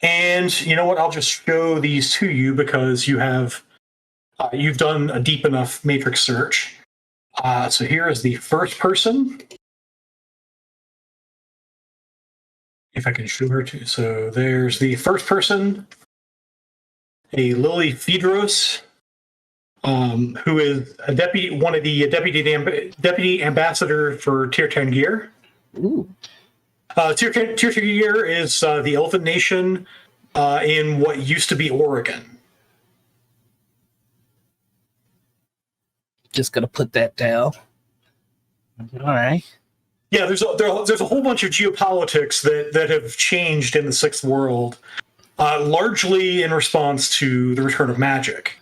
And you know what? I'll just show these to you because you've done a deep enough matrix search. So here is the first person. If I can show her too. So there's the first person, a Lily Fedros. Who is one of the deputy ambassador for Tir-Tangir. Ooh. Tir-Tangir is the Elven nation in what used to be Oregon. Just gonna put that down. All right. Yeah, there's a whole bunch of geopolitics that have changed in the Sixth World, largely in response to the return of magic.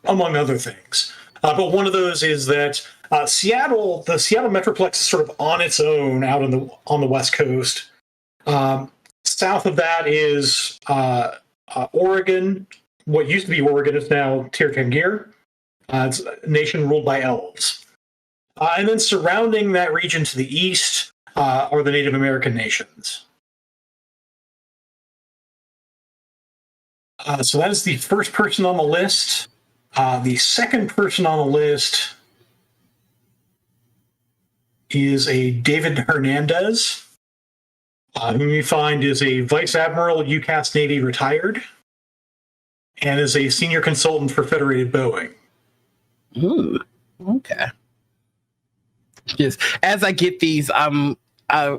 Among other things. But one of those is that the Seattle Metroplex is sort of on its own out on the West Coast. South of that is Oregon. What used to be Oregon is now Tir-Tangir. It's a nation ruled by elves. And then surrounding that region to the east are the Native American nations. So that is the first person on the list. The second person on the list is a David Hernandez, whom you find is a Vice Admiral, UCAS Navy retired, and is a senior consultant for Federated Boeing. Ooh, okay. Just as I get these, I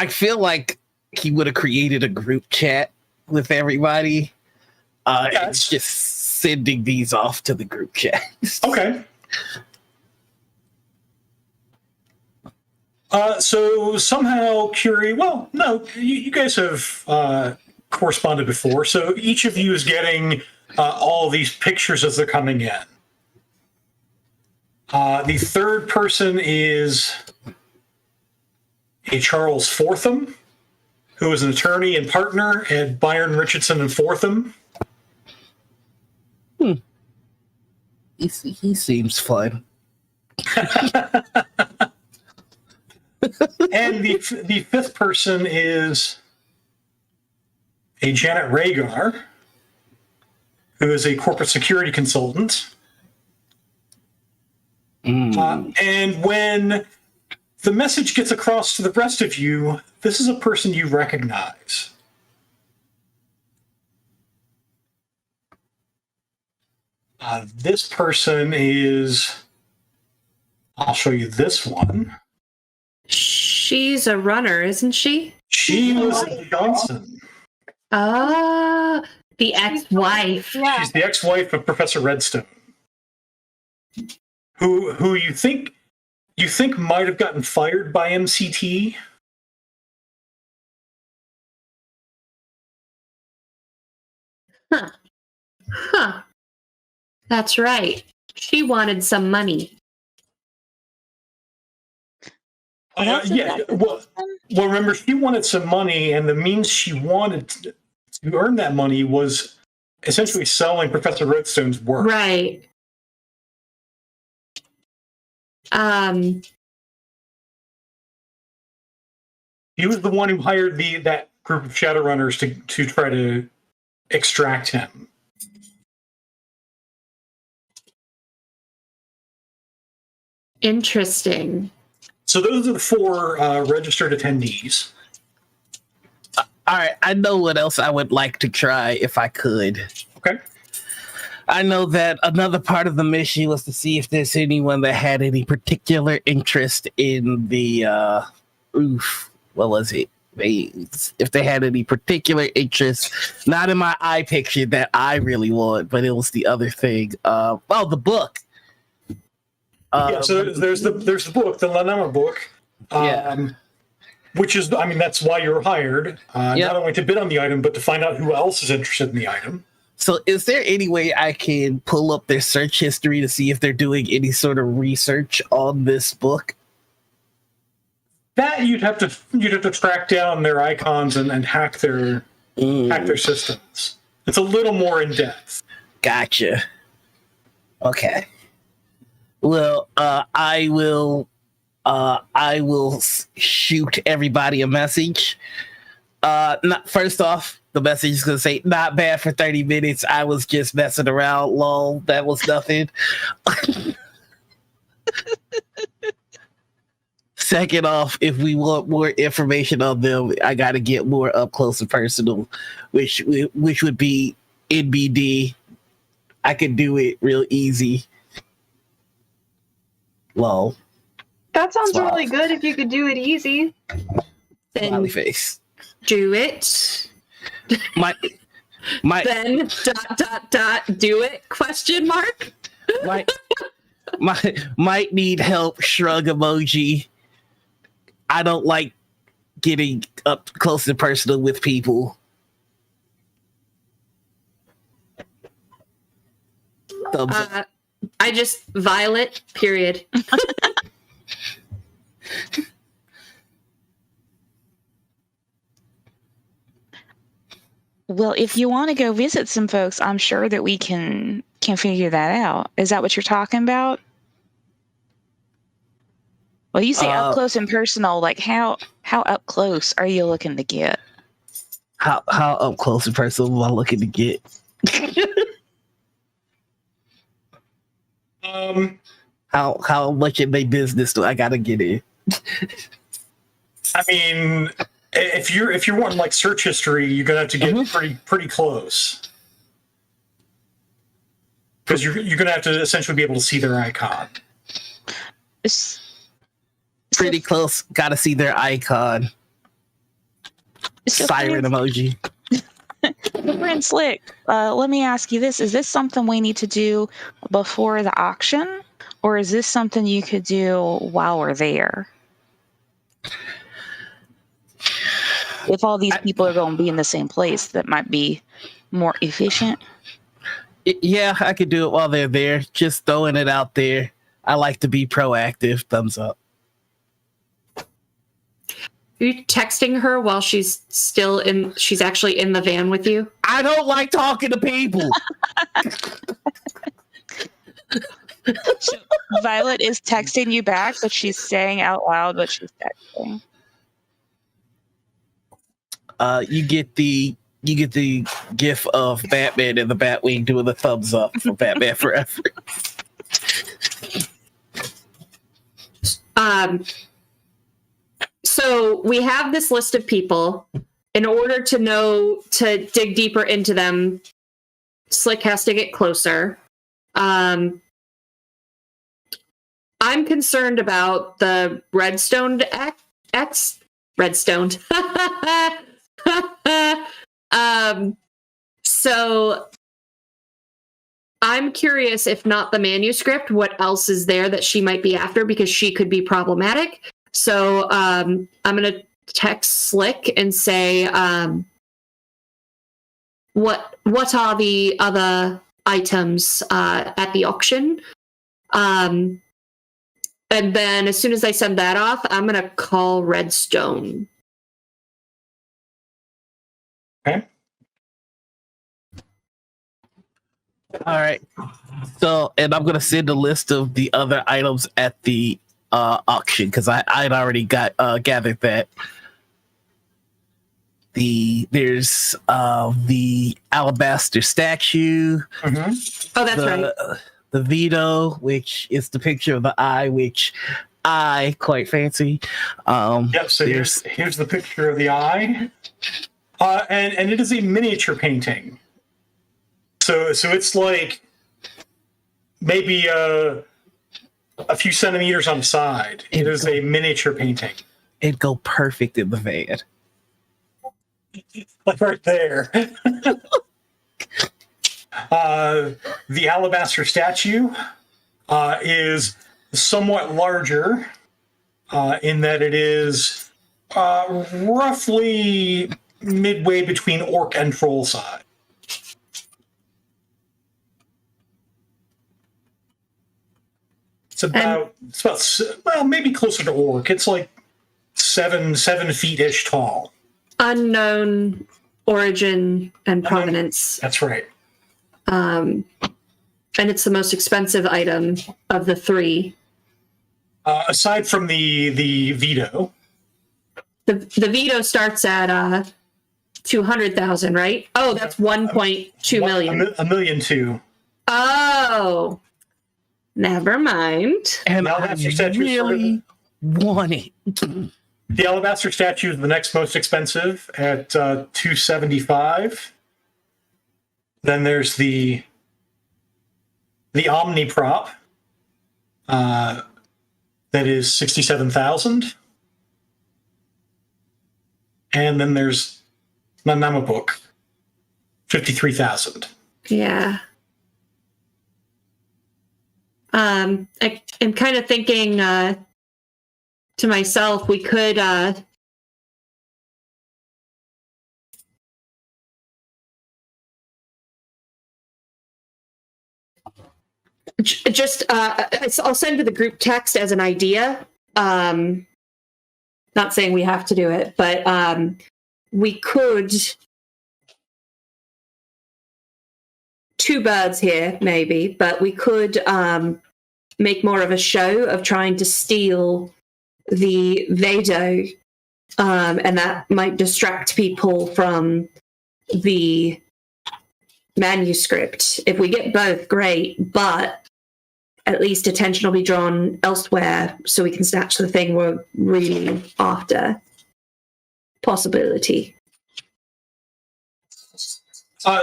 feel like he would have created a group chat with everybody. It's just sending these off to the group chat. Okay. So somehow Curie, well, no, you guys have corresponded before, so each of you is getting all of these pictures as they're coming in. The third person is a Charles Fortham, who is an attorney and partner at Byron Richardson and Fortham. He seems fun. And the fifth person is a Janet Rhaegar, who is a corporate security consultant. And when the message gets across to the rest of you, this is a person you recognize. This person is... I'll show you this one. She's a runner, isn't she? She was Johnson. Ah, the ex-wife. Yeah. She's the ex-wife of Professor Redstone, who you think might have gotten fired by MCT. Huh. That's right. She wanted some money. Well, remember, she wanted some money, and the means she wanted to earn that money was essentially selling Professor Redstone's work. Right. He was the one who hired that group of Shadowrunners to try to extract him. Interesting. So those are the 4 registered attendees. All right, I know what else I would like to try if I could. Okay. I know that another part of the mission was to see if there's anyone that had any particular interest in the what was it? If they had any particular interest, not in my eye picture that I really want, but it was the other thing. The book. So there's the book, the Lanema book. Which is, that's why you were hired, not only to bid on the item, but to find out who else is interested in the item. So is there any way I can pull up their search history to see if they're doing any sort of research on this book? That you'd have to track down their icons and hack their systems. It's a little more in depth. Gotcha. Okay. Well, I will shoot everybody a message. First off, the message is going to say, not bad for 30 minutes. I was just messing around. Lol. That was nothing. Second off, if we want more information on them, I got to get more up close and personal, which would be NBD. I could do it real easy. Lol. That sounds really good if you could do it easy. Then face. Do it. Then ... do it? Question mark. Might need help. Shrug emoji. I don't like getting up close and personal with people. Thumbs up. I just Violet. Period. Well, if you want to go visit some folks, I'm sure that we can figure that out. Is that what you're talking about? Well, you say up close and personal. Like how up close are you looking to get? How up close and personal am I looking to get? How much in their business do I gotta get in? If you're wanting like search history, you're gonna have to get pretty close, because you're gonna have to essentially be able to see their icon. Pretty close. Gotta see their icon. Siren emoji. Friend Slick, let me ask you this. Is this something we need to do before the auction? Or is this something you could do while we're there? If all these people are going to be in the same place, that might be more efficient. Yeah, I could do it while they're there. Just throwing it out there. I like to be proactive. Thumbs up. Are you texting her while she's actually in the van with you? I don't like talking to people. So Violet is texting you back, but she's saying out loud what she's texting. You get the gif of Batman and the Batwing doing the thumbs up for Batman Forever. So we have this list of people. In order to dig deeper into them, Slick has to get closer. I'm concerned about the Redstone X. Redstone. So I'm curious, if not the manuscript, what else is there that she might be after, because she could be problematic. So I'm going to text Slick and say, what are the other items at the auction? And then as soon as I send that off, I'm going to call Redstone. Okay. All right. So, and I'm gonna send a list of the other items at the auction, because I'd already gathered that. There's the alabaster statue. Mm-hmm. Oh, that's right. The Vito, which is the picture of the eye, which I quite fancy. Yep. So here's the picture of the eye, and it is a miniature painting. So it's like maybe a few centimeters on the side. It is a miniature painting. It'd go perfect in the van. Like right there. The alabaster statue is somewhat larger in that it is roughly midway between orc and troll size. It's about well, maybe closer to orc. It's like 7 feet-ish tall. Unknown origin and provenance. That's right. And it's the most expensive item of the three. Aside from the Vito. The Vito starts at 200,000, right? Oh, that's 1.2 million. $1.2 million. Oh, never mind. And Now I that's your statue really want it. The alabaster statue is the next most expensive at $275. Then there's the Omni prop that is $67,000. And then there's the Nama book, $53,000. Yeah. I'm kind of thinking to myself, we could just I'll send to the group text as an idea. Not saying we have to do it, but we could. Two birds here, maybe, but we could make more of a show of trying to steal the Vado, and that might distract people from the manuscript. If we get both, great, but at least attention will be drawn elsewhere so we can snatch the thing we're really after. Possibility.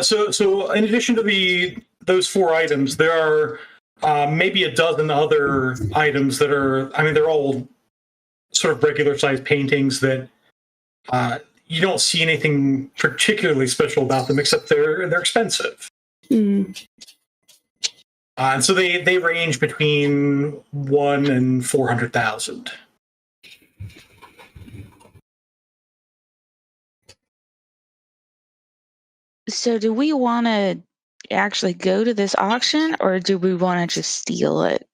So in addition to those 4 items, there are maybe a dozen other items that are, I mean, they're all sort of regular sized paintings that you don't see anything particularly special about them, except they're expensive. Mm. And so they range between 1 and 400,000. So do we want to actually go to this auction, or do we want to just steal it?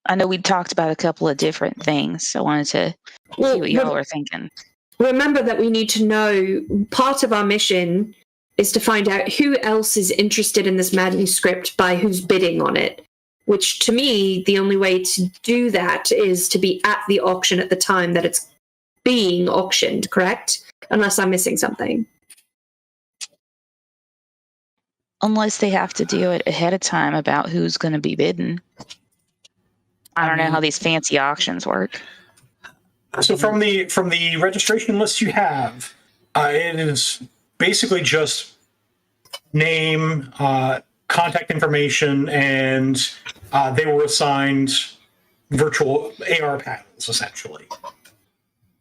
I know we talked about a couple of different things, so I wanted to see what y'all were thinking. Remember that we need to know, part of our mission is to find out who else is interested in this manuscript by who's bidding on it. which to me, the only way to do that is to be at the auction at the time that it's being auctioned, correct? Unless I'm missing something. Unless they have to do it ahead of time about who's going to be bidding. I don't know how these fancy auctions work. So from the registration list you have, it is basically just name, contact information, and they were assigned virtual AR panels, essentially.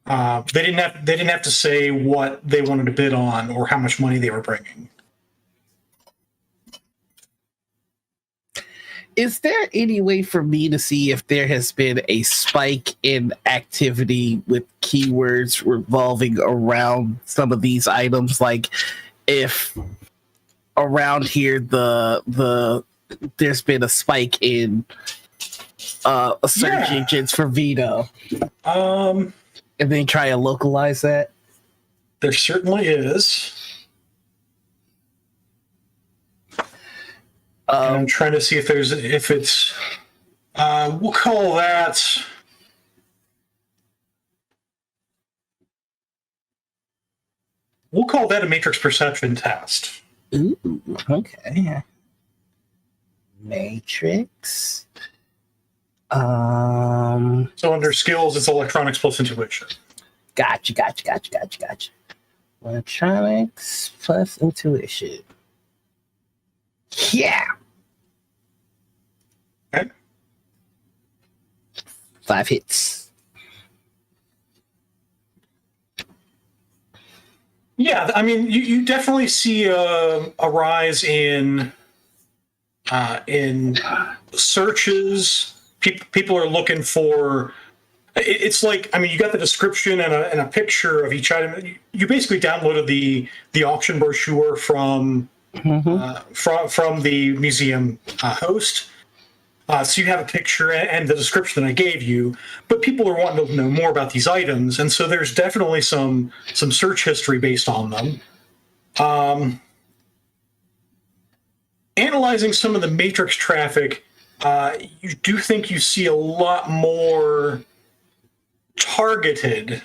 They didn't have to say what they wanted to bid on or how much money they were bringing. Is there any way for me to see if there has been a spike in activity with keywords revolving around some of these items? Like if around here there's been a spike in search engines for veto. And then try to localize that? There certainly is. I'm trying to see if it's we'll call that a matrix perception test. Ooh, okay. Matrix. So under skills, it's electronics plus intuition. Gotcha. Electronics plus intuition. Yeah. Okay. 5 hits. Yeah, I mean, you definitely see a rise in searches. People are looking for. It's like, I mean, you got the description and a picture of each item. You basically downloaded the auction brochure from the museum host. So you have a picture and the description that I gave you, but people are wanting to know more about these items, and so there's definitely some search history based on them. Analyzing some of the matrix traffic, you do think you see a lot more targeted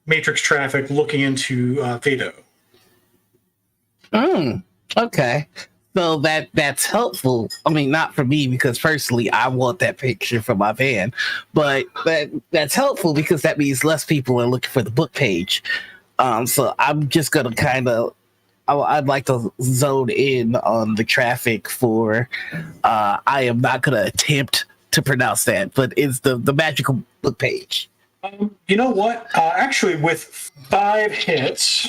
matrix traffic looking into Veto. Okay. So that's helpful. I mean, not for me, because personally I want that picture for my van, but that's helpful because that means less people are looking for the book page. So I'm just gonna I'd like to zone in on the traffic for I am not gonna attempt to pronounce that, but it's the magical book page. You know what? Actually, with 5 hits,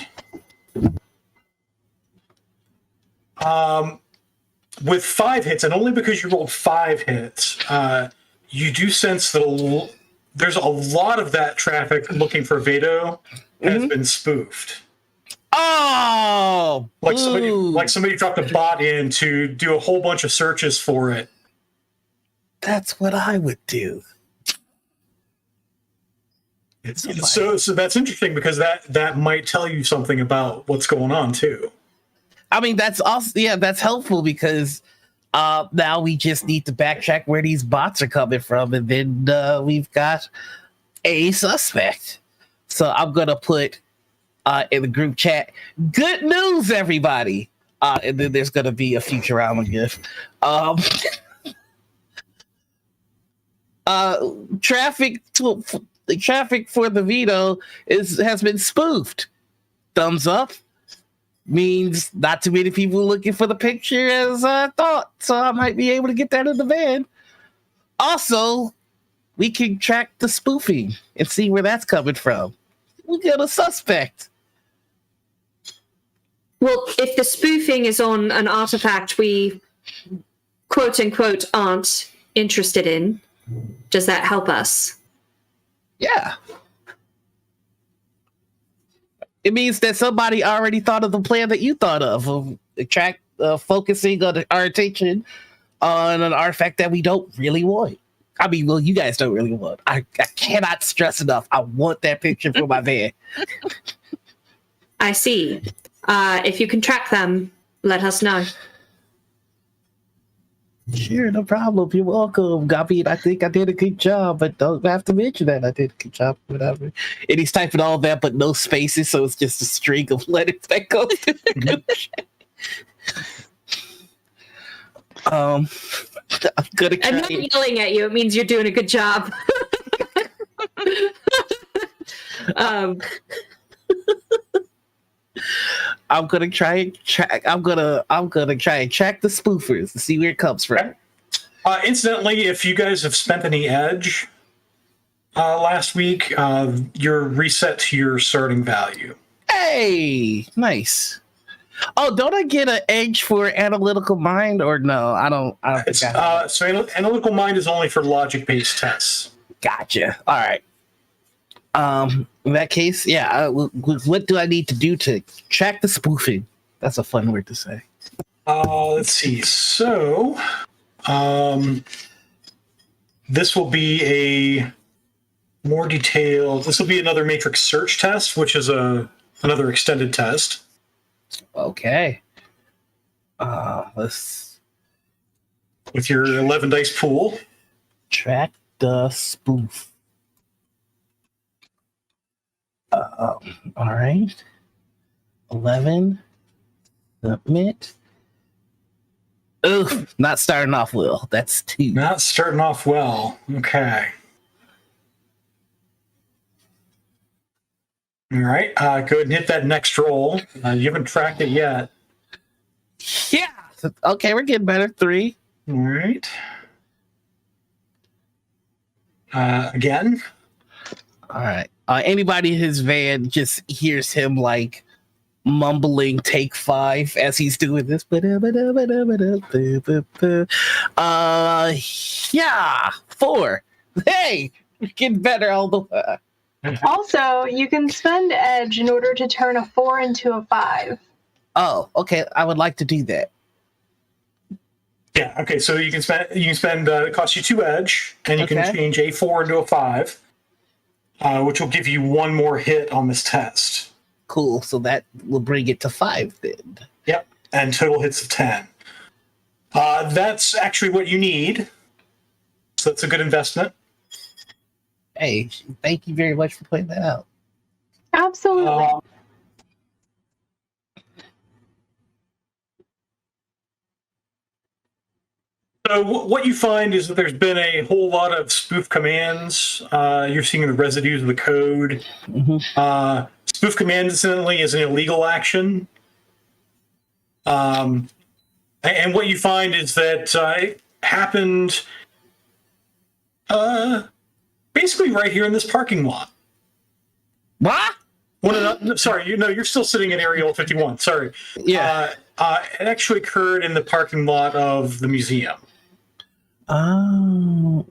and only because you rolled 5 hits, you do sense that there's a lot of that traffic looking for Veto has been spoofed. Oh, like somebody dropped a bot in to do a whole bunch of searches for it. That's what I would do. So that's interesting because that might tell you something about what's going on too. I mean, that's also, that's helpful because now we just need to backtrack where these bots are coming from, and then we've got a suspect. So I'm gonna put in the group chat, good news, everybody. And then there's gonna be a Futurama gif. The traffic for the veto has been spoofed. Thumbs up means not too many people looking for the picture as I thought, so I might be able to get that in the van. Also, we can track the spoofing and see where that's coming from. We got a suspect. Well, if the spoofing is on an artifact we, quote unquote, aren't interested in, does that help us? Yeah. It means that somebody already thought of the plan that you thought of focusing on our attention on an artifact that we don't really want. I mean, well, you guys don't really want. I cannot stress enough. I want that picture for my van. I see. If you can track them, let us know. Sure, no problem. You're welcome. I mean, I think I did a good job, but don't have to mention that I did a good job, whatever. And he's typing all that, but no spaces, so it's just a string of letters that goes to the I'm gonna try. I'm not yelling at you. It means you're doing a good job. I'm gonna try and track. I'm gonna try and track the spoofers to see where it comes from. Incidentally, if you guys have spent any edge last week, you're reset to your starting value. Hey, nice. Oh, don't I get an edge for analytical mind, or no? I don't. So analytical mind is only for logic-based tests. Gotcha. All right. In that case, yeah. What do I need to do to track the spoofing? That's a fun word to say. Let's see. So, this will be a more detailed. This will be another matrix search test, which is another extended test. Okay. Let's with your 11 dice pool. Track the spoof. All right. 11. Submit. Ugh, not starting off well. That's 2. Not starting off well. Okay. All right. Go ahead and hit that next roll. You haven't tracked it yet. Yeah. Okay, we're getting better. 3. All right. Again. All right. Anybody in his van just hears him like mumbling take 5 as he's doing this. Yeah, 4. Hey, we're getting better all the way. Also, you can spend edge in order to turn a 4 into a 5. Oh, okay. I would like to do that. Yeah. Okay. So you can spend. It costs you 2 edge, and you can change a 4 into a 5, which will give you 1 more hit on this test. Cool. So that will bring it to 5 then. Yep. And total hits of 10. That's actually what you need. So that's a good investment. Hey, thank you very much for pointing that out. Absolutely. So what you find is that there's been a whole lot of spoof commands. You're seeing the residues of the code. Mm-hmm. Spoof command, incidentally, is an illegal action. And what you find is that it happened basically right here in this parking lot. What? Sorry, you're still sitting in Area 51. Sorry. Yeah. It actually occurred in the parking lot of the museum. Oh.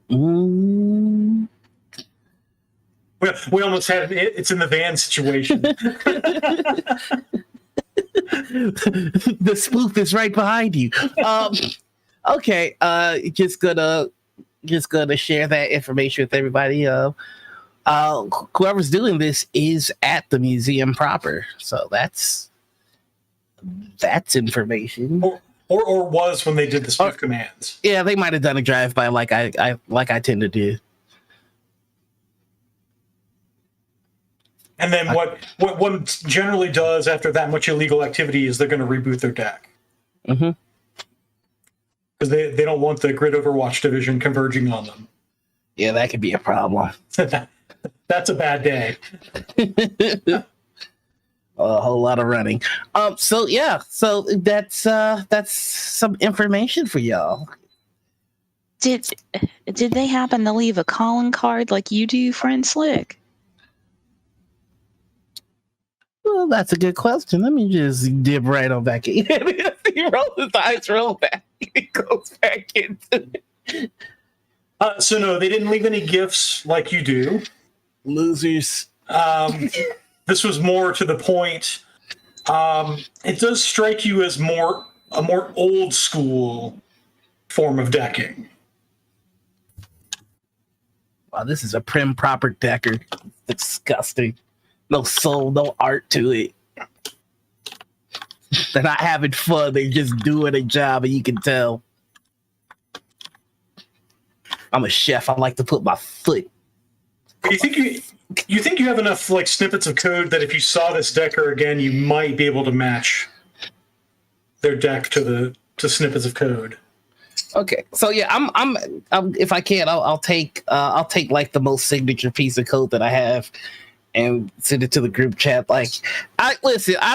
We almost had it's in the van situation. The spoof is right behind you. Okay. Just gonna share that information with everybody. Whoever's doing this is at the museum proper, so that's information. Or was when they did the spoof commands. Yeah, they might have done a drive-by like I tend to do. And then what one generally does after that much illegal activity is they're going to reboot their deck. Mm-hmm. Because they don't want the Grid Overwatch division converging on them. Yeah, that could be a problem. That's a bad day. A whole lot of running. So that's some information for y'all. Did they happen to leave a calling card like you do, friend Slick? Well, that's a good question. Let me just dip right on back in. He rolls his eyes, roll back. He goes back into it. So no, they didn't leave any gifts like you do. Losers. This was more to the point. It does strike you as a more old school form of decking. Wow, this is a prim proper decker. Disgusting. No soul, no art to it. They're not having fun. They're just doing a job, and you can tell. I'm a chef. I like to put my foot. You think you have enough like snippets of code that if you saw this decker again, you might be able to match their deck to snippets of code. Okay, so yeah, I'm if I can, I'll take like the most signature piece of code that I have and send it to the group chat. Like, I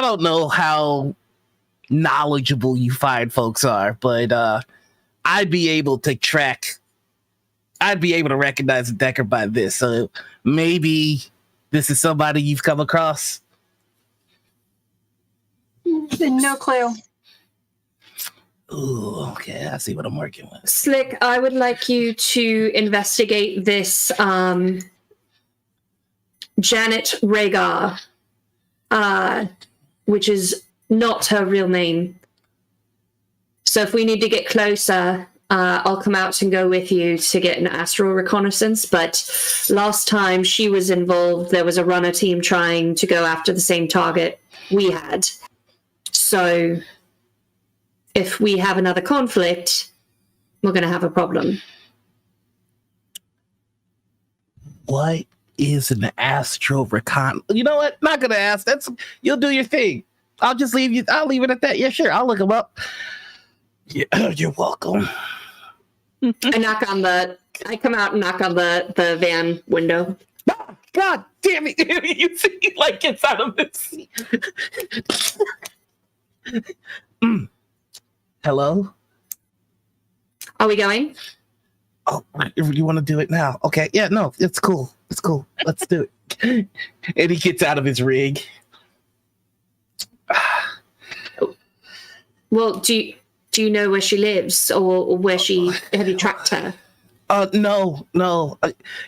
don't know how knowledgeable you fine folks are, but I'd be able to recognize a decker by this. So maybe this is somebody you've come across. No clue. Ooh, okay, I see what I'm working with. Slick, I would like you to investigate this Janet Rhaegar, which is not her real name. So if we need to get closer, I'll come out and go with you to get an astral reconnaissance. But last time she was involved, there was a runner team trying to go after the same target we had. So if we have another conflict, we're going to have a problem. What is an astral recon? You know what? Not going to ask. You'll do your thing. I'll just leave you. I'll leave it at that. Yeah, sure. I'll look them up. Yeah, you're welcome. I come out and knock on the van window. Ah, God damn it. You see, he like gets out of his seat. Hello? Are we going? Oh, you want to do it now? Okay. Yeah, no, it's cool. It's cool. Let's do it. And he gets out of his rig. Well, do you know where she lives, or where have you tracked her? No.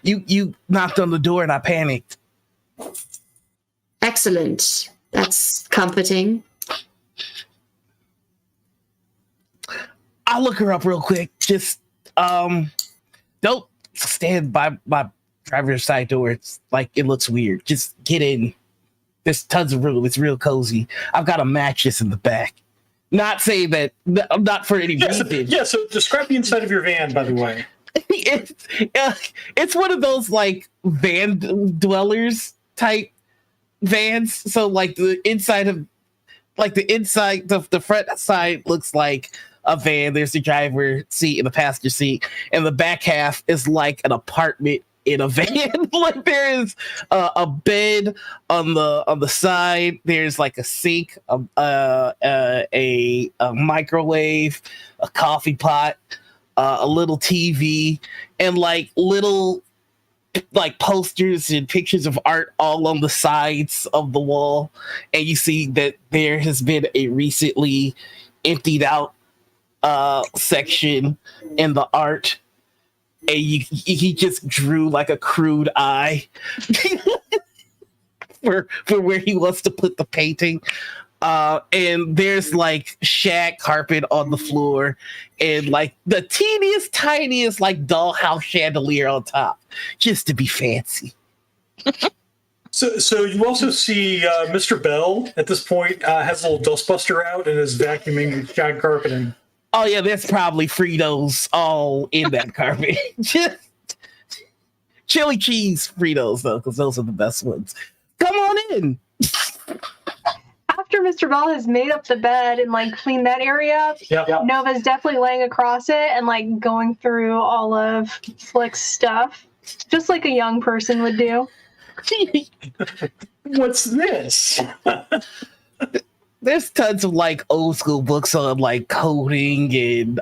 You knocked on the door and I panicked. Excellent. That's comforting. I'll look her up real quick. Just don't stand by my driver's side door. It's like it looks weird. Just get in. There's tons of room. It's real cozy. I've got a mattress in the back. Not saying that, not for any reason. So describe the inside of your van, by the way. It's one of those like van dwellers type vans. So like the front side looks like a van. There's the driver seat and the passenger seat, and the back half is like an apartment in a van. Like there is a bed on the side. There's like a sink, a microwave, a coffee pot, a little TV, and like little like posters and pictures of art all on the sides of the wall. And you see that there has been a recently emptied out section in the art. And he just drew like a crude eye for where he wants to put the painting. And there's like shag carpet on the floor and like the teeniest, tiniest like dollhouse chandelier on top, just to be fancy. So you also see Mr. Bell at this point has a little dustbuster out and is vacuuming shag carpeting. Oh yeah, there's probably Fritos all in that carpet. Just chili cheese Fritos though, because those are the best ones. Come on in. After Mr. Bell has made up the bed and like cleaned that area up, Nova's definitely laying across it and like going through all of Flick's stuff, just like a young person would do. What's this? There's tons of like old school books on like coding, and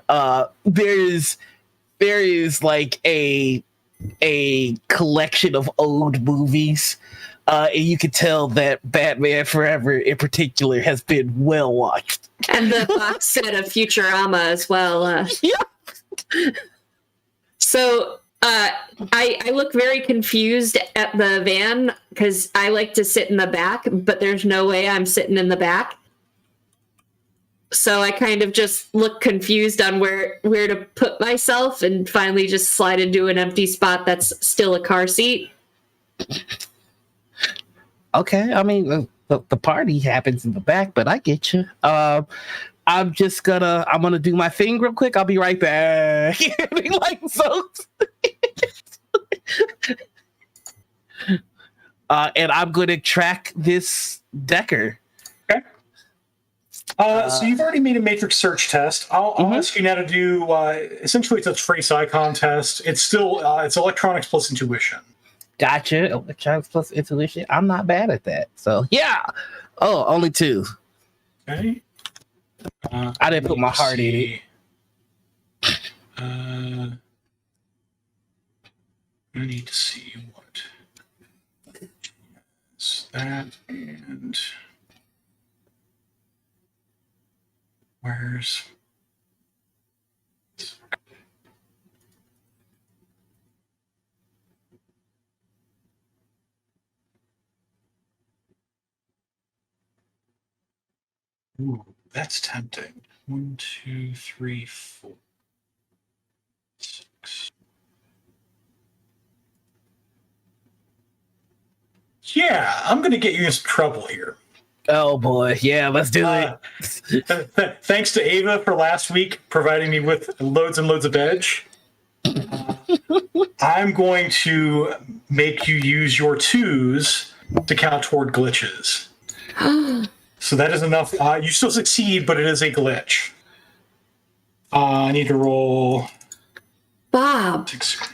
there is like a collection of old movies. And you can tell that Batman Forever in particular has been well watched. And the box set of Futurama as well. Yeah. So I look very confused at the van because I like to sit in the back, but there's no way I'm sitting in the back. So I kind of just look confused on where to put myself and finally just slide into an empty spot that's still a car seat. Okay, I mean, the party happens in the back, but I get you. I'm gonna do my thing real quick. I'll be right back. Like so, And I'm going to track this Decker. Okay. So you've already made a matrix search test. I'll ask you now to do. Essentially, it's a trace icon test. It's still it's electronics plus intuition. Gotcha. Electronics plus intuition. I'm not bad at that. So yeah. Oh, only 2. Okay. I didn't put my heart in it. I need to see what is that and where's. Ooh, that's tempting. 1, 2, 3, 4, 6. Yeah, I'm going to get you in some trouble here. Oh boy, yeah, let's do it. Thanks to Ava for last week providing me with loads and loads of edge. I'm going to make you use your 2s to count toward glitches. So that is enough. You still succeed, but it is a glitch. I need to roll. Bob, 6.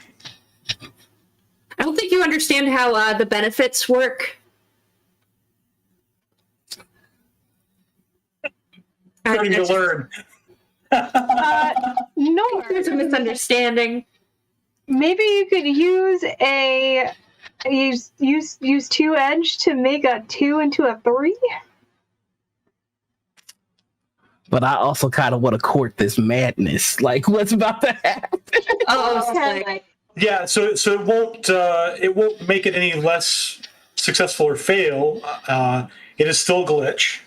I don't think you understand how the benefits work. Starting to learn. No, There's a misunderstanding. maybe you could use 2 edge to make a 2 into a 3. But I also kind of want to court this madness. Like, what's about to happen? Oh, Yeah, so it won't make it any less successful or fail. It is still a glitch.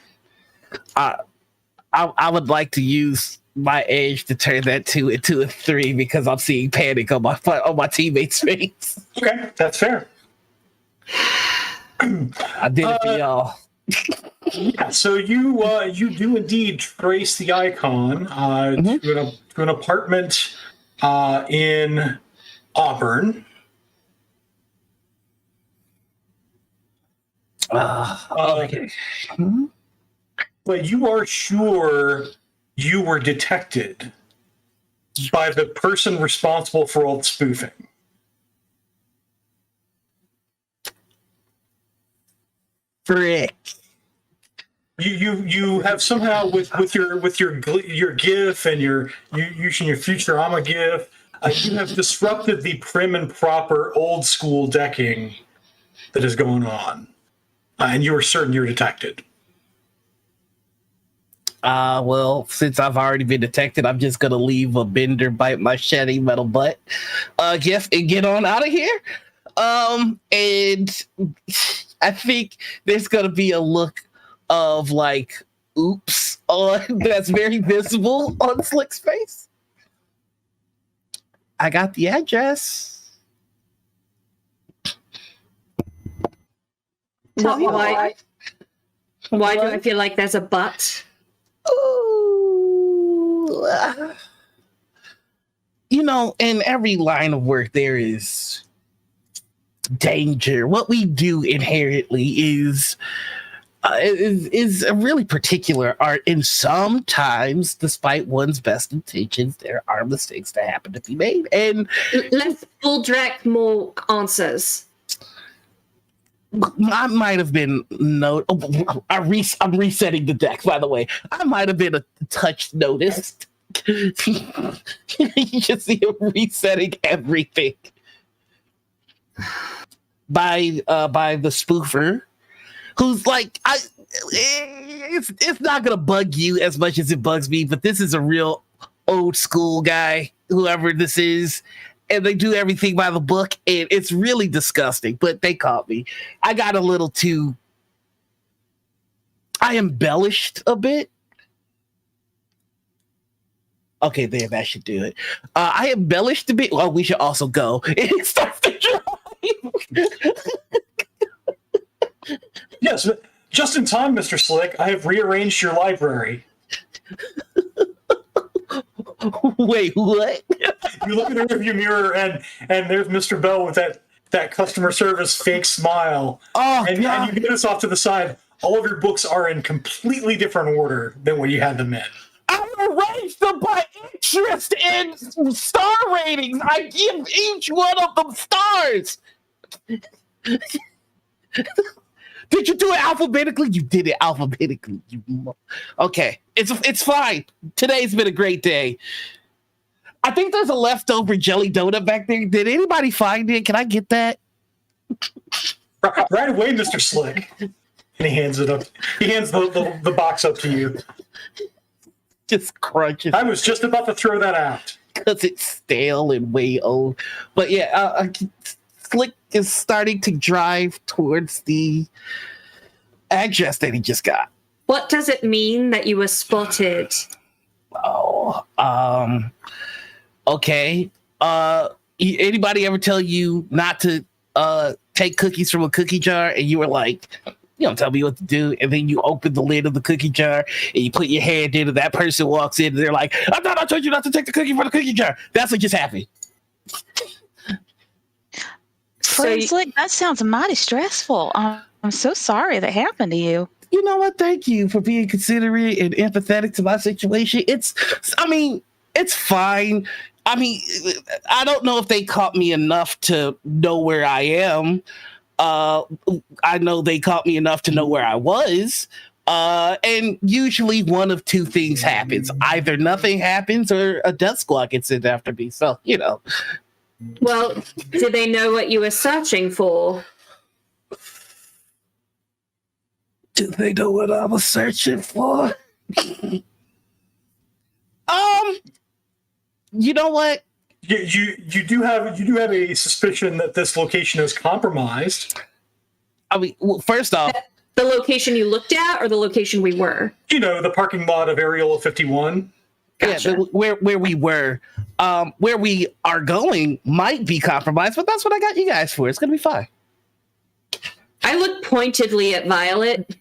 I would like to use my edge to turn that 2 into a 3 because I'm seeing panic on my teammates' face. Okay, that's fair. I did it for y'all. Yeah, so you do indeed trace the icon to an apartment in Auburn. Okay. But you are sure you were detected by the person responsible for all the spoofing. Frick. You have somehow with your GIF and your using your Futurama GIF, you have disrupted the prim and proper old school decking that is going on, and you are certain you're detected. Well, since I've already been detected, I'm just gonna leave a bender bite my shiny metal butt GIF and get on out of here. And I think there's gonna be a look of like, oops, that's very visible on Slick's face. I got the address. Why do I feel like there's a but? Ooh. You know, in every line of work, there is danger. What we do inherently is a really particular art, and sometimes, despite one's best intentions, there are mistakes that happen to be made. And let's pull direct more answers. I might have been I'm resetting the deck, by the way. I might have been a touch noticed. You can see him resetting everything by the spoofer, who's like, it's not gonna bug you as much as it bugs me, but this is a real old school guy, whoever this is. And they do everything by the book, and it's really disgusting, but they caught me. I got a little too... I embellished a bit. Okay, there, that should do it. I embellished a bit. Well, we should also go. It starts to drive. Yes, just in time, Mr. Slick. I have rearranged your library. Wait, what? You look in the rearview mirror, and there's Mr. Bell with that customer service fake smile. Oh, and God. you notice off to the side, all of your books are in completely different order than what you had them in. I arranged them by interest in star ratings. I give each one of them stars. Did you do it alphabetically? You did it alphabetically. Okay, it's fine. Today's been a great day. I think there's a leftover jelly donut back there. Did anybody find it? Can I get that? Right away, Mr. Slick. And he hands it up. He hands the box up to you. Just crunch it. I was just about to throw that out. Because it's stale and way old. But yeah, Slick is starting to drive towards the address that he just got. What does it mean that you were spotted? Oh, okay. Anybody ever tell you not to take cookies from a cookie jar and you were like, you don't tell me what to do, and then you open the lid of the cookie jar and you put your hand in and that person walks in and they're like, I thought I told you not to take the cookie from the cookie jar. That's what just happened. Friend Slick, that sounds mighty stressful. I'm so sorry that happened to you. You know what? Thank you for being considerate and empathetic to my situation. It's fine. I mean, I don't know if they caught me enough to know where I am. I know they caught me enough to know where I was. And usually one of two things happens. Either nothing happens or a death squad gets in after me. So, you know. Well, did they know what you were searching for? Do they know what I was searching for? You know what? You do have a suspicion that this location is compromised. I mean, well, first off, The location you looked at, or the location we were? You know, the parking lot of Areola 51. Gotcha. yeah, where we were, where we are going might be compromised, but that's what I got you guys for. It's gonna be fine. I look pointedly at Violet.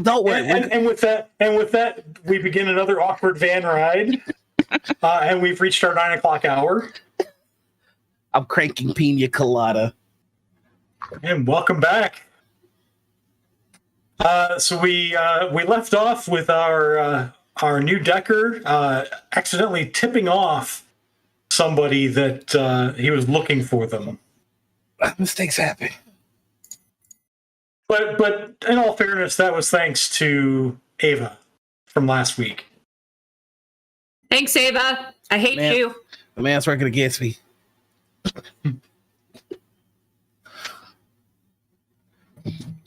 Don't worry. And with that, we begin another awkward van ride, and we've reached our 9 o'clock hour. I'm cranking pina colada. And welcome back. So we left off with our new decker accidentally tipping off somebody that he was looking for them. Mistakes happen. But in all fairness, that was thanks to Ava from last week. Thanks, Ava. I hate Man. you. The man's working against me.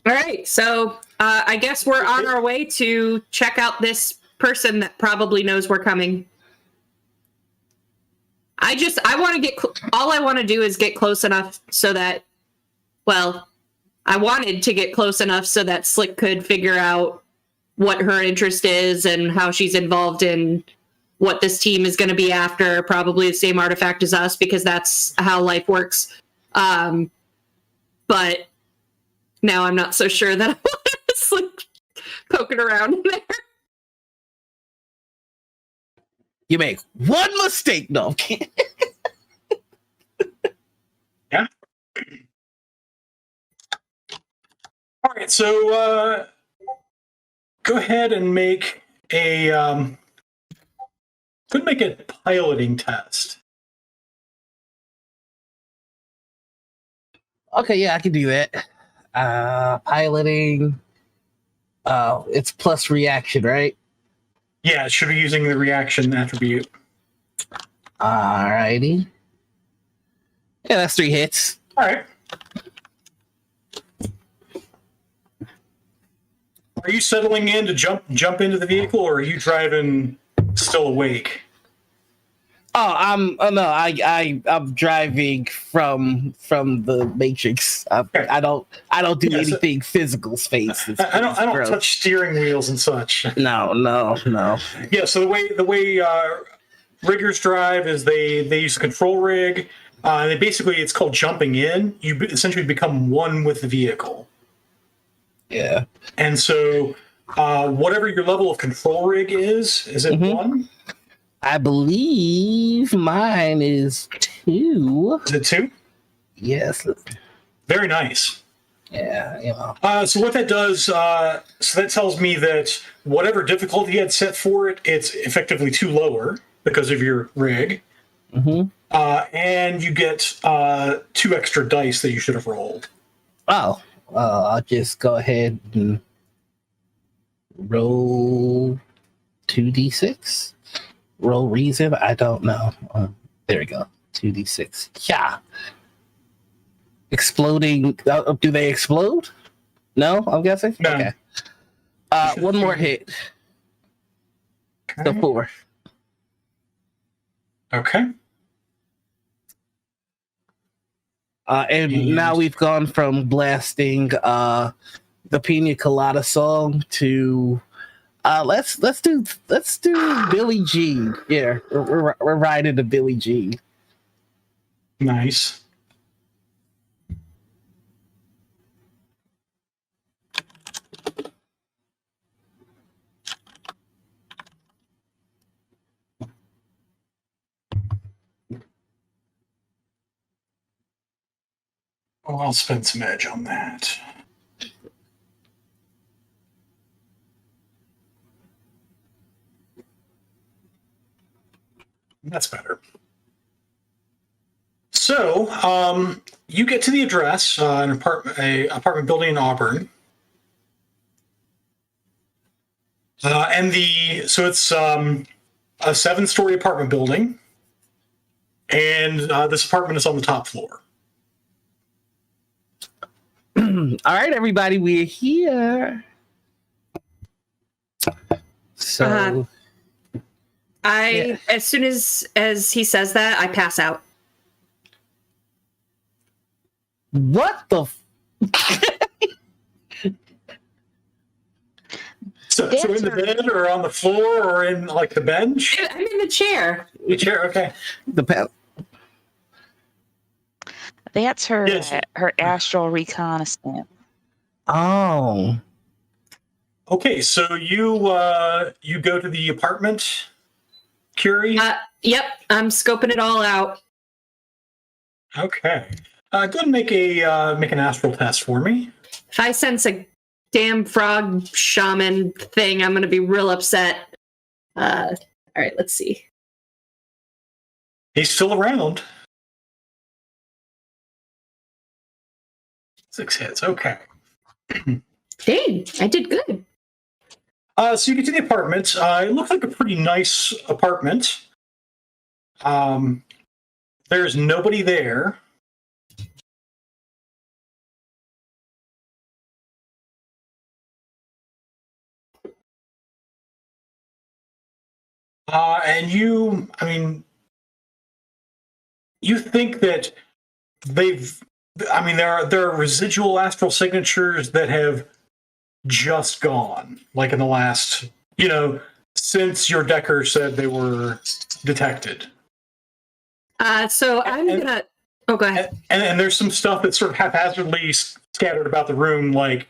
All right, so I guess we're on our way to check out this person that probably knows we're coming. I want to get, all I want to do is get close enough so that, well, I wanted to get close enough so that Slick could figure out what her interest is and how she's involved in what this team is going to be after, probably the same artifact as us, because that's how life works. But now I'm not so sure that I want Slick poking around in there. You make one mistake, no. Yeah. All right, so go ahead and make a piloting test. Okay, yeah, I can do that. Piloting. It's plus reaction, right? Yeah, it should be using the reaction attribute. Alrighty. Yeah, that's 3 hits. All right. Are you settling in to jump into the vehicle, or are you driving still awake? Oh, I'm driving from the Matrix. I don't do anything physical space. I don't touch steering wheels and such. No. Yeah, so the way riggers drive is they use a control rig. And it's called jumping in. You essentially become one with the vehicle. Yeah. And so whatever your level of control rig is it Mhm. 1? I believe mine is 2. Is it 2? Yes. Very nice. Yeah, you know. So what that does, so that tells me that whatever difficulty you had set for it, it's effectively 2 lower because of your rig. Mm-hmm. And you get 2 extra dice that you should have rolled. Oh, I'll just go ahead and roll 2d6. Roll reason. I don't know. There we go. 2d6. Yeah. Exploding. Do they explode? No, I'm guessing. No. Okay. One more hit. So 4. Okay. And now we've gone from blasting the Pina Colada song to let's do Billie Jean. Yeah, we're riding to Billie Jean. Nice. Oh, I'll spend some edge on that. That's better. So, you get to the address, an apartment building in Auburn, so it's a 7-story apartment building, and this apartment is on the top floor. All right, everybody, we're here. So, As soon as he says that, I pass out. what the? So in the bed, or on the floor, or in like the bench? I'm in the chair. The chair, okay. That's her Yes. her astral reconnaissance. Oh, Okay, so you go to the apartment, Curie? Yep, I'm scoping it all out. Okay. Go ahead and make an astral test for me. If I sense a damn frog shaman thing, I'm gonna be real upset. All right, let's see. He's still around. 6 hits. Okay. Dang, I did good. So you get to the apartment. It looks like a pretty nice apartment. There's nobody there. And you think that there are residual astral signatures that have just gone, like in the last, since your Decker said they were detected. So I'm gonna. Oh, go ahead. And there's some stuff that's sort of haphazardly scattered about the room, like,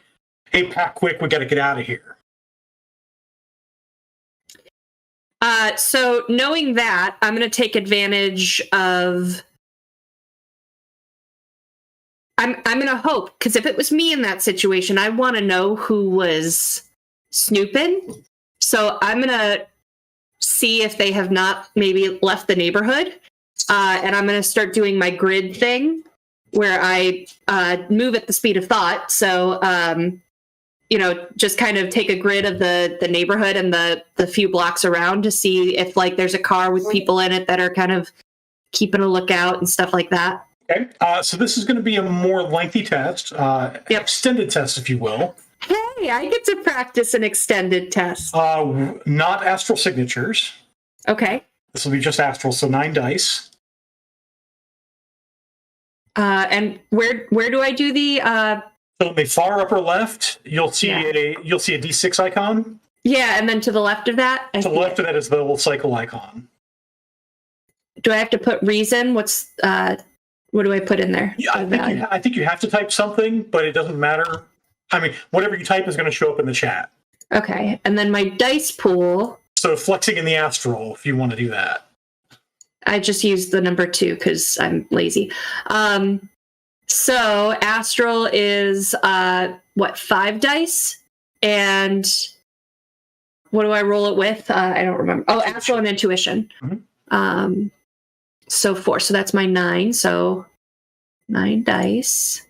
hey, pack quick, we got to get out of here. So knowing that, I'm going to take advantage of. I'm going to hope, because if it was me in that situation, I want to know who was snooping. So I'm going to see if they have not maybe left the neighborhood, and I'm going to start doing my grid thing, where I move at the speed of thought. So just kind of take a grid of the neighborhood and the few blocks around to see if like there's a car with people in it that are kind of keeping a lookout and stuff like that. Okay, so this is going to be a more lengthy test, extended test, if you will. Hey, I get to practice an extended test. Not astral signatures. Okay. This will be just astral, so 9 dice. And where do I do the? So in the far upper left, you'll see a D6 icon. Yeah, and then to the left of that. To the left of that is the little cycle icon. Do I have to put reason? What do I put in there? Yeah, I think you have to type something, but it doesn't matter. I mean, whatever you type is going to show up in the chat. Okay, and then my dice pool. So flexing in the astral, if you want to do that. I just used the number 2 because I'm lazy. So astral is 5 dice, and what do I roll it with? I don't remember. Oh, astral and intuition. Mm-hmm. So 4. So that's my 9. So 9 dice.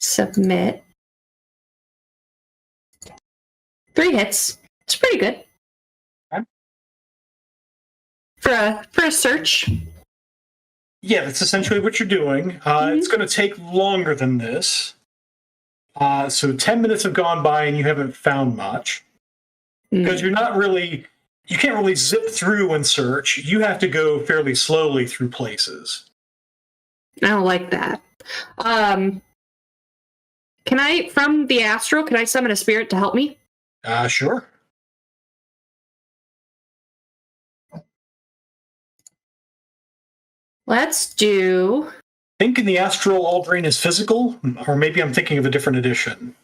Submit. 3 hits. It's pretty good. Okay. For a search. Yeah, that's essentially what you're doing. It's going to take longer than this. So 10 minutes have gone by and you haven't found much. Because you can't really zip through and search. You have to go fairly slowly through places. I don't like that. From the astral, can I summon a spirit to help me? Sure. Let's do... I think in the astral, all drain is physical, or maybe I'm thinking of a different edition.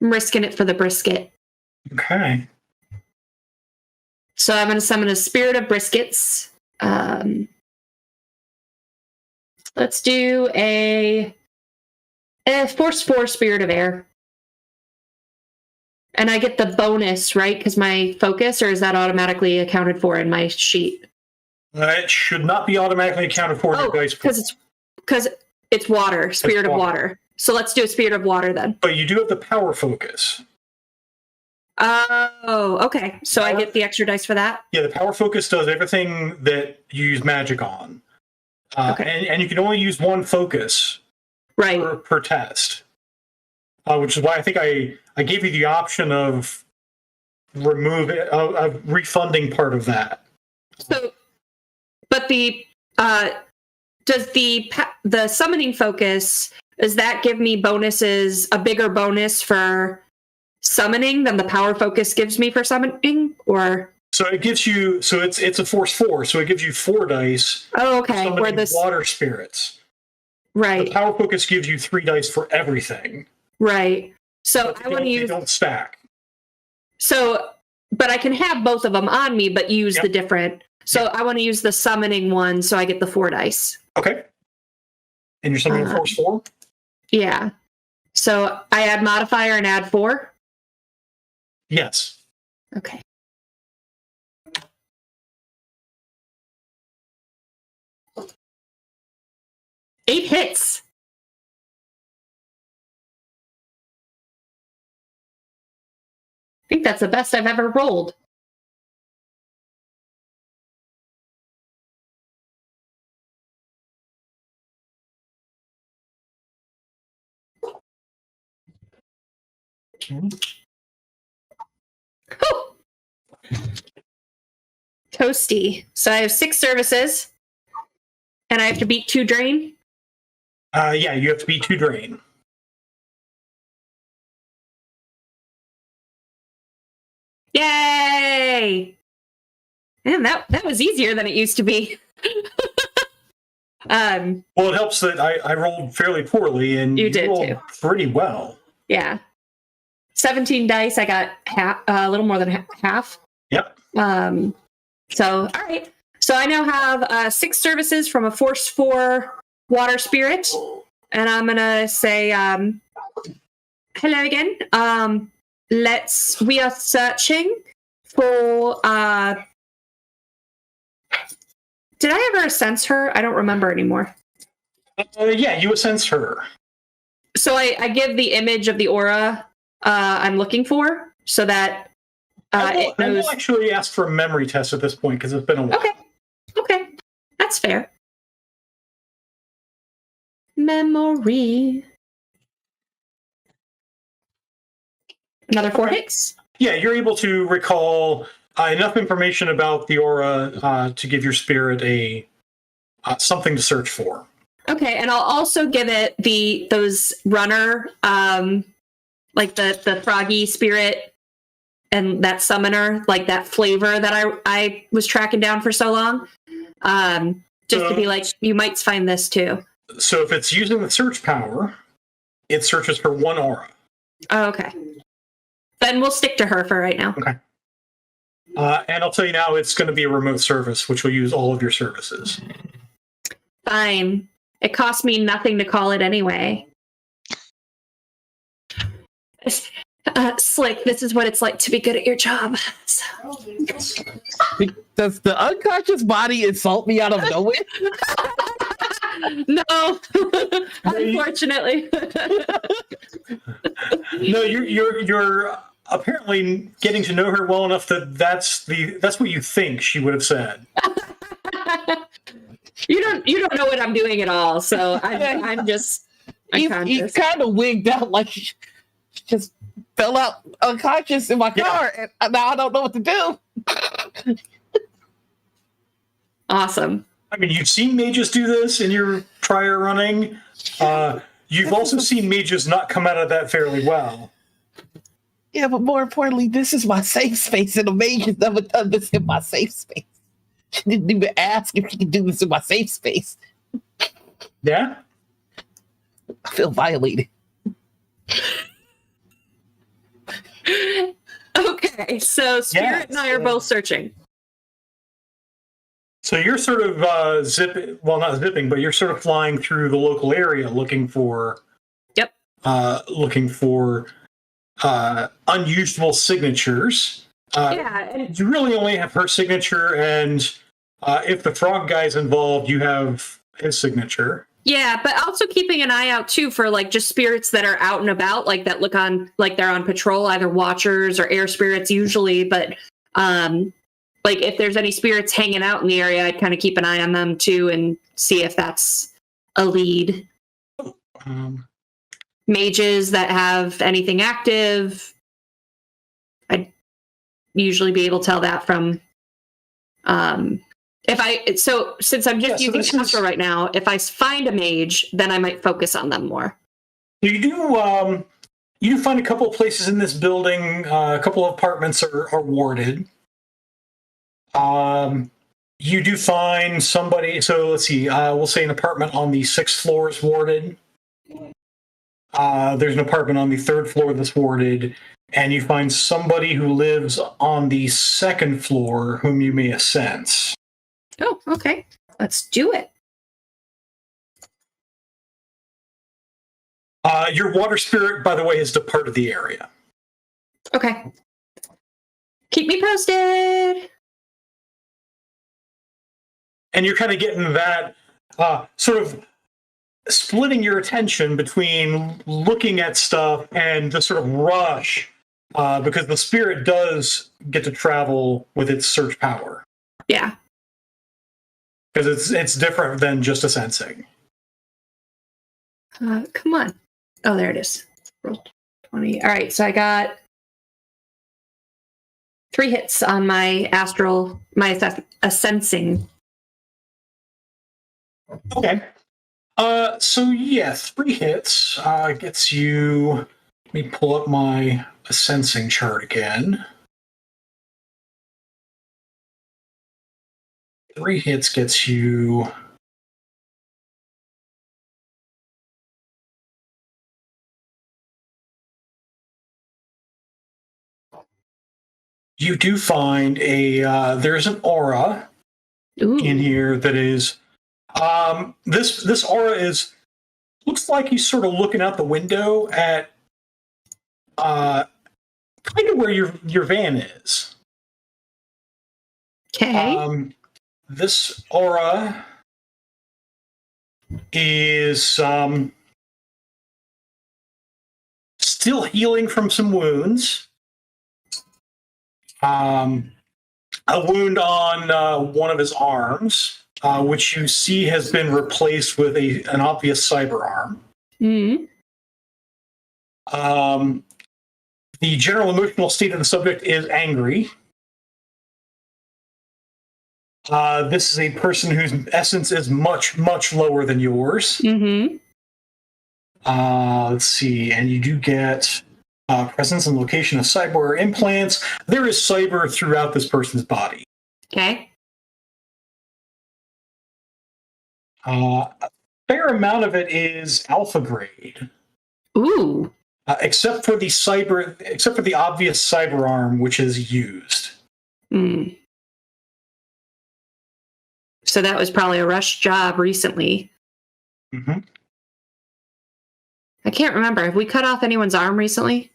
I'm risking it for the brisket. Okay. So I'm going to summon a spirit of briskets. Let's do a force 4 spirit of air. And I get the bonus, right? Because my focus, or is that automatically accounted for in my sheet? It should not be automatically accounted for in your dice pool. Because it's water, spirit of water. So let's do a spirit of water then. But you do have the power focus. Oh, okay. So I get the extra dice for that? Yeah, the power focus does everything that you use magic on. Okay. And you can only use one focus per test. Which is why I think I gave you the option of refunding part of that. So, but does the summoning focus, does that give me bonuses, a bigger bonus for summoning than the power focus gives me for summoning, or? So it gives you, it's a force 4, so it gives you 4 dice. Oh, okay. For summoning water spirits. Right. The power focus gives you 3 dice for everything. Right. So I want to use. They don't stack. So, but I can have both of them on me, but use the different. So I want to use the summoning one, so I get the 4 dice. Okay. And you're summoning force 4? Yeah. So I add modifier and add 4? Yes. Okay. Eight hits. I think that's the best I've ever rolled. Oh. Toasty. So I have 6 services, and I have to beat 2 drain. Yeah, you have to beat 2 drain. Yay! Man, that was easier than it used to be. Well, it helps that I rolled fairly poorly, and you did rolled too. Pretty well. Yeah. 17 dice, I got a little more than half. Yep. So, all right. So I now have 6 services from a Force 4 water spirit. And I'm going to say, hello again. We are searching for, did I ever sense her? I don't remember anymore. Yeah, you sense her. So I give the image of the aura I'm looking for, so that I will actually ask for a memory test at this point, because it's been a while. Okay. That's fair. Memory. Another 4 hits. Yeah, you're able to recall enough information about the aura to give your spirit a something to search for. Okay, and I'll also give it those runner, like the froggy spirit and that summoner, like that flavor that I was tracking down for so long. Just to be like, you might find this too. So if it's using the search power, it searches for one aura. Oh, okay. Then we'll stick to her for right now. Okay. And I'll tell you now, it's going to be a remote service, which will use all of your services. Fine. It costs me nothing to call it anyway. Slick, this is what it's like to be good at your job. So. Does the unconscious body insult me out of nowhere? No, unfortunately. No, you're apparently getting to know her well enough that that's what you think she would have said. You don't know what I'm doing at all, so I'm just unconscious. He kind of wigged out like she just fell out unconscious in my car, and now I don't know what to do. Awesome. I mean, you've seen mages do this in your prior running. You've also seen mages not come out of that fairly well. Yeah, but more importantly, this is my safe space, and the mage has never done this in my safe space. She didn't even ask if she could do this in my safe space. Yeah? I feel violated. Okay, so Spirit and I are both searching. So you're sort of not zipping, but you're sort of flying through the local area looking for unusual signatures. And You really only have her signature, and if the frog guy's involved, you have his signature. yeah, but also keeping an eye out too for like just spirits that are out and about, like that look on like they're on patrol, either watchers or air spirits usually, but like if there's any spirits hanging out in the area, I'd kind of keep an eye on them too and see if that's a lead. Mages that have anything active, I'd usually be able to tell that from since I'm just using Astro right now, if I find a mage, then I might focus on them more. You do find a couple of places in this building. A couple of apartments are warded. You do find somebody. So let's see. We'll say an apartment on the 6th floor is warded. There's an apartment on the 3rd floor that's warded, and you find somebody who lives on the 2nd floor whom you may sense. Oh, okay. Let's do it. Your water spirit, by the way, has departed the area. Okay. Keep me posted. And you're kind of getting that sort of splitting your attention between looking at stuff and the sort of rush, because the spirit does get to travel with its search power. Yeah. Because it's different than just a sensing. Come on. Oh, there it is. Roll 20. All right, so I got 3 hits on my sensing. Okay. So yeah, 3 hits gets you. Let me pull up my sensing chart again. 3 hits gets you. You do find there's an aura in here that is this aura looks like he's sort of looking out the window at kind of where your van is. Okay. This aura is still healing from some wounds. A wound on one of his arms, which you see has been replaced with an obvious cyber arm. Mm-hmm. The general emotional state of the subject is angry. This is a person whose essence is much, much lower than yours. Mm-hmm. Let's see, and you do get presence and location of cyber implants. There is cyber throughout this person's body. Okay. fair amount of it is alpha grade. Ooh. Except for the obvious cyber arm, which is used. Hmm. So that was probably a rush job recently. Mm-hmm. I can't remember. Have we cut off anyone's arm recently?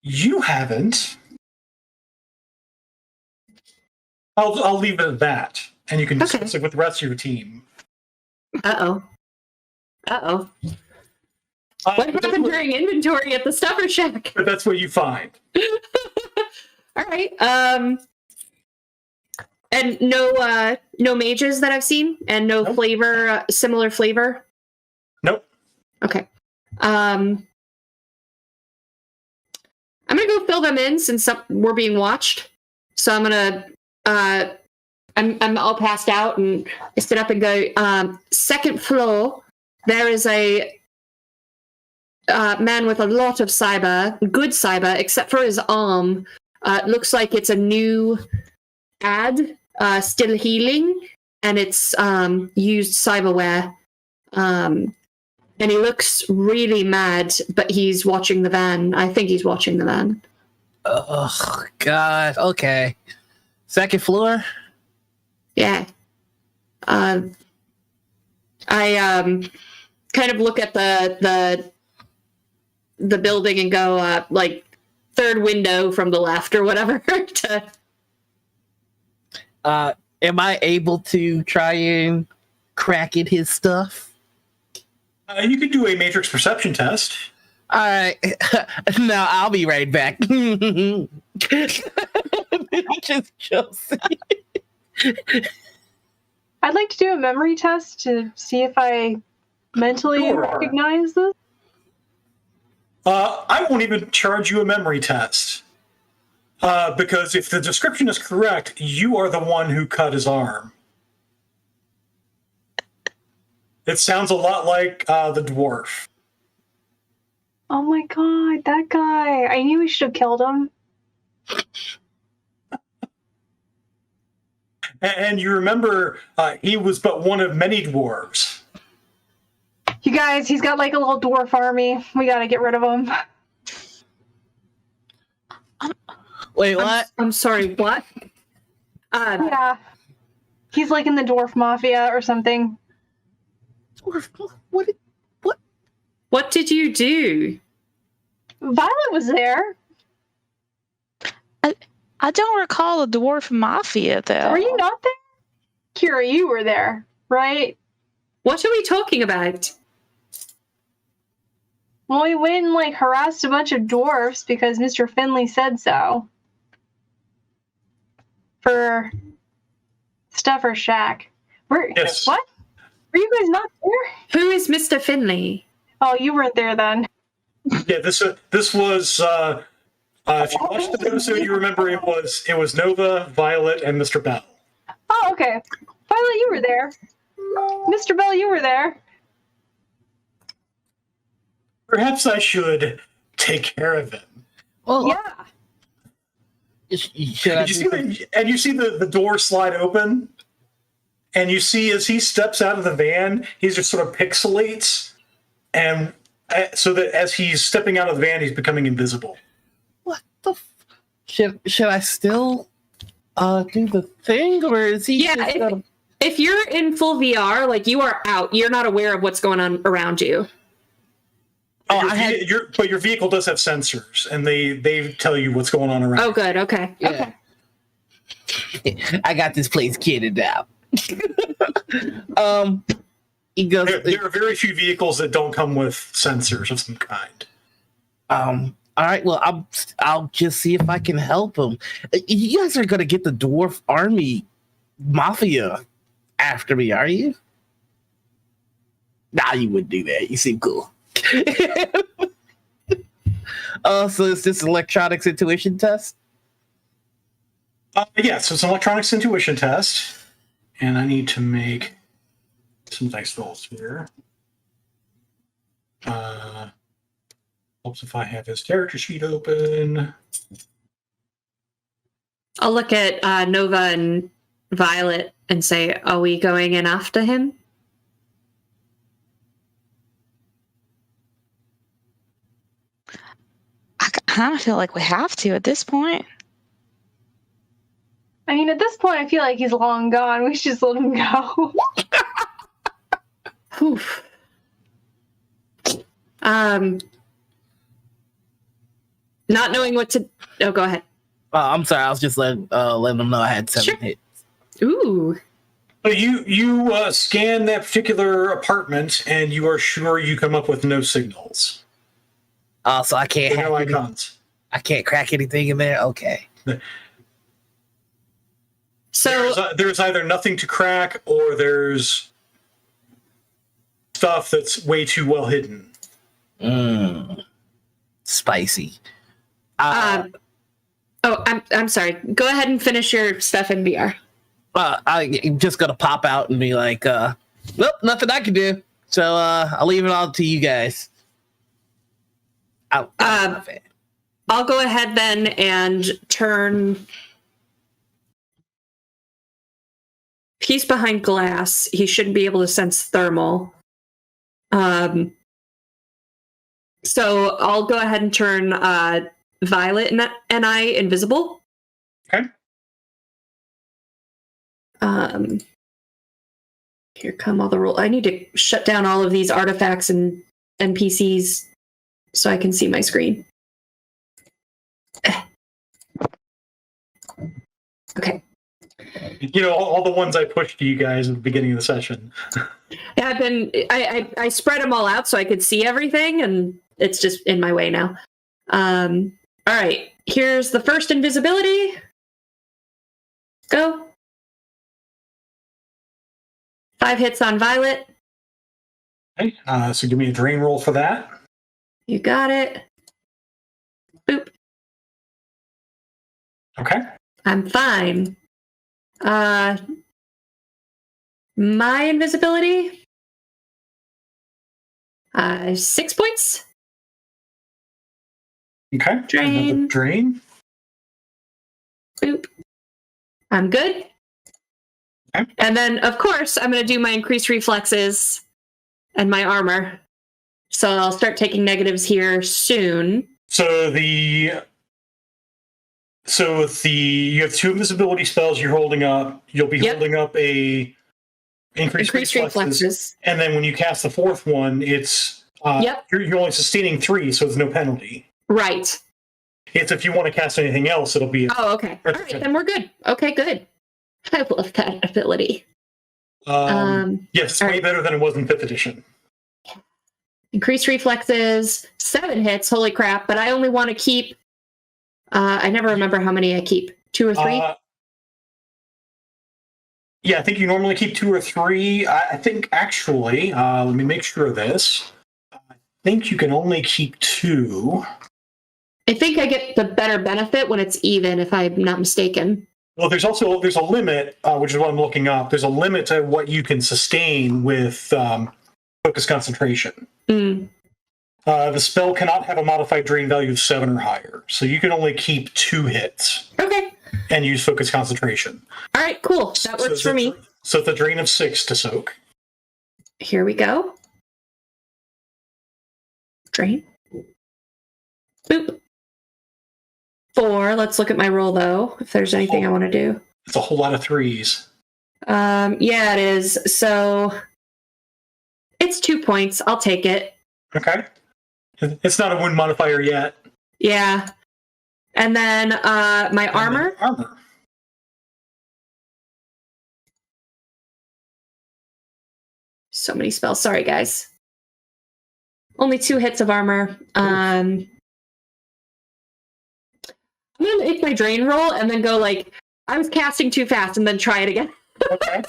You haven't. I'll leave it at that, and you can discuss it with the rest of your team. Uh-oh. What happened during inventory at the Stuffer Shack? But that's what you find. All right. And no mages that I've seen, and no Nope. flavor, similar flavor. Nope. Okay. I'm gonna go fill them in since we're being watched. So I'm gonna. I'm all passed out, and I sit up and go. Second floor. There is a man with a lot of cyber, good cyber, except for his arm. Looks like it's a new ad, still healing, and it's used cyberware. And he looks really mad, but he's watching the van. I think he's watching the van. Oh, God. Okay. Second floor? Yeah. I kind of look at the building and go, like, third window from the left or whatever. Am I able to try and crack at his stuff? You could do a matrix perception test. All right. No, I'll be right back. Just Chelsea. I'd like to do a memory test to see if I mentally Sure. recognize this. I won't even charge you a memory test. Because if the description is correct, you are the one who cut his arm. It sounds a lot like the dwarf. Oh my god, that guy. I knew we should have killed him. And you remember he was but one of many dwarves. You guys, he's got like a little dwarf army. We gotta get rid of him. Wait, what? I'm sorry, what? Yeah. He's like in the dwarf mafia or something. What? What did you do? Violet was there. I don't recall the dwarf mafia though. Were you not there? Curie, you were there, right? What are we talking about? Well, we went and like harassed a bunch of dwarfs because Mr. Finley said so. For Stuffer Shack. Yes. What? Were you guys not there? Who is Mr. Finley? Oh, you weren't there then. Yeah, this was. If you watched the episode, you remember it was Nova, Violet, and Mr. Bell. Oh, okay. Violet, you were there. Mr. Bell, you were there. Perhaps I should take care of him. Well, Yeah. should I You see the door slide open, and you see as he steps out of the van, he just sort of pixelates, and so that as he's stepping out of the van, he's becoming invisible. What the? Should I still do the thing, or is he? Yeah, just gonna... If you're in full VR, like you are out, you're not aware of what's going on around you. Oh, but your vehicle does have sensors, and they tell you what's going on around. Oh, good. Okay. Yeah. Okay. I got this place kitted out. He goes. There are very few vehicles that don't come with sensors of some kind. All right. Well, I'll just see if I can help him. You guys are gonna get the dwarf army mafia after me, are you? Nah, you wouldn't do that. You seem cool. So it's this electronics intuition test? Yeah, so it's an electronics intuition test. And I need to make some dice rolls here. Helps if I have his character sheet open. I'll look at Nova and Violet and say, are we going in after him? kind of feel like we have to at this point. I mean, at this point, I feel like he's long gone. We should just let him go. Oof. Not knowing what to. Oh, go ahead. I'm sorry. I was just letting them know I had 7 Sure. hits. Ooh. So you scan that particular apartment, and you are sure you come up with no signals. So I can't No hack icons. I can't crack anything in there. Okay. So There's either nothing to crack, or there's stuff that's way too well hidden. Spicy. I'm sorry. Go ahead and finish your stuff in VR. I'm just gonna pop out and be like, nope, nothing I can do. So I'll leave it all to you guys. I'll go ahead then and turn he's behind glass. He shouldn't be able to sense thermal. So I'll go ahead and turn Violet and I invisible. Okay. Here come all the rules. I need to shut down all of these artifacts and NPCs so I can see my screen. Okay. You know, all the ones I pushed to you guys at the beginning of the session. Yeah, I spread them all out so I could see everything, and it's just in my way now. All right, here's the first invisibility. Go. 5 hits on Violet. Okay, so give me a drain roll for that. You got it. Boop. Okay. I'm fine. My invisibility. 6 points. Okay. Drain. Another drain. Boop. I'm good. Okay. And then, of course, I'm going to do my increased reflexes and my armor. So I'll start taking negatives here soon. So you have 2 invisibility spells you're holding up. You'll be holding up a increased reflexes. And then when you cast the 4th one, it's you're only sustaining 3, so there's no penalty. Right. It's if you want to cast anything else, it'll be. Oh, okay. All right, then we're good. Okay, good. I love that ability. Yes, it's way better than it was in 5th edition. Increased reflexes, 7 hits. Holy crap! But I only want to keep. I never remember how many I keep. 2 or 3. Yeah, I think you normally keep 2 or 3. I think actually, let me make sure of this. I think you can only keep 2. I think I get the better benefit when it's even, if I'm not mistaken. Well, there's a limit, which is what I'm looking up. There's a limit to what you can sustain with focus concentration. Mm. The spell cannot have a modified drain value of 7 or higher, so you can only keep 2 hits. Okay. And use focus concentration. All right, cool. That works for me. So it's a drain of 6 to soak. Here we go. Drain. Boop. 4. Let's look at my roll, though, if there's anything I want to do. It's a whole lot of 3s. Yeah, it is. So it's 2 points. I'll take it. Okay. It's not a wound modifier yet. Yeah. And then my armor. Armor. So many spells. Sorry, guys. Only 2 hits of armor. I'm going to make my drain roll and then go like, I was casting too fast, and then try it again. Okay.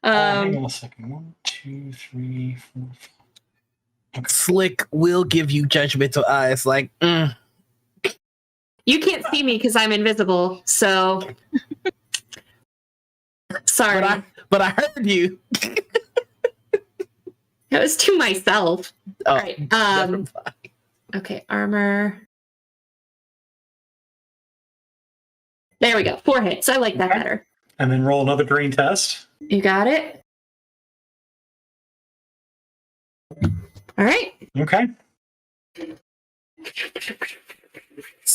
Hang on a second. 1, 2, 3, 4, 5. Okay. Slick will give you judgmental eyes like, You can't see me because I'm invisible, so sorry. But I heard you. It was to myself. Oh, All right. Okay, armor. There we go. 4 hits. I like that better. And then roll another drain test. You got it. All right. Okay.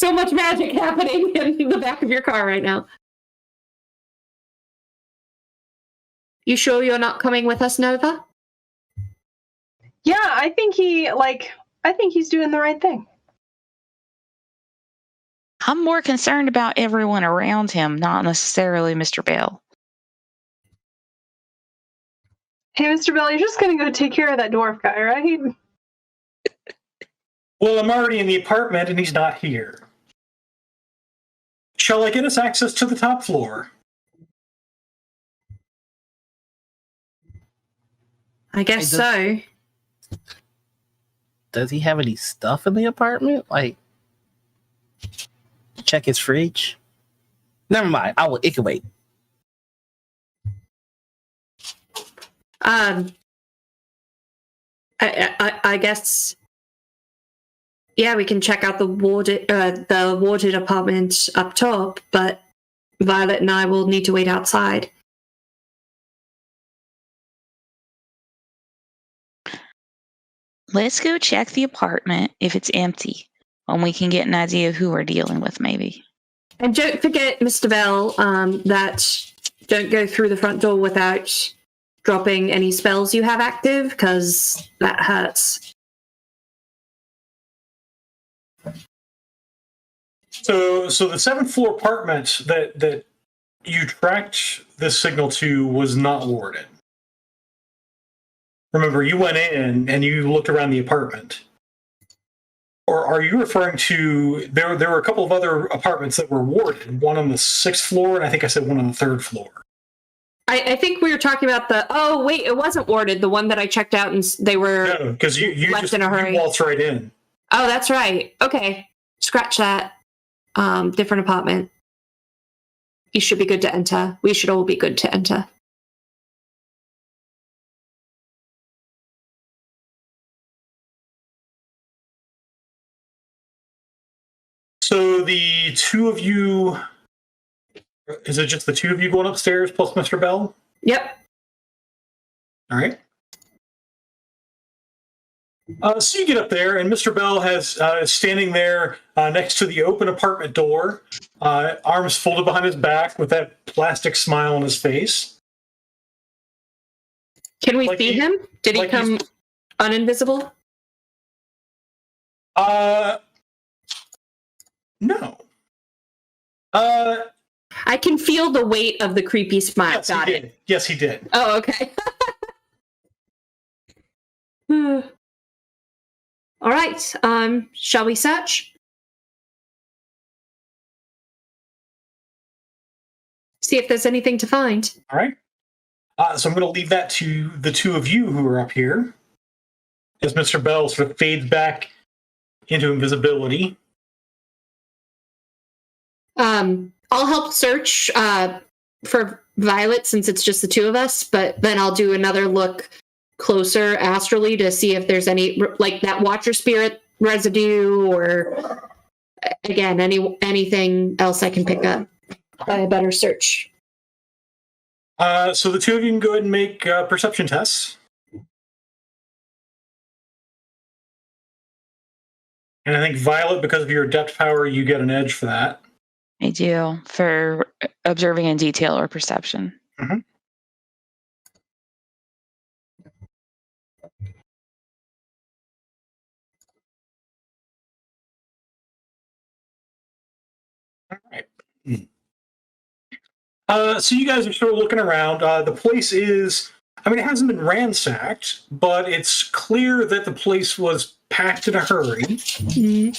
so much magic happening in the back of your car right now. You sure you're not coming with us, Nova? Yeah, I think he's doing the right thing. I'm more concerned about everyone around him, not necessarily Mr. Bell. Hey, Mr. Bell, you're just gonna go take care of that dwarf guy, right? Well, I'm already in the apartment and he's not here. Shall I get us access to the top floor? I guess so. Does he have any stuff in the apartment? Like, check his fridge? Never mind. It can wait. I guess. Yeah, we can check out the warded apartment up top, but Violet and I will need to wait outside. Let's go check the apartment if it's empty, and we can get an idea of who we're dealing with, maybe. And don't forget, Mr. Bell, that don't go through the front door without dropping any spells you have active, because that hurts. So the 7th floor apartment that you tracked this signal to was not warded. Remember, you went in and you looked around the apartment. Or are you referring to there were a couple of other apartments that were warded, one on the 6th floor, and I think I said one on the 3rd floor. I think we were talking about it wasn't warded, the one that I checked out and they were No, because you left just in a hurry. You waltzed right in. Oh, that's right. Okay. Scratch that. Different apartment. You should be good to enter. We should all be good to enter. So the two of you, is it just the two of you going upstairs plus Mr. Bell? Yep. All right. So you get up there, and Mr. Bell is standing there next to the open apartment door, arms folded behind his back with that plastic smile on his face. Can we see him? Did he come uninvisible? No. I can feel the weight of the creepy smile. Yes, Got he it. did. Yes, he did. Oh, okay. All right. Shall we search? See if there's anything to find. All right. So I'm going to leave that to the two of you who are up here, as Mr. Bell sort of fades back into invisibility. I'll help search for Violet since it's just the two of us, but then I'll do another look closer astrally to see if there's any like that Watcher Spirit residue or again anything else I can pick up by a better search. So the two of you can go ahead and make perception tests. And I think Violet, because of your adept power, you get an edge for that. I do, for observing in detail or perception. Mm-hmm. All right. So you guys are sort of looking around. The place is, it hasn't been ransacked, but it's clear that the place was packed in a hurry. Mm-hmm.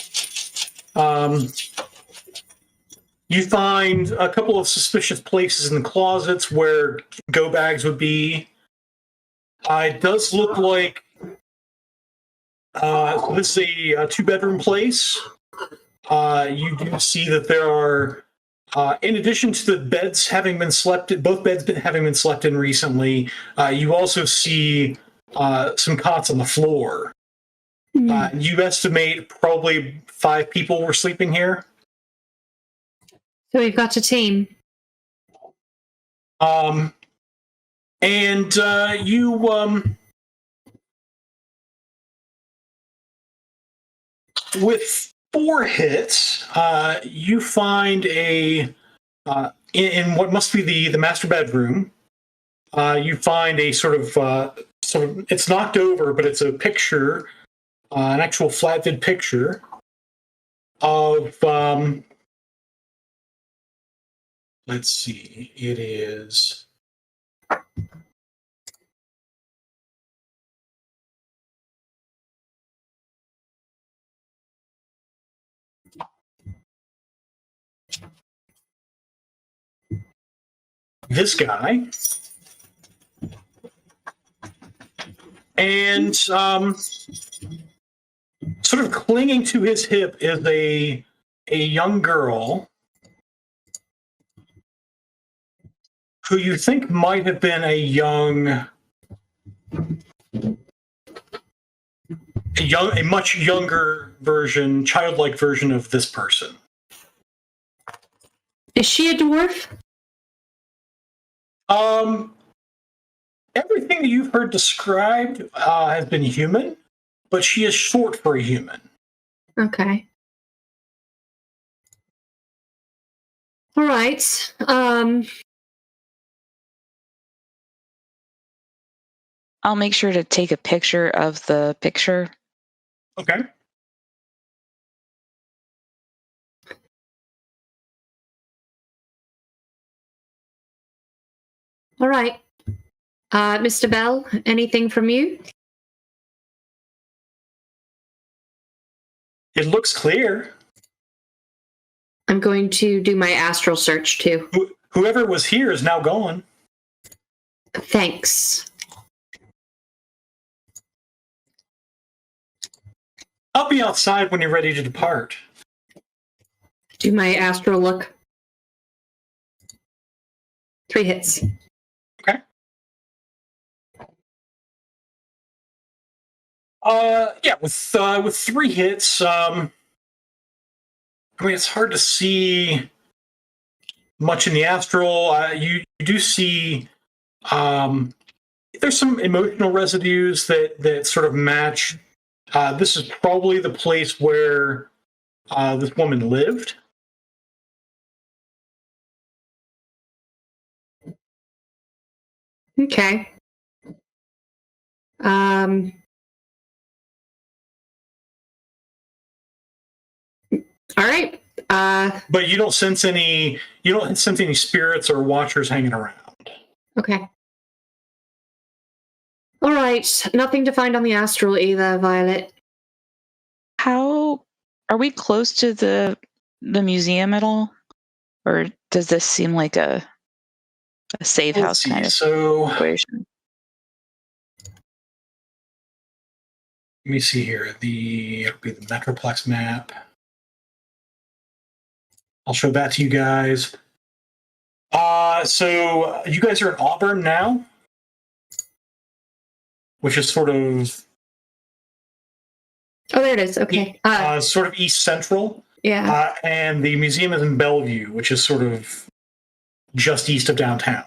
You find a couple of suspicious places in the closets where go bags would be. It does look like so this is a two-bedroom place. You do see that there are, in addition to the beds having been both beds having been slept in recently, you also see some cots on the floor. You estimate probably 5 people were sleeping here. So we've got a team. With 4 hits, you find in what must be the master bedroom. You find a sort of it's knocked over, but it's a picture, an actual flat-vid picture of. Let's see. It is. This guy. And sort of clinging to his hip is a young girl who you think might have been a much younger version, childlike version of this person. Is she a dwarf? Everything that you've heard described has been human, but she is short for a human. Okay. All right. I'll make sure to take a picture of the picture. Okay. All right. Mr. Bell, anything from you? It looks clear. I'm going to do my astral search too. Whoever was here is now gone. Thanks. I'll be outside when you're ready to depart. Do my astral look. 3 hits. Okay. Yeah, with 3 hits, I mean, it's hard to see much in the astral. You do see there's some emotional residues that sort of match. This is probably the place where this woman lived. Okay. All right. But you don't sense any spirits or watchers hanging around. Okay. All right. Nothing to find on the astral either, Violet. How are we close to the museum at all? Or does this seem like a safe house kind of situation? Let me see here. It'll be the Metroplex map. I'll show that to you guys. So you guys are in Auburn now, which is sort of. Oh, there it is. Okay. Sort of east central. Yeah. And the museum is in Bellevue, which is sort of just east of downtown.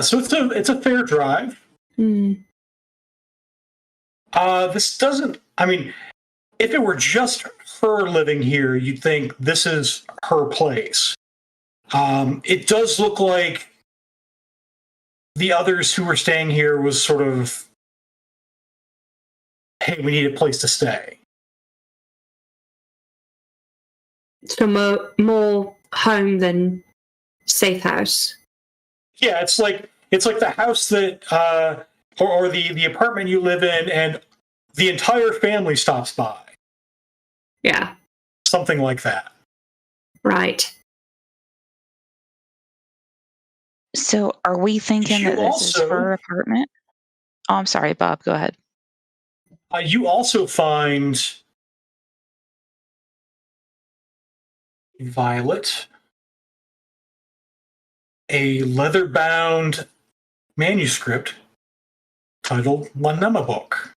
So it's a fair drive. This doesn't. I mean, if it were just her living here, you'd think this is her place. It does look like the others who were staying here was sort of, hey, we need a place to stay. So more home than safe house. Yeah, it's like the house that or the apartment you live in, and the entire family stops by. Yeah. Something like that. Right. So are we thinking that this is her apartment? Oh, I'm sorry, Bob. Go ahead. You also find Violet a leather-bound manuscript titled Lanema Book.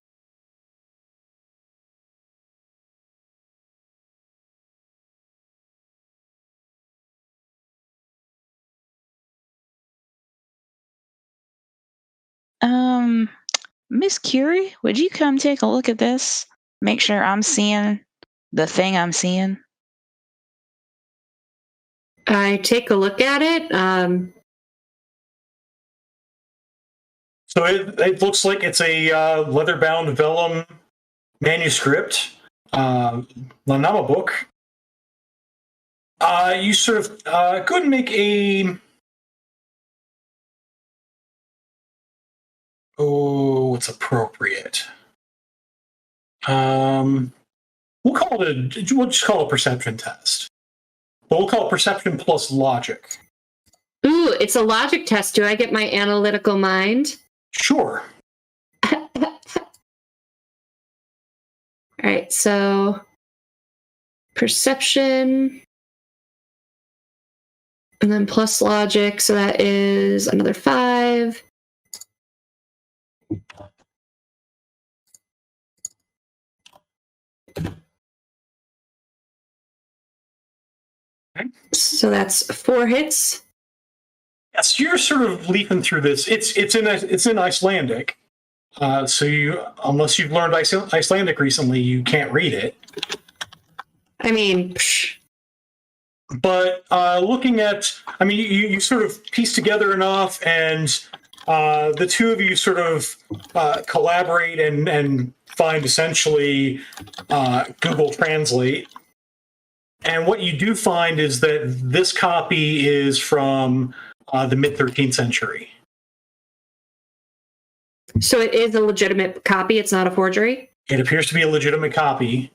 Miss Curie, would you come take a look at this? Make sure I'm seeing the thing I'm seeing? I take a look at it. So it looks like it's a leather-bound vellum manuscript, Lanama book. You sort of go ahead and make a... Oh, what's appropriate? We'll just call it a perception test. But we'll call it perception plus logic. Ooh, it's a logic test. Do I get my analytical mind? Sure. All right, so perception, and then plus logic, so that is another 5. So that's 4 hits. Yes, you're sort of leafing through this. It's in Icelandic, so unless you've learned Icelandic recently, you can't read it. I mean, But looking at, you sort of piece together enough, and the two of you sort of collaborate and find essentially Google Translate. And what you do find is that this copy is from the mid-13th century. so it is a legitimate copy. It's not a forgery. It appears to be a legitimate copy,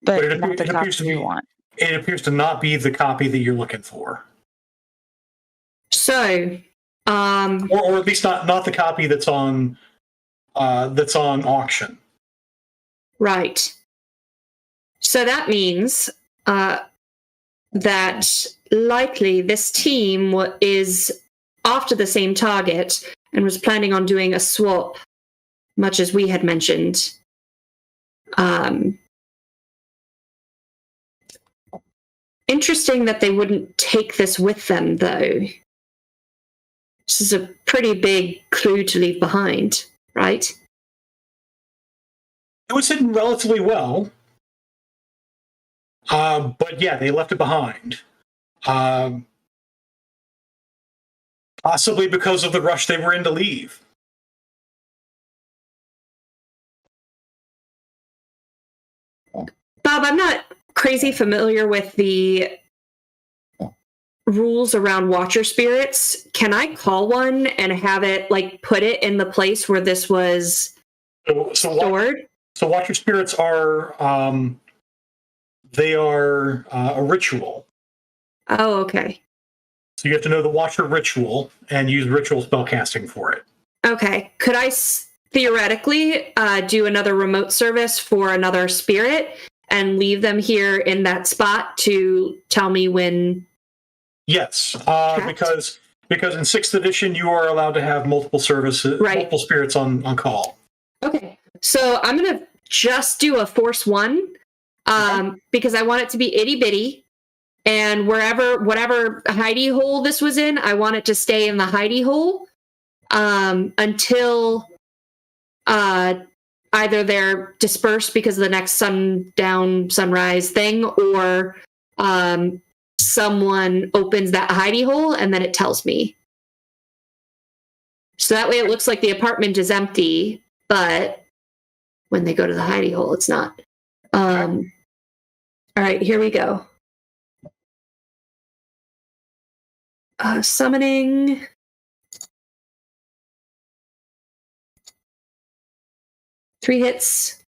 But it not the copy appears to we be- want. it appears to not be the copy that you're looking for. So, Or at least not the copy that's on auction. right. So that means that likely this team is after the same target and was planning on doing a swap, much as we had mentioned. Interesting that they wouldn't take this with them, though. This is a pretty big clue to leave behind, right? It was hidden relatively well. But yeah, they left it behind. Possibly because of the rush they were in to leave. Bob, I'm not crazy familiar with the rules around watcher spirits. Can I call one and have it put it in the place where this was stored? So watcher spirits are they are a ritual. Oh, okay. So you have to know the watcher ritual and use ritual spellcasting for it. Okay. Could I theoretically do another remote service for another spirit and leave them here in that spot to tell me when? Yes, because in 6th edition you are allowed to have multiple services, Right. multiple spirits on call. Okay. So I'm going to just do a force 1 because I want it to be itty bitty. And whatever hidey hole this was in, I want it to stay in the hidey hole until either they're dispersed because of the next sundown, sunrise thing, or someone opens that hidey hole and then it tells me. So that way it looks like the apartment is empty, but when they go to the hidey hole, it's not. All right, here we go. Summoning. Three hits.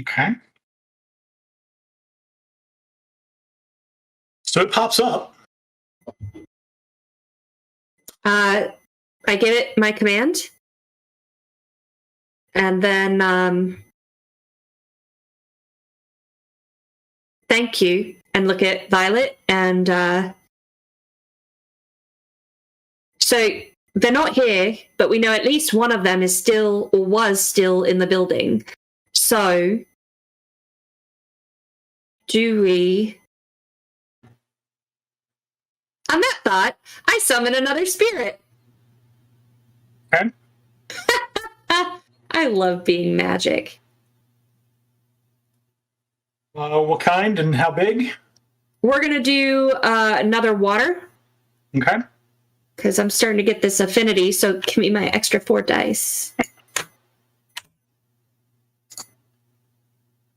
Okay. So it pops up. I give it my command. And then thank you. And look at Violet. And so they're not here, but we know at least one of them is still or was still in the building. So do we thought, I summon another spirit. Okay. I love being magic. What kind and how big? We're going to do another water. Okay. Because I'm starting to get this affinity, so give me my extra 4 dice.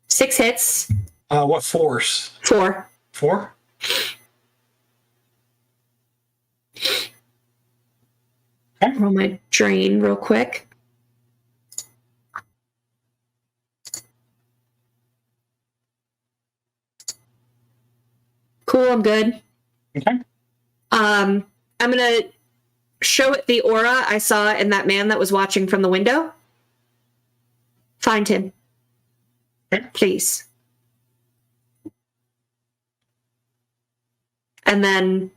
6 hits. What force? 4. 4? Okay. Roll my drain real quick. Cool, I'm good. Okay. I'm gonna show it the aura I saw in that man that was watching from the window. Find him. Okay. Please. And then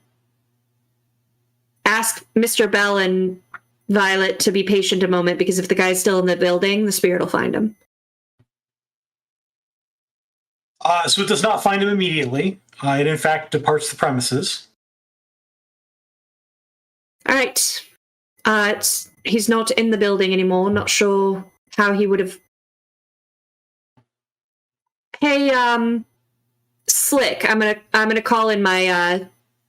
ask Mr. Bell and Violet to be patient a moment, because if the guy's still in the building, the spirit will find him. So it does not find him immediately. It in fact departs the premises. All right. He's not in the building anymore. Not sure how he would have. Hey, Slick. I'm gonna call in my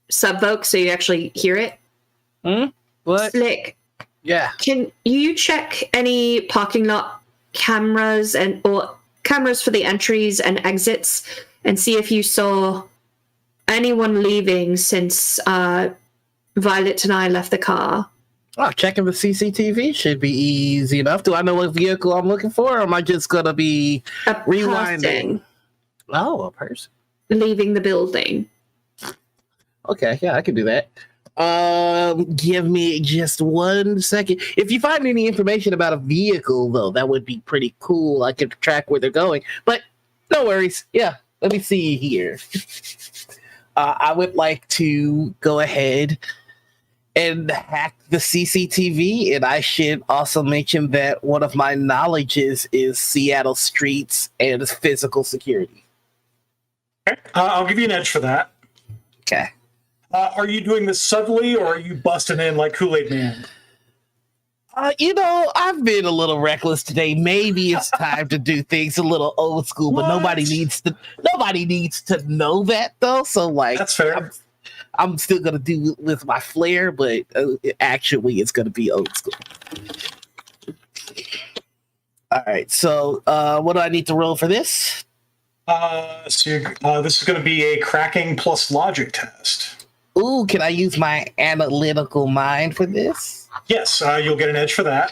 subvoke so you actually hear it. What? Slick. Yeah. Can you check any parking lot cameras or cameras for the entries and exits, and see if you saw anyone leaving since Violet and I left the car? Oh, checking the CCTV should be easy enough. Do I know what vehicle I'm looking for, or am I just gonna be rewinding? Person Oh, a person leaving the building. Okay, yeah, I can do that. Give me just 1 second. If you find any information about a vehicle, though, that would be pretty cool. I could track where they're going. But no worries. Yeah, let me see here. I would like to go ahead and hack the CCTV, and I should also mention that one of my knowledges is Seattle streets and physical security. Okay. I'll give you an edge for that. Okay. Are you doing this subtly, or are you busting in like Kool-Aid Man? I've been a little reckless today. Maybe it's time to do things a little old school, but nobody needs to know that, though. So, like, that's fair. I'm still gonna do it with my flair, but actually, it's gonna be old school. All right. So, what do I need to roll for this? This is going to be a cracking plus logic test. Ooh, can I use my analytical mind for this? Yes, you'll get an edge for that.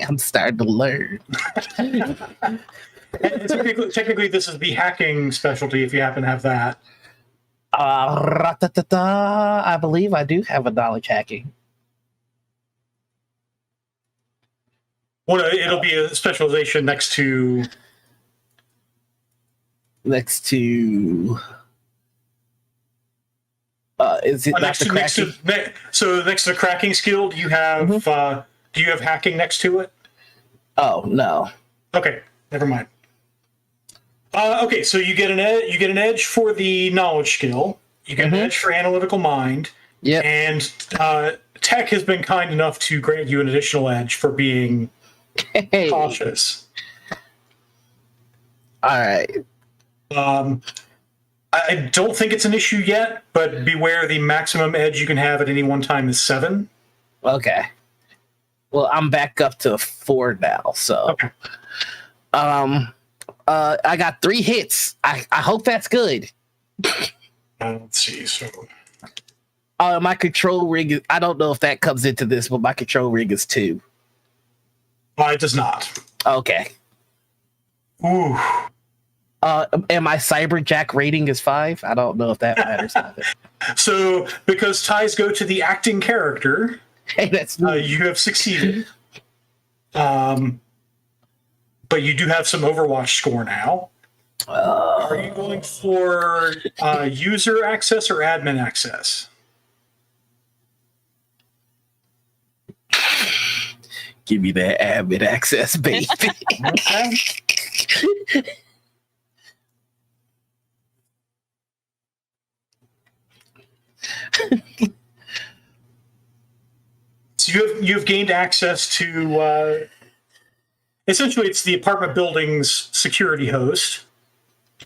I'm starting to learn. And technically, this is the hacking specialty if you happen to have that. I believe I do have a knowledge hacking. Well, no, it'll be a specialization next to. Is it next to the cracking skill? Do you have do you have hacking next to it? Oh no. Okay, never mind. Okay, so you get an edge for the knowledge skill. You get an edge for analytical mind. Yeah. And Tech has been kind enough to grant you an additional edge for being cautious. All right. I don't think it's an issue yet, but beware, the maximum edge you can have at any one time is 7. Okay. Well, I'm back up to 4 now, so. Okay. I got 3 hits. I hope that's good. Let's see. So. My control ring is, I don't know if that comes into this, but my control ring is 2. It does not. Okay. Ooh. And my Cyberjack rating is 5. I don't know if that matters. So, because ties go to the acting character, hey, that's you have succeeded. But you do have some Overwatch score now. Are you going for user access or admin access? Give me that admin access, baby. Okay. So you've gained access to essentially it's the apartment building's security host.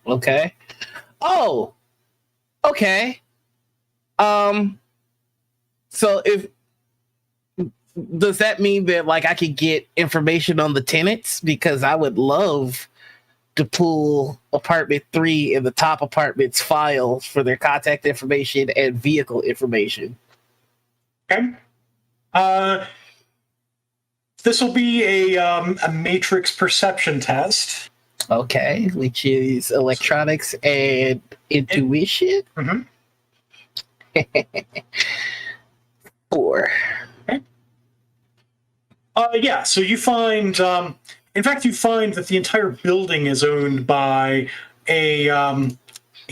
Okay. Oh. Okay. So if does that mean that like I could get information on the tenants? Because I would love to pull apartment 3 in the top apartment's files for their contact information and vehicle information. Okay. This will be a matrix perception test. Okay, which is electronics and intuition. Mm-hmm. 4. Yeah, so you find, in fact, you find that the entire building is owned by a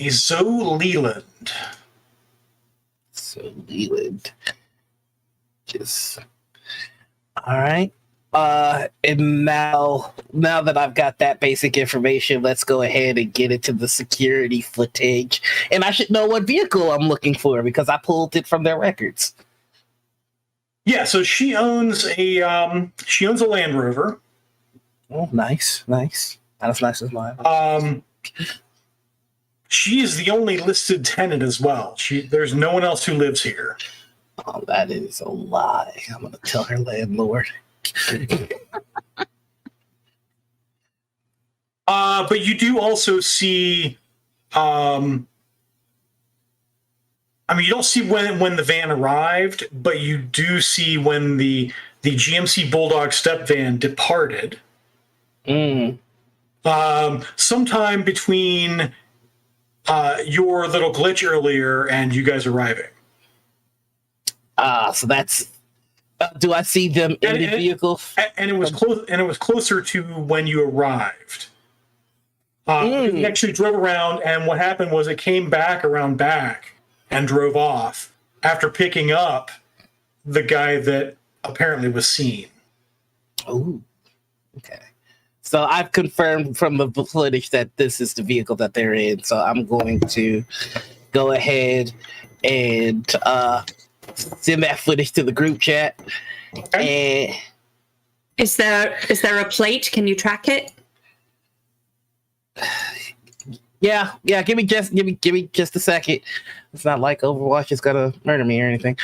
Zoe Leland. So Leland. Just all right. And now that I've got that basic information, let's go ahead and get into the security footage. And I should know what vehicle I'm looking for because I pulled it from their records. Yeah, so she owns a Land Rover. Oh, nice. Not as nice as mine. She is the only listed tenant as well. There's no one else who lives here. Oh, that is a lie. I'm gonna tell her landlord. But you do also see, you don't see when the van arrived, but you do see when the GMC Bulldog step van departed. Sometime between your little glitch earlier and you guys arriving. So that's. Do I see them in the vehicle? And it was close. And it was closer to when you arrived. We actually drove around, and what happened was it came back around back and drove off after picking up the guy that apparently was seen. Oh, okay. So I've confirmed from the footage that this is the vehicle that they're in. So I'm going to go ahead and send that footage to the group chat. Okay. And Is there a plate? Can you track it? yeah. Give me just a second. It's not like Overwatch is gonna murder me or anything.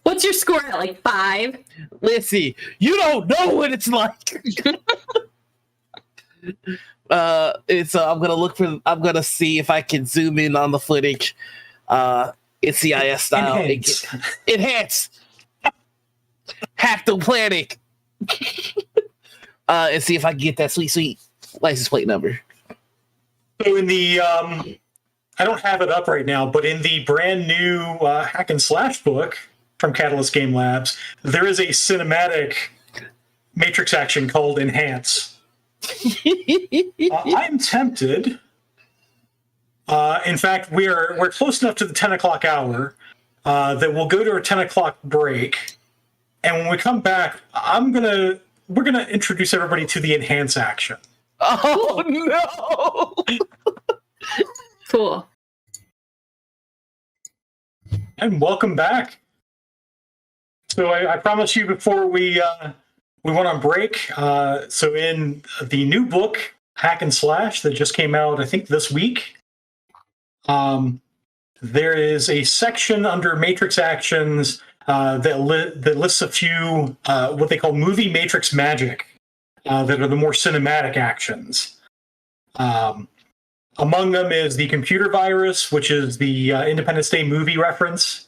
What's your score at? Like 5? Let's see. You don't know what it's like. I'm gonna see if I can zoom in on the footage. It's CIS style. Enhance. Hack the planet. And see if I can get that sweet license plate number. So in the I don't have it up right now, but in the brand new hack and slash book from Catalyst Game Labs, there is a cinematic matrix action called Enhance. I'm tempted. In fact, we're close enough to the 10 o'clock hour that we'll go to a 10 o'clock break, and when we come back, we're gonna introduce everybody to the Enhance action. Oh no! Cool. And welcome back. So I promised you before we went on break. So in the new book, Hack and Slash, that just came out, I think this week, there is a section under Matrix Actions that lists a few what they call movie Matrix magic that are the more cinematic actions. Among them is the computer virus, which is the Independence Day movie reference,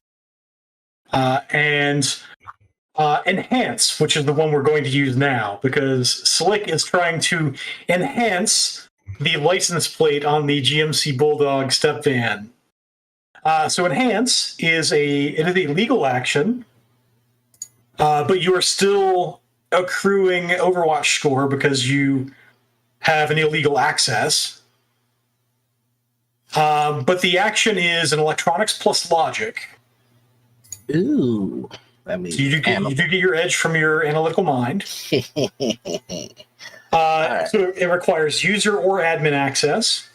and Enhance, which is the one we're going to use now, because Slick is trying to enhance the license plate on the GMC Bulldog step van. So Enhance is a legal action, but you are still accruing Overwatch score because you have an illegal access. But the action is an electronics plus logic. Ooh, that means So you do get your edge from your analytical mind. Right. So it requires user or admin access.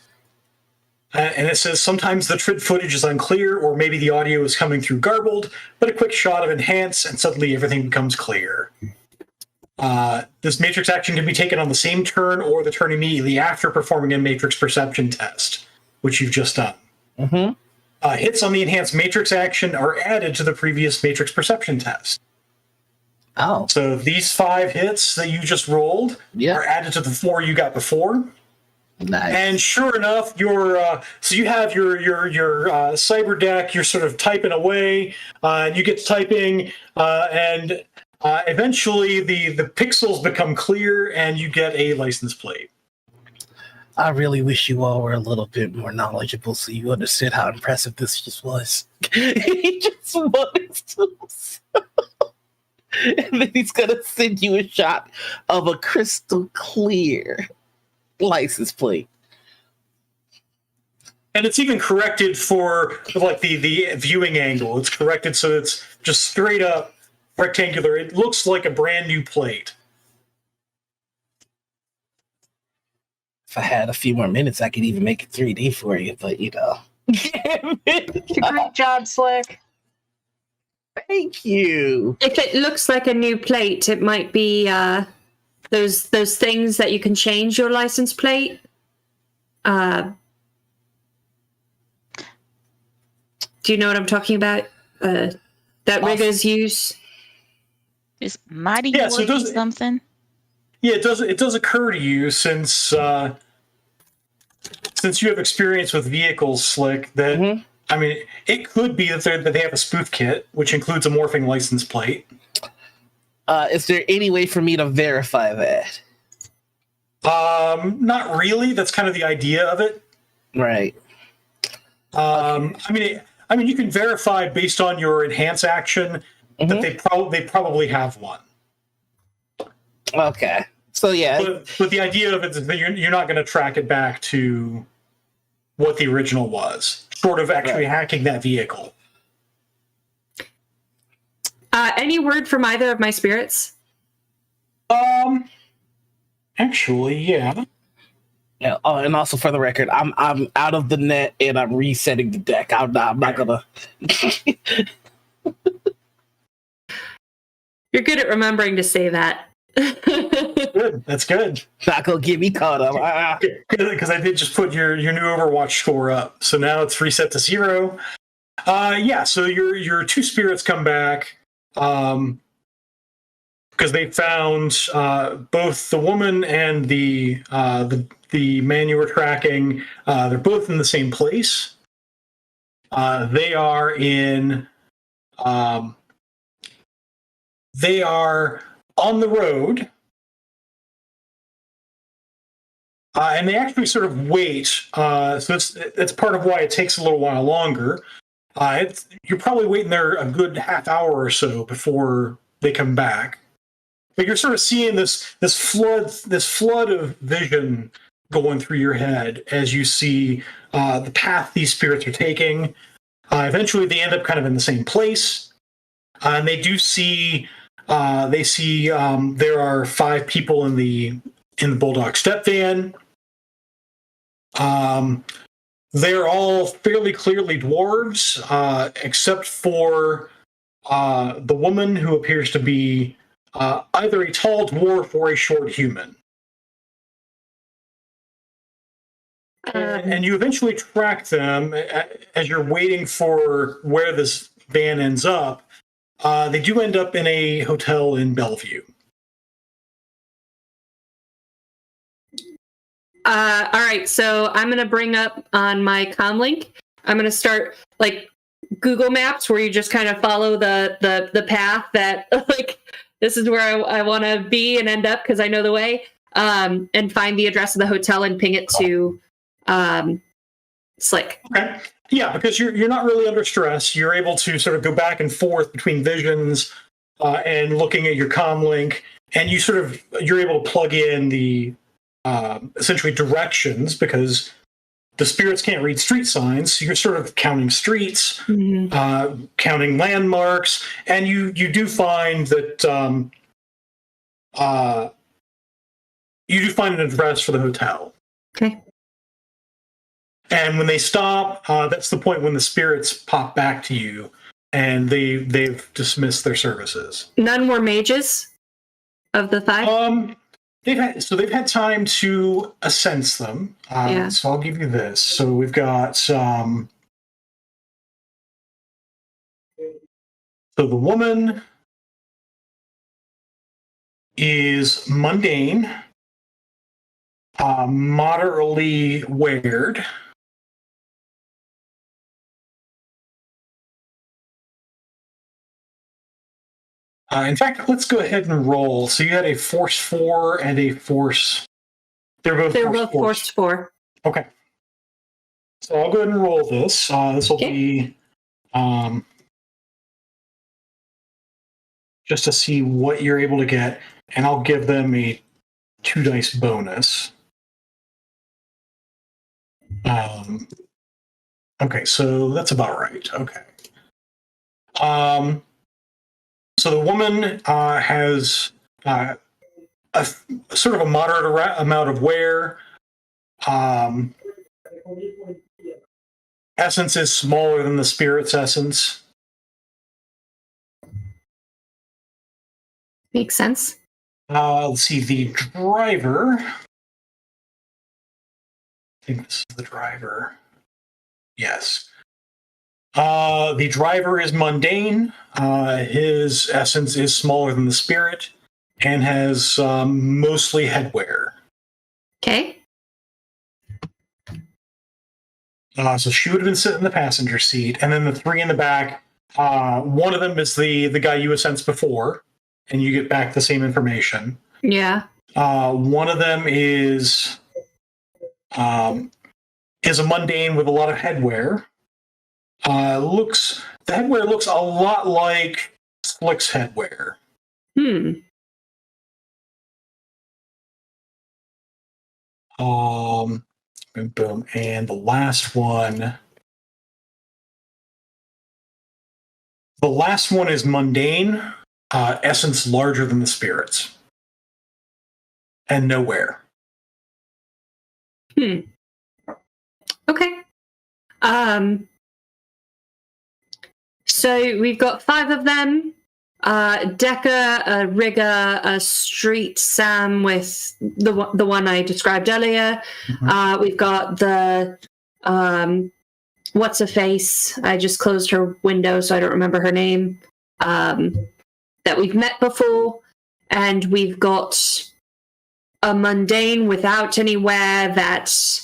And it says sometimes the TRID footage is unclear, or maybe the audio is coming through garbled, but a quick shot of enhance, and suddenly everything becomes clear. This matrix action can be taken on the same turn or the turn immediately after performing a matrix perception test, which you've just done. Hits on the enhanced matrix action are added to the previous matrix perception test. Oh. So these 5 hits that you just rolled are added to the 4 you got before. Nice. And sure enough, so you have your cyber deck. You're sort of typing away, and you get to typing, and eventually the pixels become clear, and you get a license plate. I really wish you all were a little bit more knowledgeable so you understood how impressive this just was. He just wanted to. And then he's going to send you a shot of a crystal clear license plate. And it's even corrected for like the viewing angle. It's corrected so it's just straight up rectangular. It looks like a brand new plate. If I had a few more minutes, I could even make it 3D for you, but Great job, Slick. Thank you. If it looks like a new plate, it might be those things that you can change your license plate. Do you know what I'm talking about? That riggers use. Is mighty so something? Yeah, it does occur to you since you have experience with vehicles, Slick, that I mean, it could be that they have a spoof kit, which includes a morphing license plate. Is there any way for me to verify that? Not really. That's kind of the idea of it. Right. Okay. I mean, you can verify based on your enhance action that they probably have one. Okay. So yeah. But the idea of it is that you're not going to track it back to what the original was, short of actually hacking that vehicle. Any word from either of my spirits? Actually, yeah. Yeah. Oh, and also for the record, I'm out of the net and I'm resetting the deck. I'm not gonna. You're good at remembering to say that. Good. That's good. Not gonna get me caught up. Because I did just put your new Overwatch score up, so now it's reset to 0. So your 2 spirits come back because they found both the woman and the man you were tracking. They're both in the same place. They are in. They are on the road. And they actually sort of wait. So it's part of why it takes a little while longer. You're probably waiting there a good half hour or so before they come back. But you're sort of seeing this flood of vision going through your head as you see the path these spirits are taking. Eventually, they end up kind of in the same place, and they do see. They see there are 5 people in the Bulldog step van. They're all fairly clearly dwarves, except for the woman who appears to be either a tall dwarf or a short human. And you eventually track them as you're waiting for where this van ends up. They do end up in a hotel in Bellevue. All right, so I'm going to bring up on my comlink. I'm going to start like Google Maps, where you just kind of follow the path that like this is where I want to be and end up because I know the way, and find the address of the hotel and ping it to Slick. Okay. Yeah, because you're not really under stress. You're able to sort of go back and forth between visions and looking at your comlink, and you're able to plug in the essentially directions because the spirits can't read street signs. So you're sort of counting streets, counting landmarks, and you do find that you do find an address for the hotel. Okay. And when they stop, that's the point when the spirits pop back to you, and they've dismissed their services. None were mages of the 5? They've had time to sense them. Yeah. So I'll give you this. So we've got some. So the woman is mundane, moderately weird. In fact, let's go ahead and roll. So you had a force 4 and a force. They're both force 4. Okay. So I'll go ahead and roll this. This will be just to see what you're able to get, and I'll give them a 2 dice bonus. Okay, so that's about right. Okay. So the woman has a sort of a moderate amount of wear. Essence is smaller than the spirit's essence. Makes sense. Let's see, the driver. I think this is the driver. Yes. The driver is mundane. His essence is smaller than the spirit and has mostly headwear. Okay. So she would have been sitting in the passenger seat, and then the 3 in the back. One of them is the guy you sensed before, and you get back the same information. Yeah. One of them is a mundane with a lot of headwear. The headwear looks a lot like Slick's headwear. Hmm. Boom, boom. And the last one is mundane, essence larger than the spirits, and nowhere. Okay. So we've got 5 of them. Decker, a rigger, a street Sam with the one I described earlier. Mm-hmm. We've got the what's her face? I just closed her window, so I don't remember her name. That we've met before, and we've got a mundane without anywhere that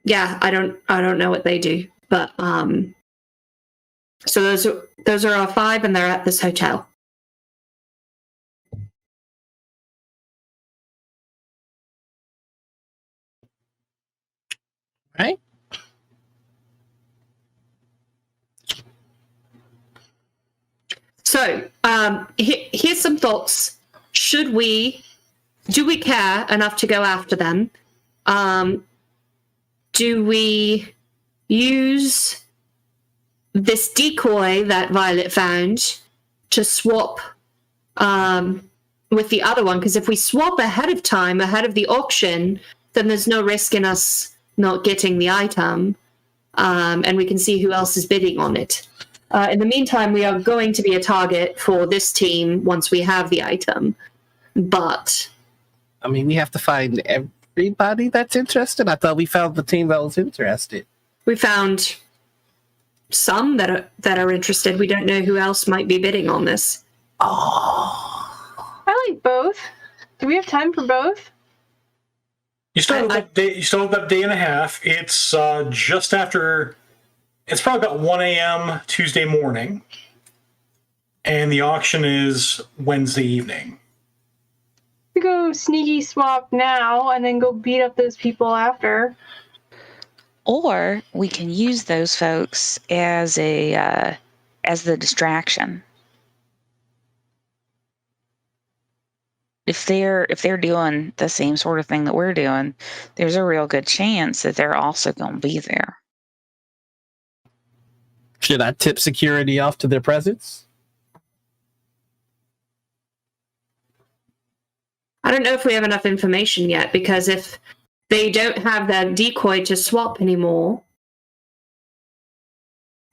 yeah, I don't know what they do, but so those are our 5, and they're at this hotel. Right? So here's some thoughts. Do we care enough to go after them? Do we use this decoy that Violet found to swap with the other one? Because if we swap ahead of time, ahead of the auction, then there's no risk in us not getting the item, and we can see who else is bidding on it. In the meantime, we are going to be a target for this team once we have the item. But I mean, we have to find everybody that's interested. I thought we found the team that was interested. we found some that are interested. We don't know who else might be bidding on this. Oh. I like both. Do we have time for both? You still have that day. You still have that day and a half. It's just after. It's probably about 1 a.m. Tuesday morning, and the auction is Wednesday evening. We go sneaky swap now and then go beat up those people after. Or we can use those folks as the distraction. If they're doing the same sort of thing that we're doing, there's a real good chance that they're also going to be there. Should I tip security off to their presence? I don't know if we have enough information yet, because if they don't have their decoy to swap anymore,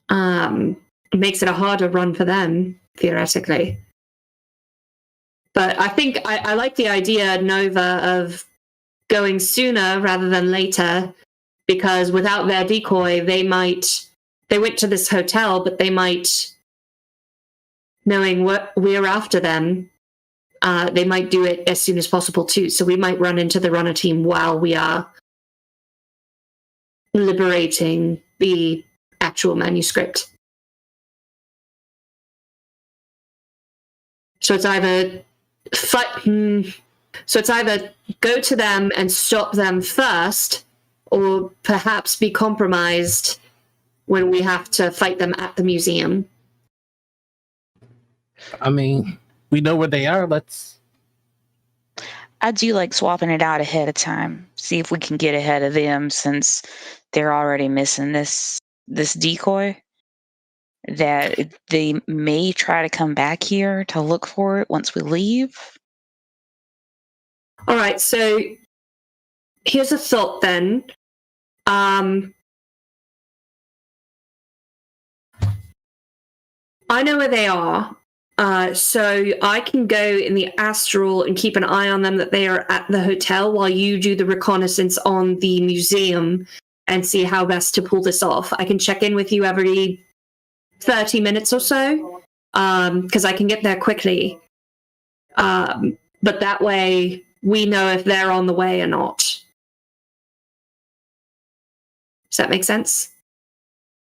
it makes it a harder run for them, theoretically. But I think I like the idea, Nova, of going sooner rather than later, because without their decoy, they went to this hotel, but they might, knowing what we're after them, they might do it as soon as possible too. So we might run into the runner team while we are liberating the actual manuscript. So it's either go to them and stop them first, or perhaps be compromised when we have to fight them at the museum. I mean, we know where they are. I do like swapping it out ahead of time. See if we can get ahead of them, since they're already missing this decoy. That they may try to come back here to look for it once we leave. All right, so here's a thought then. I know where they are, so I can go in the astral and keep an eye on them, that they are at the hotel, while you do the reconnaissance on the museum and see how best to pull this off. I can check in with you every 30 minutes or so, because I can get there quickly. But that way, we know if they're on the way or not. Does that make sense?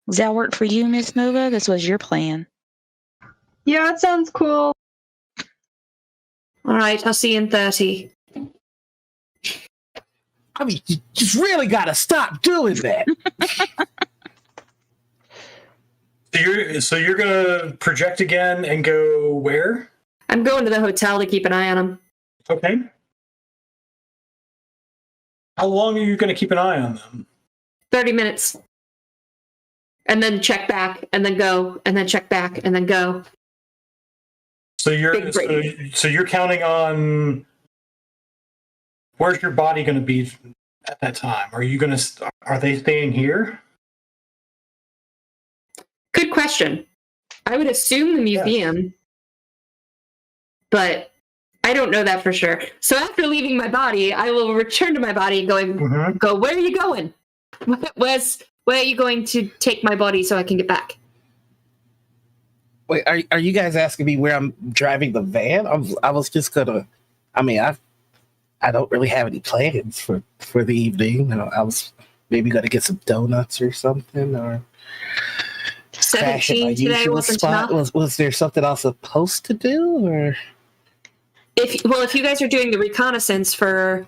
Does that work for you, Miss Nova? This was your plan. Yeah, it sounds cool. All right, I'll see you in 30. I mean, you just really got to stop doing that. So you're gonna project again and go where? I'm going to the hotel to keep an eye on them. Okay. How long are you gonna keep an eye on them? 30 minutes. And then check back, and then go, and then check back, and then go. So you're counting on, where's your body going to be at that time? Are they staying here? Good question. I would assume the museum, but I don't know that for sure. So after leaving my body, I will return to my body and go, where are you going? Where are you going to take my body so I can get back? Wait, are you guys asking me where I'm driving the van? I was just gonna. I mean, I don't really have any plans for the evening. I was maybe gonna get some donuts or something, or 17 today wasn't enough. Was there something I was supposed to do, or if you guys are doing the reconnaissance for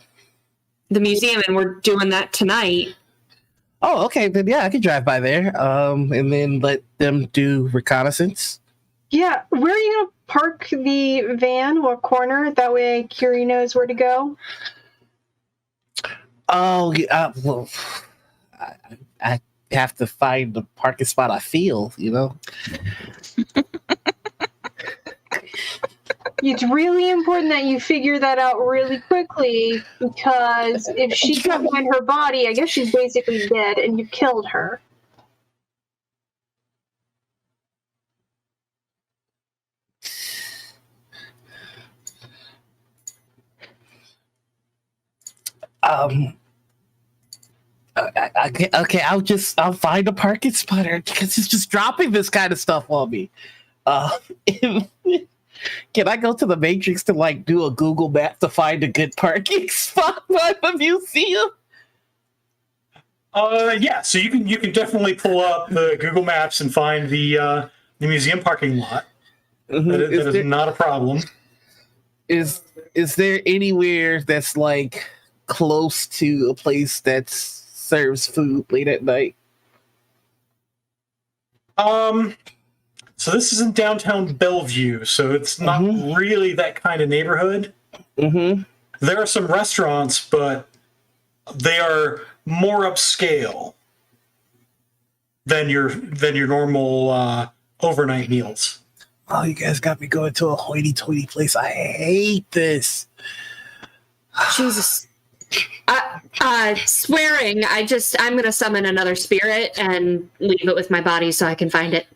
the museum and we're doing that tonight. Oh, okay. Then yeah, I could drive by there, and then let them do reconnaissance. Yeah, where are you going to park the van? What corner? That way Curie knows where to go. Oh, yeah, well, I have to find the parking spot I feel, It's really important that you figure that out really quickly, because if she can't find her body, I guess she's basically dead and you killed her. Okay, I'll find a parking spot, because it's just dropping this kind of stuff on me. Can I go to the Matrix to do a Google map to find a good parking spot by the museum? Yeah. So you can definitely pull up the Google Maps and find the museum parking lot. Mm-hmm. That is not a problem. Is there anywhere that's close to a place that serves food late at night? So this is in downtown Bellevue, so it's not really that kind of neighborhood. Mm-hmm. There are some restaurants, but they are more upscale than your normal overnight meals. Oh, you guys got me going to a hoity-toity place. I hate this. Jesus. Swearing, I'm gonna summon another spirit and leave it with my body so I can find it.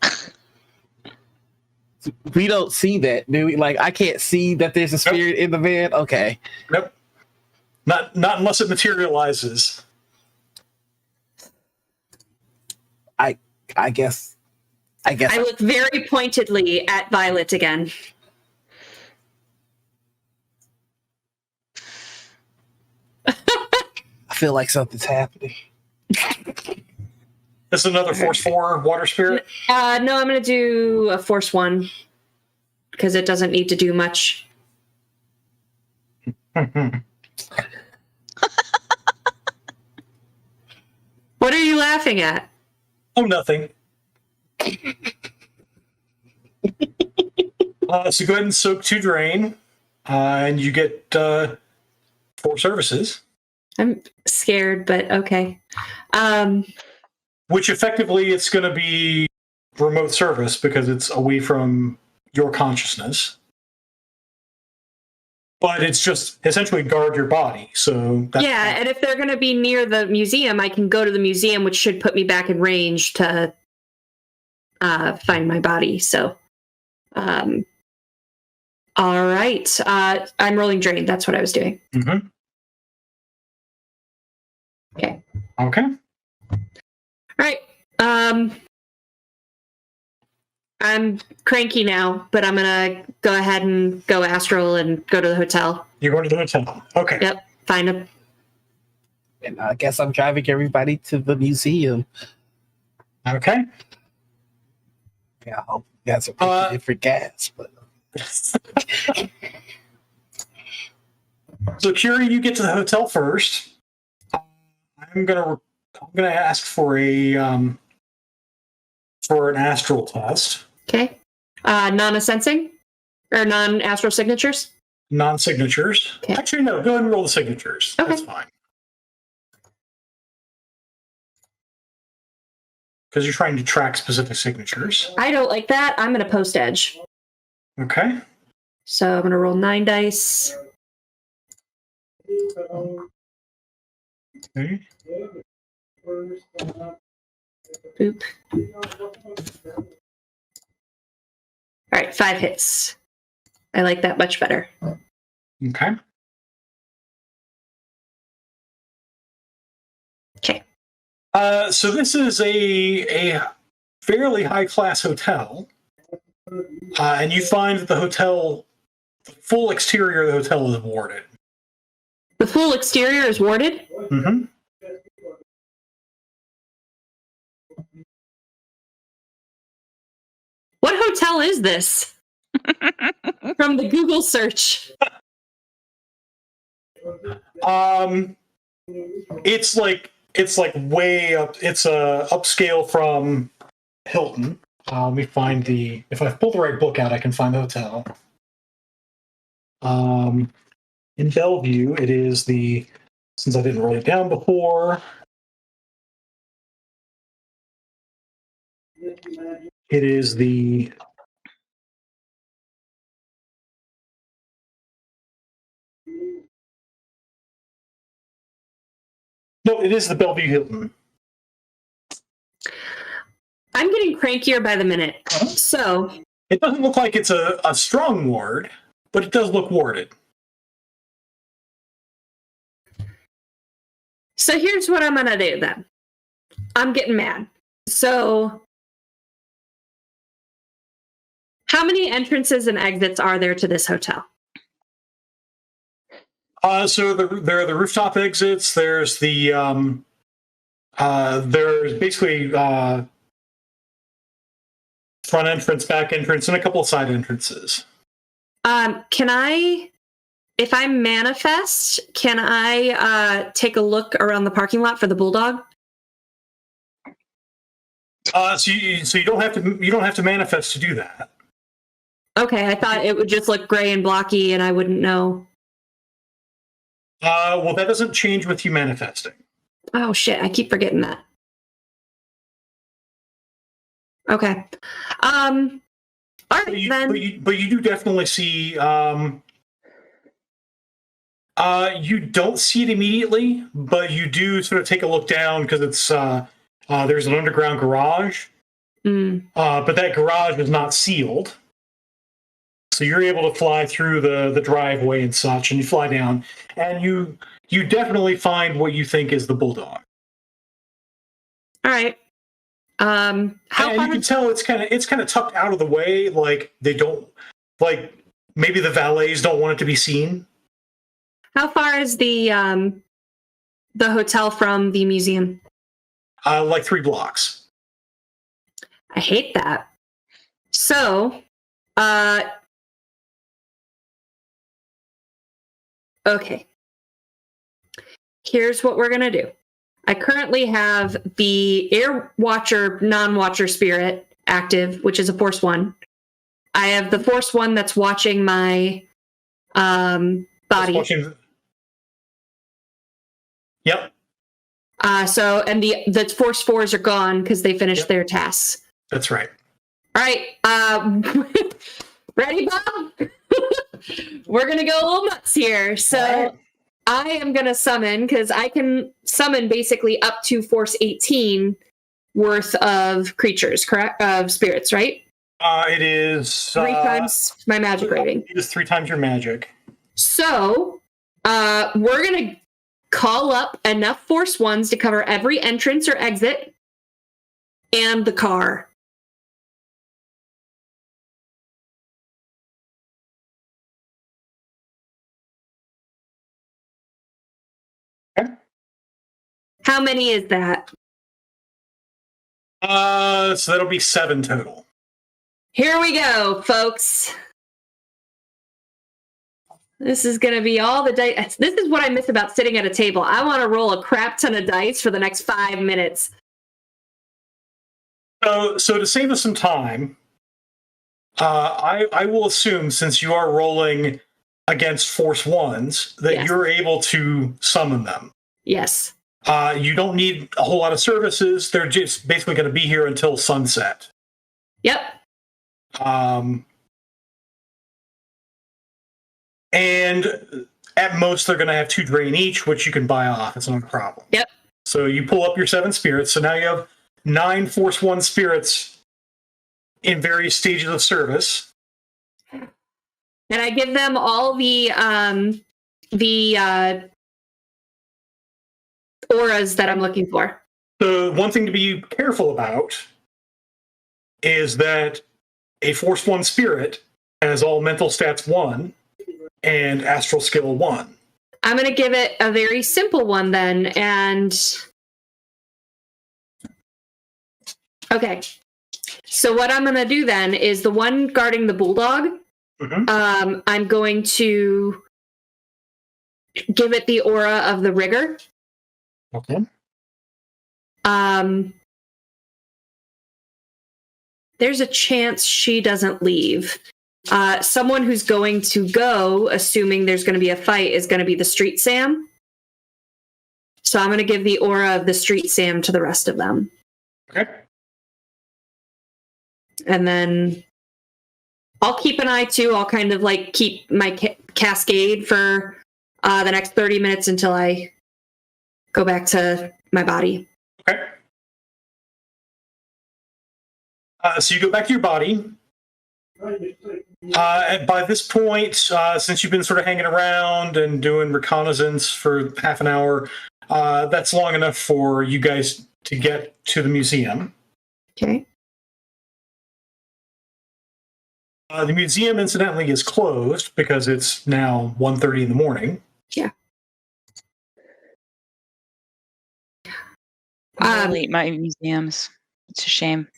We don't see that, do we? Like, I can't see that there's a spirit in the van. Okay. Nope. Not unless it materializes. I guess. I look very pointedly at Violet again. I feel like something's happening. This is another Force 4 water spirit? No, I'm going to do a Force 1 because it doesn't need to do much. What are you laughing at? Oh, nothing. So go ahead and soak 2 drain, and you get 4 services. I'm scared, but okay. Which effectively it's going to be remote service because it's away from your consciousness. But it's just essentially guard your body. So yeah, and if they're going to be near the museum, I can go to the museum, which should put me back in range to find my body. So, all right. I'm rolling drain. That's what I was doing. Mm-hmm. Okay. Okay. All right. I'm cranky now, but I'm gonna go ahead and go astral and go to the hotel. You're going to the hotel. Okay. Yep. Find him. And I guess I'm driving everybody to the museum. Okay. Yeah, I hope you guys are picking it for gas, but So Curie, you get to the hotel first. I'm gonna ask for an astral test. Okay. Non-sensing or non-astral signatures. Non-signatures. Okay. Actually, no. Go ahead and roll the signatures. Okay. That's fine. Because you're trying to track specific signatures. I don't like that. I'm gonna post edge. Okay. So I'm gonna roll 9 dice. Okay. Boop. All right, 5 hits. I like that much better. Okay. Okay. So this is a fairly high-class hotel. And you find that the full exterior of the hotel is warded. The full exterior is warded? Mm-hmm. What hotel is this? From the Google search. It's like way up. It's upscale from Hilton. Let me find if I pull the right book out, I can find the hotel. In Bellevue, it is since I didn't write it down before, it is the no, it is the Bellevue Hilton. I'm getting crankier by the minute. So It doesn't look like it's a strong ward, but it does look warded. So here's what I'm gonna do then. I'm getting mad. So how many entrances and exits are there to this hotel? So there are the rooftop exits. There's there's basically front entrance, back entrance, and a couple of side entrances. Can I, if I manifest, can I take a look around the parking lot for the bulldog? So you don't have to manifest to do that. Okay, I thought it would just look gray and blocky, and I wouldn't know. Well, that doesn't change with you manifesting. Oh shit! I keep forgetting that. Okay. All right then. But you do definitely see. You don't see it immediately, but you do sort of take a look down because it's there's an underground garage. But that garage is not sealed. So you're able to fly through the driveway and such, and you fly down, and you definitely find what you think is the bulldog. All right. How And far? you can tell it's kind of tucked out of the way, like they don't like maybe the valets don't want it to be seen. How far is the hotel from the museum? Like 3 blocks. I hate that. So, okay. Here's what we're gonna do. I currently have the Air Watcher non-watcher spirit active, which is a Force 1. I have the Force 1 that's watching my body. Yep. So and the Force 4s are gone because they finished their tasks. That's right. All right. Ready, Bob? We're gonna go a little nuts here. So Right. I am gonna summon because I can summon basically up to Force 18 worth of creatures, correct? Of spirits, right? It is 3 times my magic rating. It is 3 times your magic. So we're gonna call up enough Force 1s to cover every entrance or exit and the car. Okay. How many is that? So that'll be 7 total. Here we go, folks. This is going to be all the dice. This is what I miss about sitting at a table. I want to roll a crap ton of dice for the next 5 minutes. So to save us some time, I will assume since you are rolling against Force 1s that Yes. you're able to summon them. Yes. You don't need a whole lot of services. They're just basically going to be here until sunset. Yep. And at most, they're going to have 2 drain each, which you can buy off. It's not a problem. Yep. So you pull up your 7 spirits. So now you have 9 Force 1 spirits in various stages of service. And I give them all the auras that I'm looking for. The one thing to be careful about is that a Force 1 spirit has all mental stats 1 and astral skill 1. I'm going to give it a very simple one then. And okay. So what I'm going to do then is the one guarding the bulldog. Mhm. I'm going to give it the aura of the rigger. Okay. There's a chance she doesn't leave. Someone who's going to go, assuming there's going to be a fight, is going to be the Street Sam. So I'm going to give the aura of the Street Sam to the rest of them. Okay. And then I'll keep an eye too. I'll kind of like keep my cascade for the next 30 minutes until I go back to my body. Okay. So you go back to your body. And by this point, since you've been sort of hanging around and doing reconnaissance for half an hour, that's long enough for you guys to get to the museum. Okay. The museum, incidentally, is closed because it's now 1:30 in the morning. Yeah. I really hate my museums. It's a shame.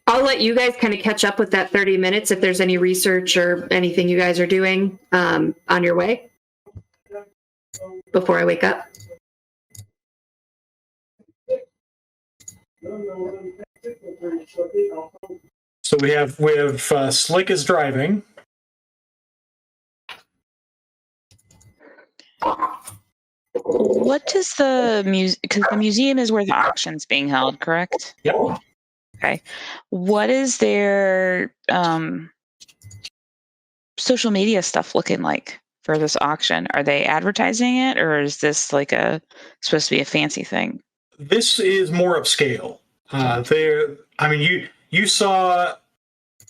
I'll let you guys kind of catch up with that 30 minutes if there's any research or anything you guys are doing on your way before I wake up. So we have Slick is driving. What does the museum? Because the museum is where the auction's being held, correct? Yep. Okay. What is their social media stuff looking like for this auction? Are they advertising it, or is this like supposed to be a fancy thing? This is more upscale. You saw.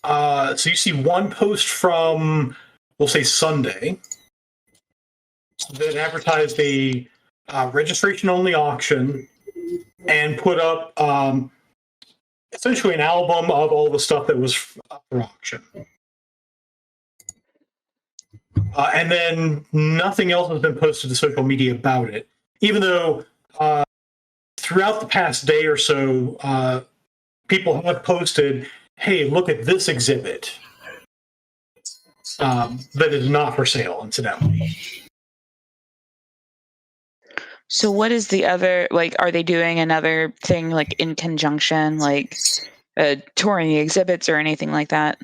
So you see one post from, we'll say Sunday, that advertised a registration-only auction and put up essentially an album of all the stuff that was up for auction. And then nothing else has been posted to social media about it, even though throughout the past day or so, people have posted, hey, look at this exhibit that is not for sale, incidentally. So what is the other, like, are they doing another thing, like, in conjunction, like touring the exhibits or anything like that?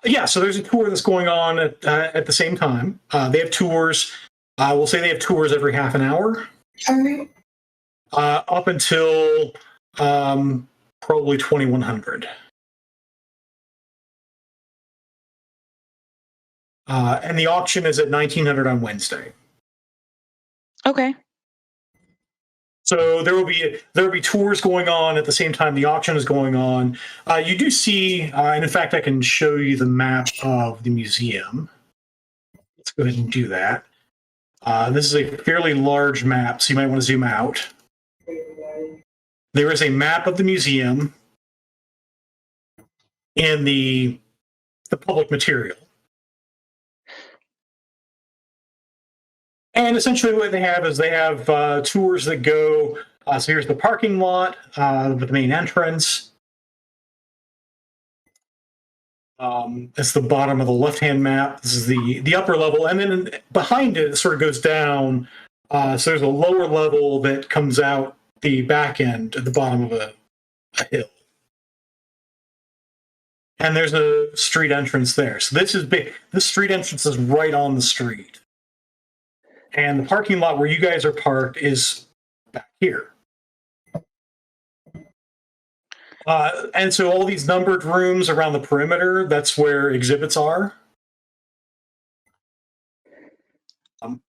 Yeah, so there's a tour that's going on at the same time. They have tours. We'll say they have tours every half an hour. Up until probably 2100. And the auction is at 1900 on Wednesday. Okay. So there will be tours going on at the same time the auction is going on. You do see, and in fact, I can show you the map of the museum. Let's go ahead and do that. This is a fairly large map, so you might want to zoom out. There is a map of the museum in the public material. And essentially what they have is tours that go, so here's the parking lot with the main entrance. It's the bottom of the left-hand map. This is the upper level. And then behind it sort of goes down. So there's a lower level that comes out the back end at the bottom of a hill. And there's a street entrance there. So this is big. This street entrance is right on the street. And the parking lot where you guys are parked is back here. And so all these numbered rooms around the perimeter, that's where exhibits are.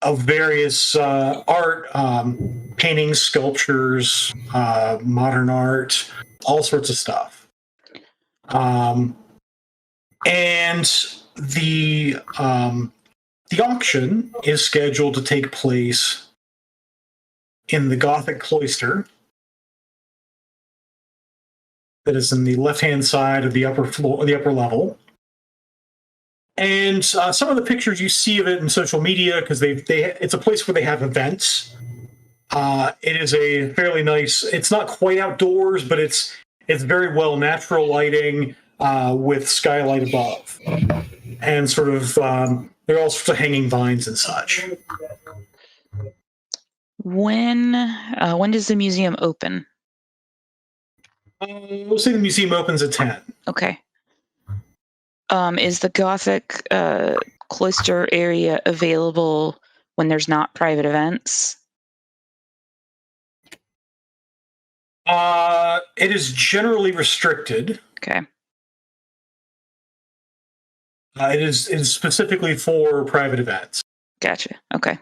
Of various art, paintings, sculptures, modern art, all sorts of stuff. And the auction is scheduled to take place in the Gothic cloister that is in the left-hand side of the upper floor, the upper level. And some of the pictures you see of it in social media, because it's a place where they have events. It is a fairly nice. It's not quite outdoors, but it's very well natural lighting with skylight above, and sort of. There are all sorts of hanging vines and such. When does the museum open? We'll say the museum opens at 10. Okay. Is the Gothic cloister area available when there's not private events? It is generally restricted. Okay. It is specifically for private events. Gotcha. Okay.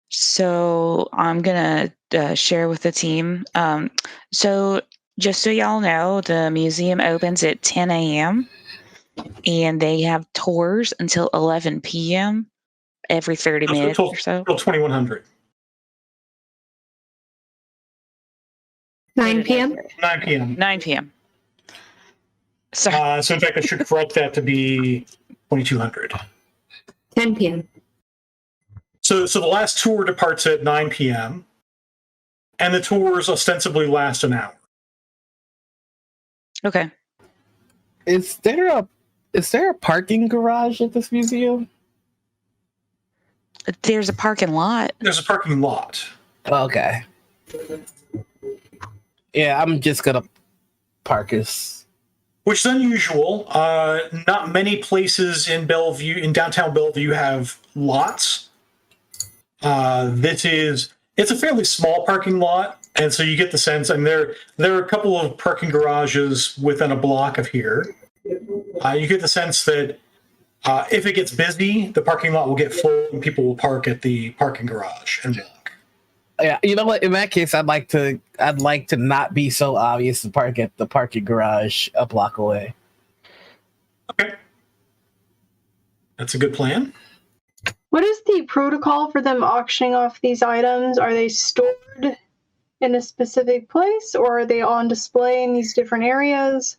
So I'm going to share with the team. So just so y'all know, the museum opens at 10 a.m. and they have tours until 11 p.m. every 30 minutes or so. Until 2100. 9 p.m.? 9 p.m. 9 p.m. Sorry. So in fact, I should correct that to be 2200. 10 p.m. So the last tour departs at 9 p.m. and the tours ostensibly last an hour. Okay. Is there a parking garage at this museum? There's a parking lot. There's a parking lot. Okay. Yeah, I'm just gonna park us. Which is unusual. Not many places in downtown Bellevue, have lots. It's a fairly small parking lot, and so you get the sense. And there are a couple of parking garages within a block of here. You get the sense that if it gets busy, the parking lot will get full and people will park at the parking garage and walk. Yeah, you know what? In that case, I'd like to not be so obvious to park at the parking garage a block away. Okay. That's a good plan. What is the protocol for them auctioning off these items? Are they stored in a specific place, or are they on display in these different areas?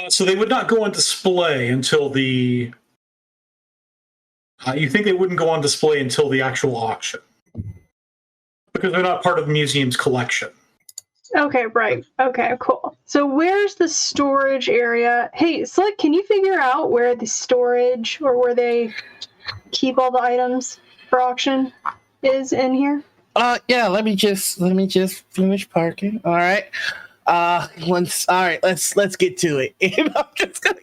So they would not go on display until the... you think they wouldn't go on display until the actual auction. Because they're not part of the museum's collection. Okay, right. Okay, cool. So where's the storage area? Hey, Slick, can you figure out where the storage or where they keep all the items for auction is in here? Yeah, let me just finish parking. All right. Let's get to it. And I'm just gonna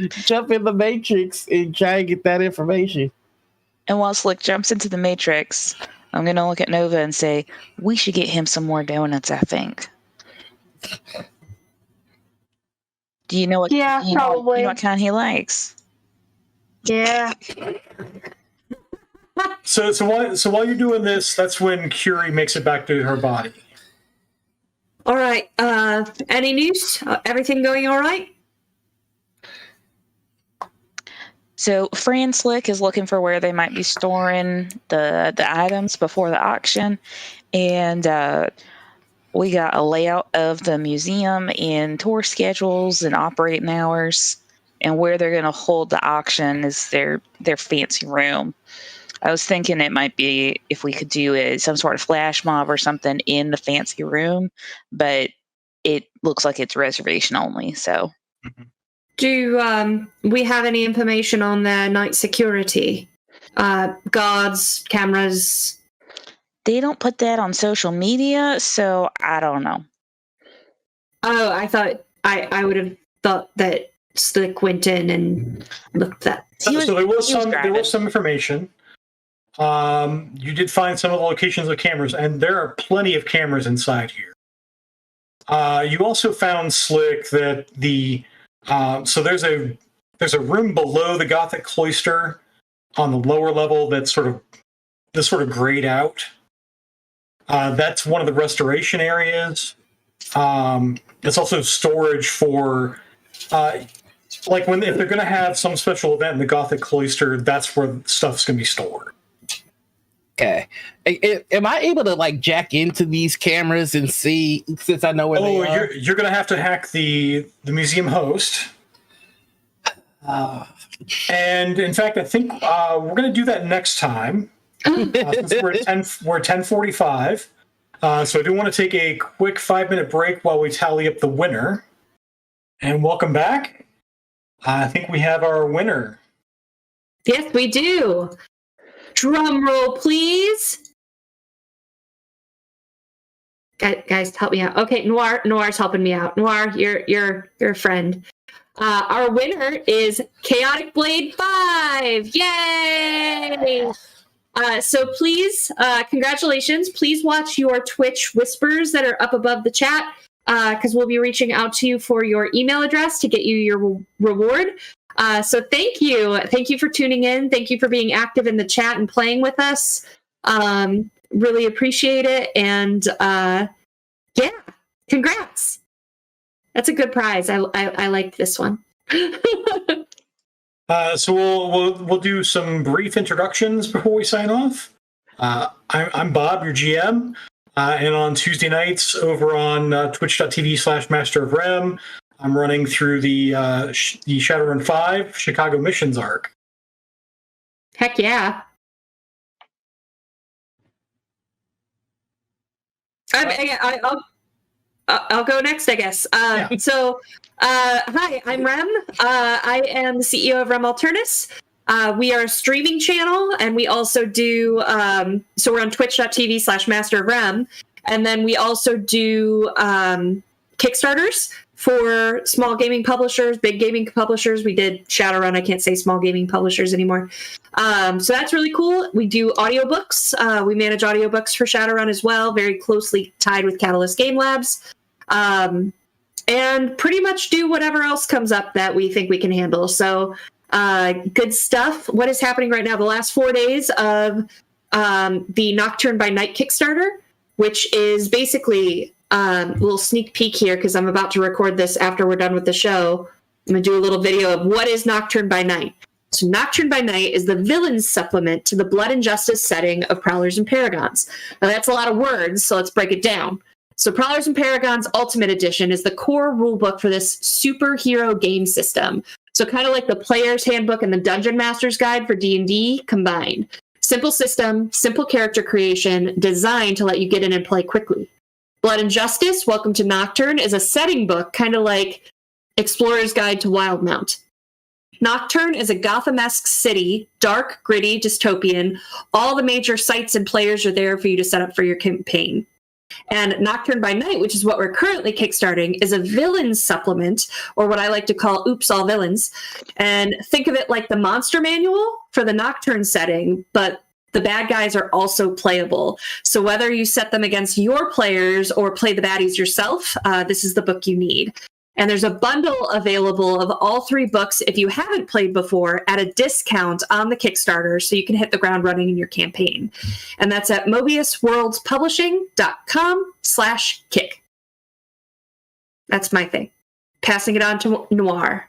jump in the matrix and try and get that information. And while Slick jumps into the matrix, I'm going to look at Nova and say, we should get him some more donuts, I think. Do you know what? Yeah, probably. You know what kind he likes? Yeah. So while you're doing this, that's when Curie makes it back to her body. All right. Any news? Everything going all right? So Fran Slick is looking for where they might be storing the items before the auction, and we got a layout of the museum and tour schedules and operating hours, and where they're going to hold the auction is their fancy room. I was thinking it might be if we could do some sort of flash mob or something in the fancy room, but it looks like it's reservation only. So. Mm-hmm. Do we have any information on their night security? Guards, cameras? They don't put that on social media, so I don't know. Oh, I thought I would have thought that Slick went in and looked at. So there was some information. You did find some of the locations of cameras, and there are plenty of cameras inside here. You also found, Slick, that so there's a room below the Gothic cloister on the lower level that's sort of grayed out. That's one of the restoration areas. It's also storage for if they're going to have some special event in the Gothic cloister, that's where stuff's going to be stored. Okay. Am I able to jack into these cameras and see, since I know where they are? You're going to have to hack the museum host. And in fact, I think we're going to do that next time. Since we're at 10:45. So I do want to take a quick 5-minute break while we tally up the winner. And welcome back. I think we have our winner. Yes, we do. Drum roll, please. Guys, help me out. Okay, Noir's helping me out. Noir, you're a friend. Our winner is Chaotic Blade 5. Yay! So please, congratulations. Please watch your Twitch whispers that are up above the chat, because we'll be reaching out to you for your email address to get you your reward. So thank you. Thank you for tuning in. Thank you for being active in the chat and playing with us. Really appreciate it. And yeah, congrats. That's a good prize. I liked this one. So we'll do some brief introductions before we sign off. I'm Bob, your GM, and on Tuesday nights over on twitch.tv/Master of Rem, I'm running through the Shadowrun 5 Chicago Missions arc. Heck yeah. I'll go next, I guess. Yeah. So, hi, I'm Rem. I am the CEO of Rem Alternus. We are a streaming channel, and we also do, so we're on twitch.tv/Master of Rem, and then we also do Kickstarters for small gaming publishers, big gaming publishers. We did Shadowrun. I can't say small gaming publishers anymore. So that's really cool. We do audiobooks. We manage audiobooks for Shadowrun as well, very closely tied with Catalyst Game Labs. and pretty much do whatever else comes up that we think we can handle. So good stuff. What is happening right now? The last 4 days of the Nocturne by Night Kickstarter, which is basically a little sneak peek here because I'm about to record this after we're done with the show. I'm going to do a little video of what is Nocturne by Night. So Nocturne by Night is the villains supplement to the Blood and Justice setting of Prowlers and Paragons. Now that's a lot of words, so let's break it down. So Prowlers and Paragons Ultimate Edition is the core rulebook for this superhero game system. So kind of like the Player's Handbook and the Dungeon Master's Guide for D&D combined. Simple system, simple character creation, designed to let you get in and play quickly. Blood and Justice, Welcome to Nocturne, is a setting book, kind of like Explorer's Guide to Wildmount. Nocturne is a Gotham-esque city, dark, gritty, dystopian. All the major sites and players are there for you to set up for your campaign. And Nocturne by Night, which is what we're currently kickstarting, is a villain supplement, or what I like to call Oops, All Villains. And think of it like the monster manual for the Nocturne setting, but the bad guys are also playable. So whether you set them against your players or play the baddies yourself, this is the book you need. And there's a bundle available of all 3 books if you haven't played before at a discount on the Kickstarter so you can hit the ground running in your campaign. And that's at MobiusWorldsPublishing.com/kick. That's my thing. Passing it on to Noir.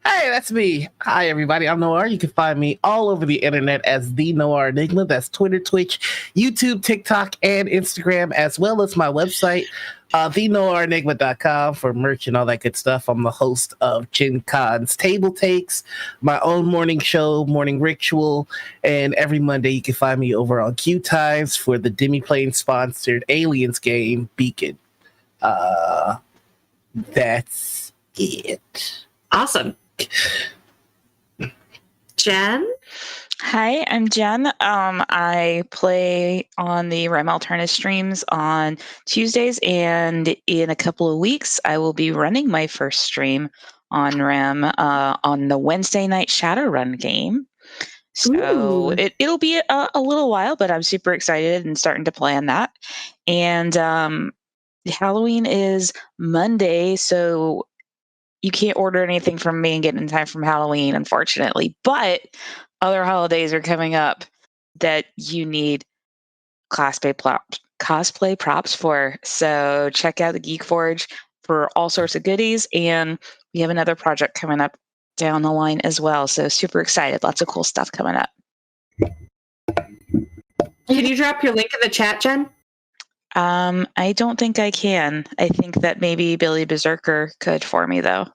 Hey, that's me. Hi, everybody. I'm Noir. You can find me all over the internet as The Noir Enigma. That's Twitter, Twitch, YouTube, TikTok, and Instagram, as well as my website, thenoirenigma.com, for merch and all that good stuff. I'm the host of Gen Con's Table Takes, my own morning show, Morning Ritual, and every Monday you can find me over on Q Times for the Demiplane-sponsored Aliens game, Beacon. That's it. Awesome. Jen? Hi, I'm Jen. I play on the Rem Alternus streams on Tuesdays, and in a couple of weeks, I will be running my first stream on Rem on the Wednesday night Shadowrun game. So it'll be a little while, but I'm super excited and starting to plan that. And Halloween is Monday, so you can't order anything from me and get in time from Halloween, unfortunately. But other holidays are coming up that you need cosplay props for. So check out the Geek Forge for all sorts of goodies. And we have another project coming up down the line as well. So super excited. Lots of cool stuff coming up. Can you drop your link in the chat, Jen? I don't think I can. I think that maybe Billy Berserker could for me, though.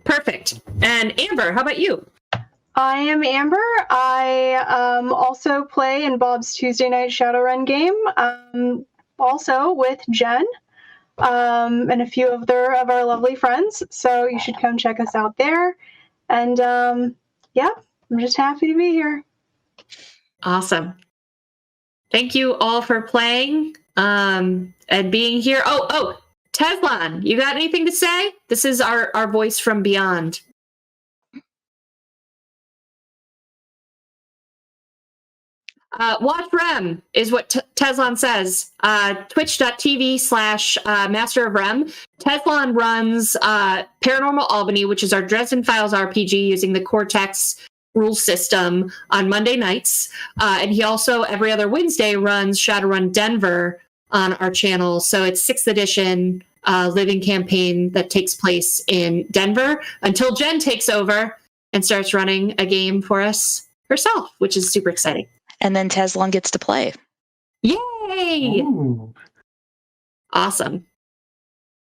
Perfect. And Amber, how about you? I am Amber. I also play in Bob's Tuesday night Shadowrun game, also with Jen and a few of our lovely friends. So you should come check us out there. And yeah, I'm just happy to be here. Awesome. Thank you all for playing and being here. Oh, Tezlon, you got anything to say? This is our voice from beyond. Watch Rem is what Tezlon says. Twitch.tv/Master of Rem. Tezlon runs Paranormal Albany, which is our Dresden Files RPG using the Cortex rule system on Monday nights. And he also, every other Wednesday, runs Shadowrun Denver on our channel. So it's 6th edition living campaign that takes place in Denver until Jen takes over and starts running a game for us herself, which is super exciting. And then Tezlon gets to play. Yay! Ooh. Awesome.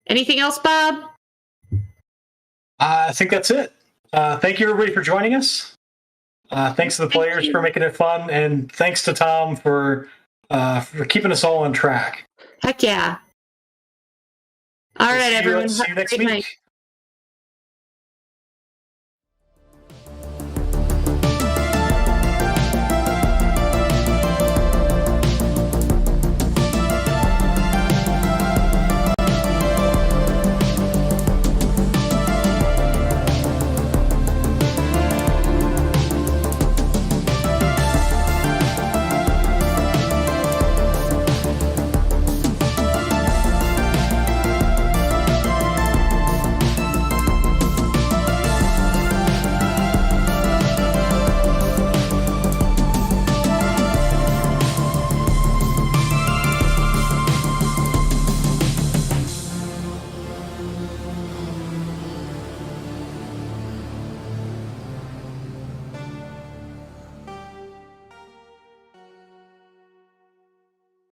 Anything else, Bob? I think that's it. Thank you, everybody, for joining us. Thanks to the players for making it fun, and thanks to Tom for keeping us all on track. Heck yeah. All right, everyone. See you next Have a great week. night.